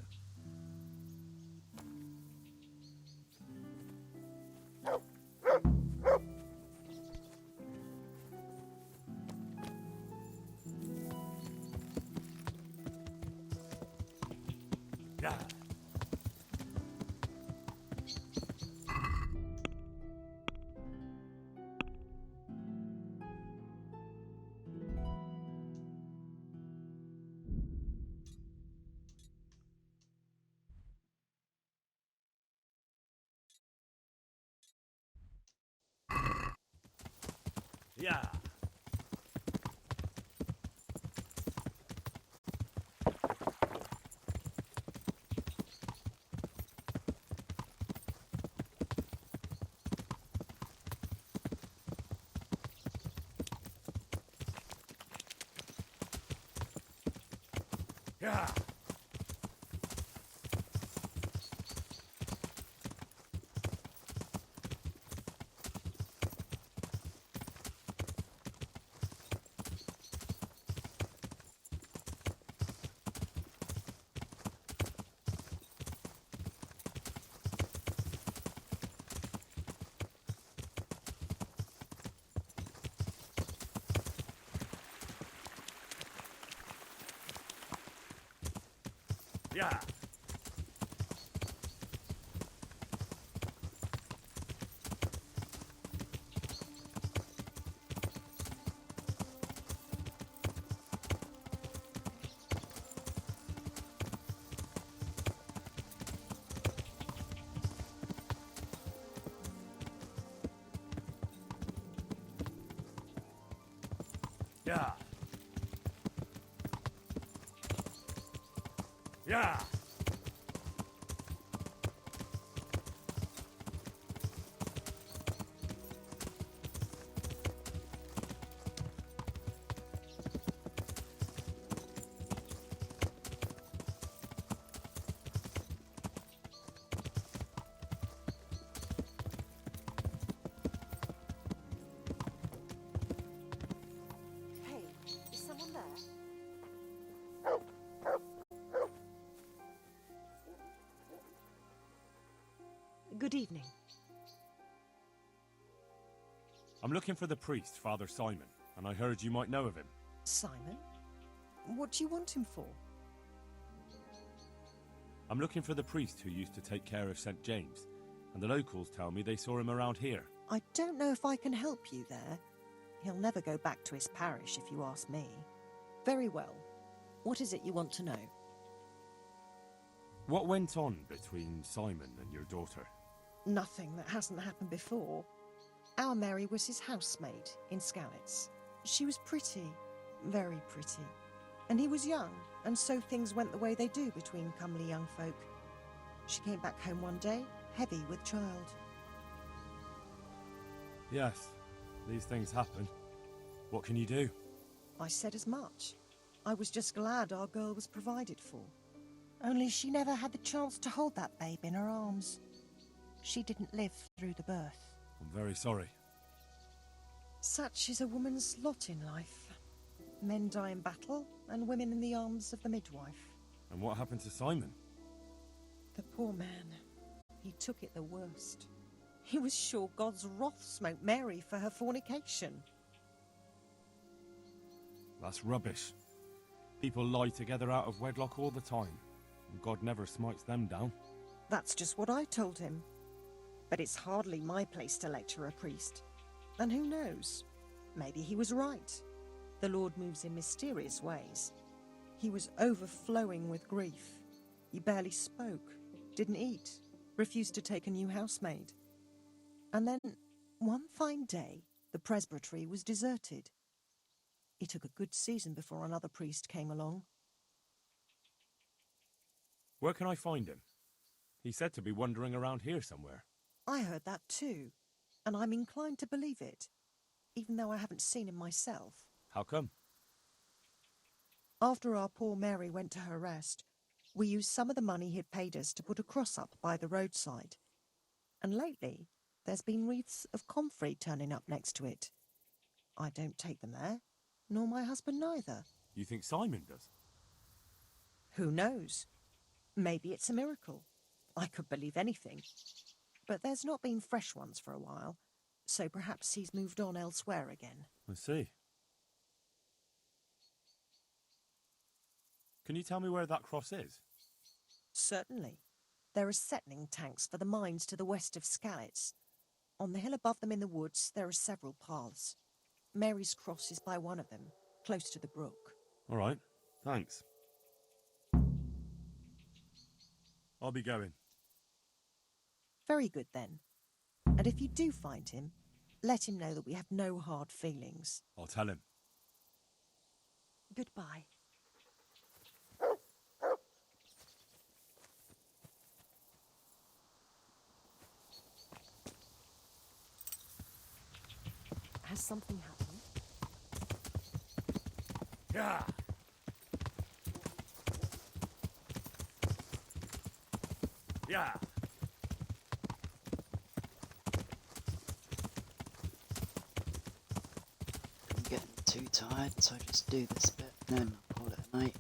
Yeah. Yeah. Yeah. Yeah. Yeah. Yeah. Hey, is someone there? Good evening. I'm looking for the priest, Father Simon, and I heard you might know of him. Simon? What do you want him for? I'm looking for the priest who used to take care of St. James, and the locals tell me they saw him around here. I don't know if I can help you there. He'll never go back to his parish if you ask me. Very well. What is it you want to know? What went on between Simon and your daughter? Nothing that hasn't happened before. Our Mary was his housemaid in Skalitz. She was pretty, very pretty. And he was young, and so things went the way they do between comely young folk. She came back home one day, heavy with child. Yes, these things happen. What can you do? I said as much. I was just glad our girl was provided for. Only she never had the chance to hold that babe in her arms. She didn't live through the birth. I'm very sorry. Such is a woman's lot in life. Men die in battle, and women in the arms of the midwife. And what happened to Simon? The poor man. He took it the worst. He was sure God's wrath smote Mary for her fornication. That's rubbish. People lie together out of wedlock all the time, and God never smites them down. That's just what I told him. But it's hardly my place to lecture a priest. And who knows? Maybe he was right. The Lord moves in mysterious ways. He was overflowing with grief. He barely spoke, didn't eat, refused to take a new housemaid. And then, one fine day, the presbytery was deserted. It took a good season before another priest came along. Where can I find him? He said to be wandering around here somewhere. I heard that too, and I'm inclined to believe it, even though I haven't seen him myself. How come? After our poor Mary went to her rest, we used some of the money he'd paid us to put a cross up by the roadside. And lately, there's been wreaths of comfrey turning up next to it. I don't take them there, nor my husband neither. You think Simon does? Who knows? Maybe it's a miracle. I could believe anything. But there's not been fresh ones for a while, so perhaps he's moved on elsewhere again. I see. Can you tell me where that cross is? Certainly. There are settling tanks for the mines to the west of Skalitz. On the hill above them in the woods, there are several paths. Mary's cross is by one of them, close to the brook. All right, thanks. I'll be going. Very good, then. And if you do find him, let him know that we have no hard feelings. I'll tell him. Goodbye. Has something happened? Yeah. Yeah. I'm getting too tired, so I just do this bit and then I'll call it a night.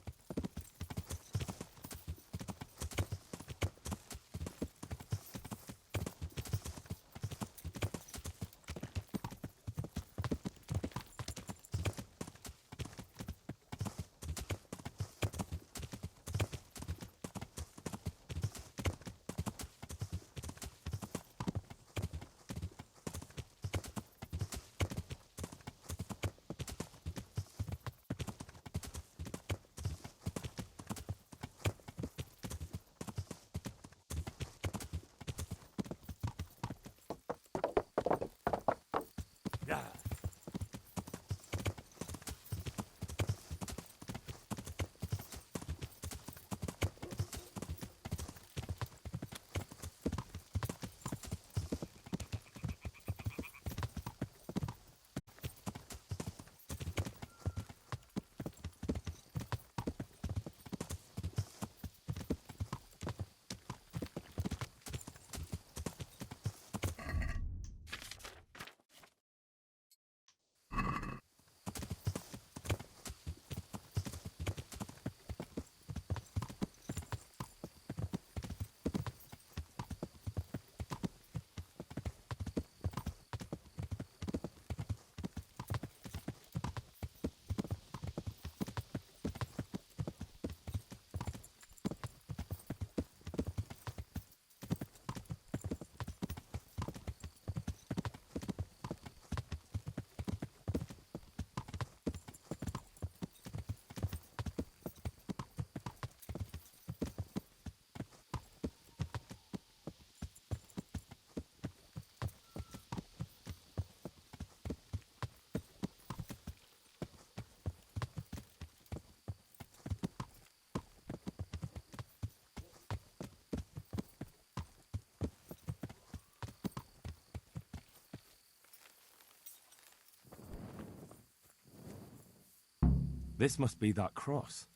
This must be that cross.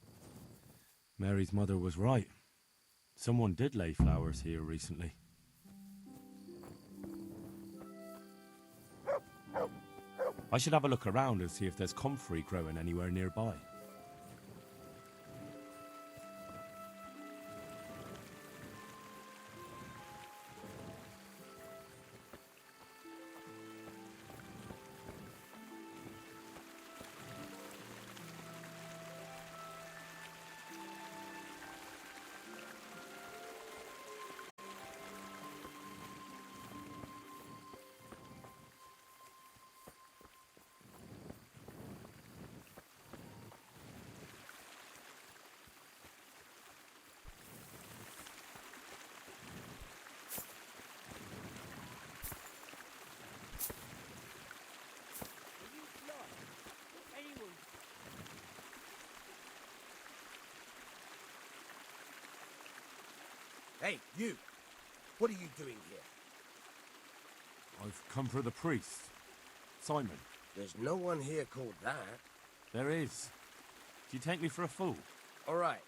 Mary's mother was right. Someone did lay flowers here recently. I should have a look around and see if there's comfrey growing anywhere nearby. Hey, you! What are you doing here? I've come for the priest. Simon. There's no one here called that. There is. Do you take me for a fool? All right.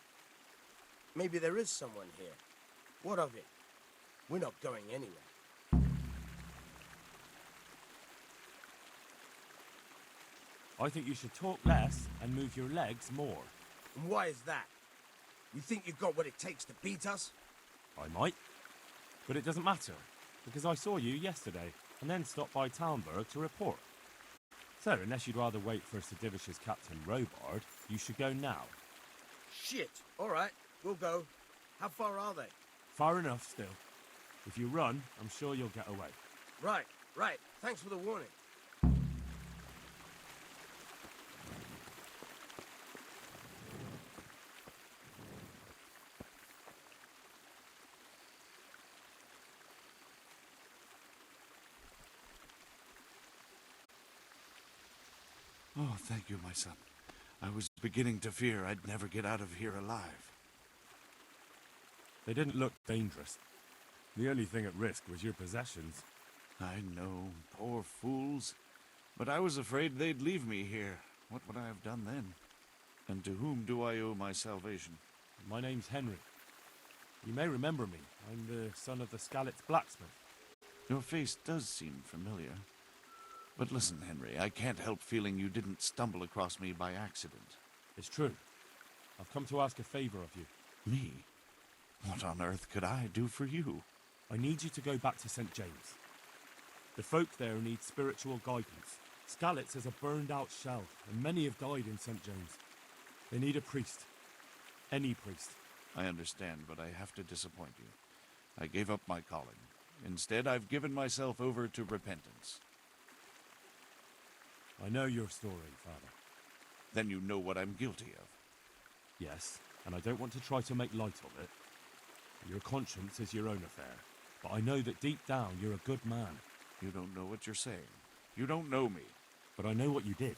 Maybe there is someone here. What of it? We're not going anywhere. I think you should talk less and move your legs more. And why is that? You think you've got what it takes to beat us? I might. But it doesn't matter, because I saw you yesterday, and then stopped by Talmberg to report. So, unless you'd rather wait for Sir Divish's Captain Robard, you should go now. Shit! All right, we'll go. How far are they? Far enough still. If you run, I'm sure you'll get away. Right. Thanks for the warning. Oh, thank you, my son. I was beginning to fear I'd never get out of here alive. They didn't look dangerous. The only thing at risk was your possessions. I know, poor fools. But I was afraid they'd leave me here. What would I have done then? And to whom do I owe my salvation? My name's Henry. You may remember me. I'm the son of the Skalitz blacksmith. Your face does seem familiar. But listen, Henry, I can't help feeling you didn't stumble across me by accident. It's true. I've come to ask a favor of you. Me? What on earth could I do for you? I need you to go back to St. James. The folk there need spiritual guidance. Skalitz is a burned-out shell, and many have died in St. James. They need a priest. Any priest. I understand, but I have to disappoint you. I gave up my calling. Instead, I've given myself over to repentance. I know your story, Father. Then you know what I'm guilty of. Yes, and I don't want to try to make light of it. Your conscience is your own affair, but I know that deep down you're a good man. You don't know what you're saying. You don't know me. But I know what you did.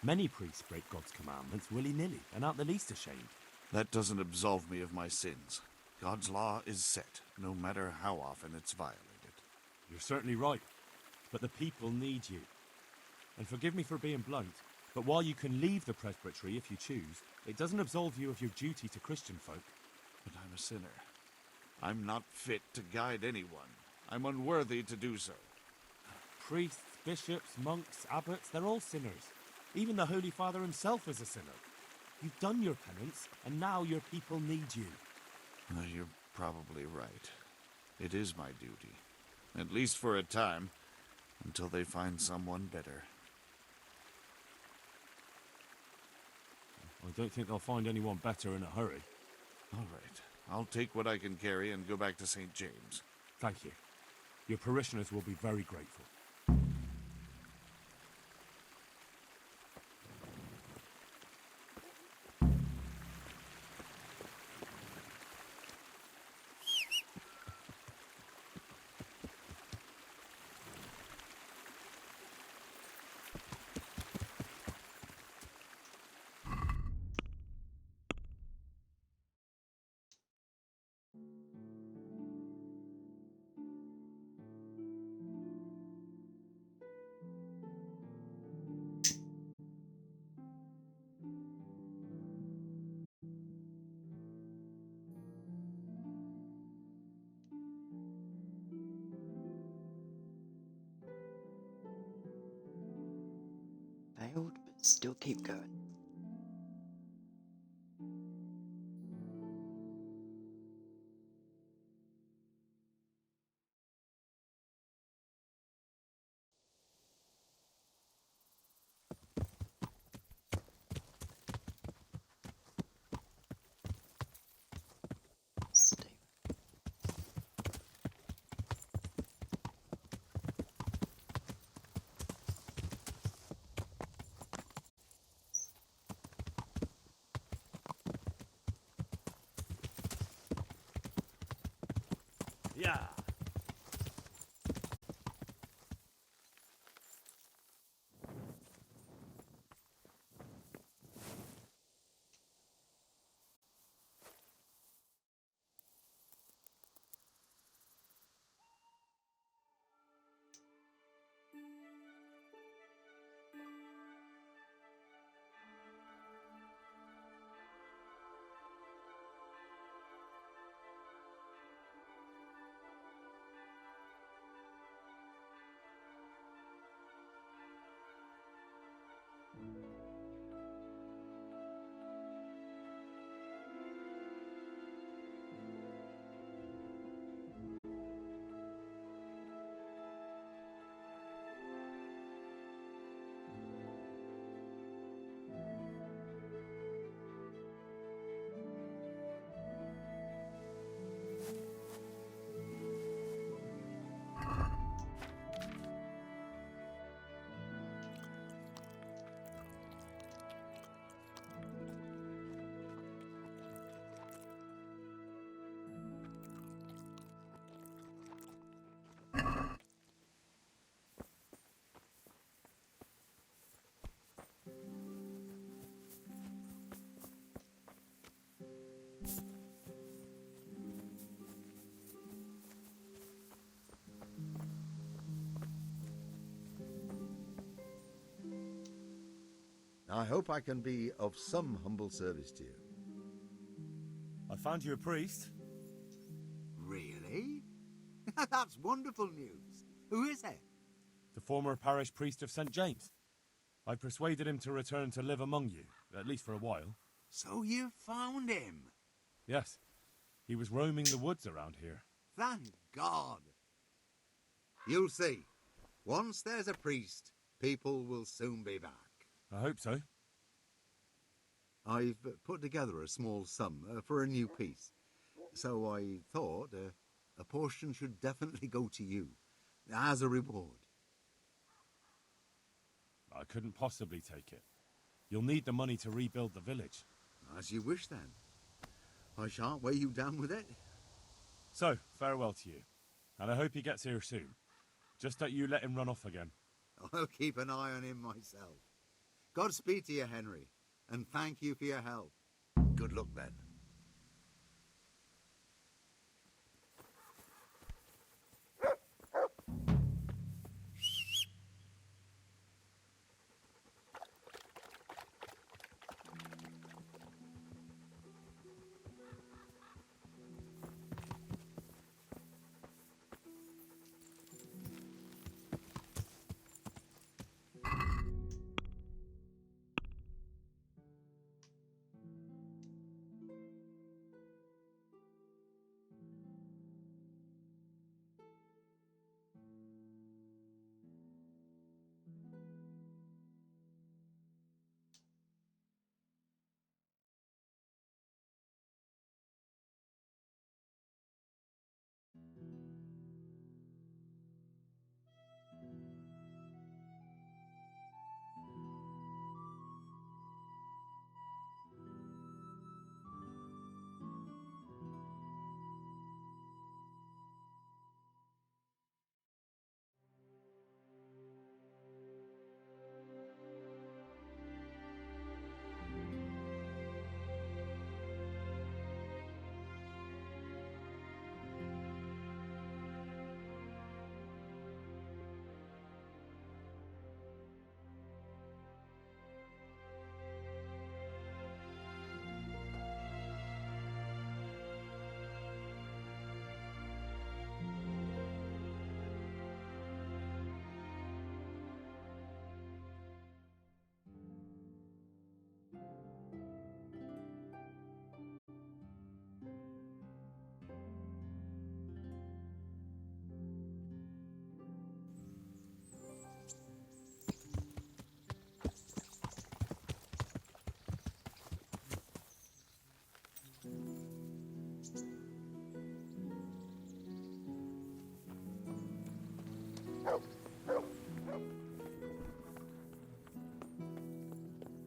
Many priests break God's commandments willy-nilly and aren't the least ashamed. That doesn't absolve me of my sins. God's law is set, no matter how often it's violated. You're certainly right, but the people need you. And forgive me for being blunt, but while you can leave the presbytery if you choose, it doesn't absolve you of your duty to Christian folk. But I'm a sinner. I'm not fit to guide anyone. I'm unworthy to do so. Priests, bishops, monks, abbots, they're all sinners. Even the Holy Father himself is a sinner. You've done your penance, and now your people need you. You're probably right. It is my duty. At least for a time, until they find someone better. I don't think they'll find anyone better in a hurry. All right. I'll take what I can carry and go back to St. James. Thank you. Your parishioners will be very grateful. Still keep going. Stay. Yeah. I hope I can be of some humble service to you. I found you a priest. Really? That's wonderful news. Who is it? The former parish priest of St. James. I persuaded him to return to live among you, at least for a while. So you found him? Yes. He was roaming the woods around here. Thank God. You'll see. Once there's a priest, people will soon be back. I hope so. I've put together a small sum for a new piece. So I thought a portion should definitely go to you, as a reward. I couldn't possibly take it. You'll need the money to rebuild the village. As you wish, then. I shan't weigh you down with it. So, farewell to you. And I hope he gets here soon. Just don't you let him run off again. I'll keep an eye on him myself. Godspeed to you, Henry, and thank you for your help. Good luck, then.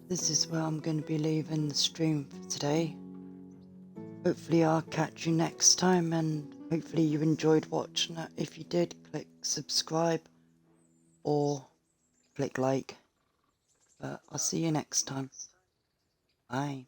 this is where I'm going to be leaving the stream for today. Hopefully I'll catch you next time, and hopefully you enjoyed watching it. If you did, click subscribe or click like. But I'll see you next time. Bye.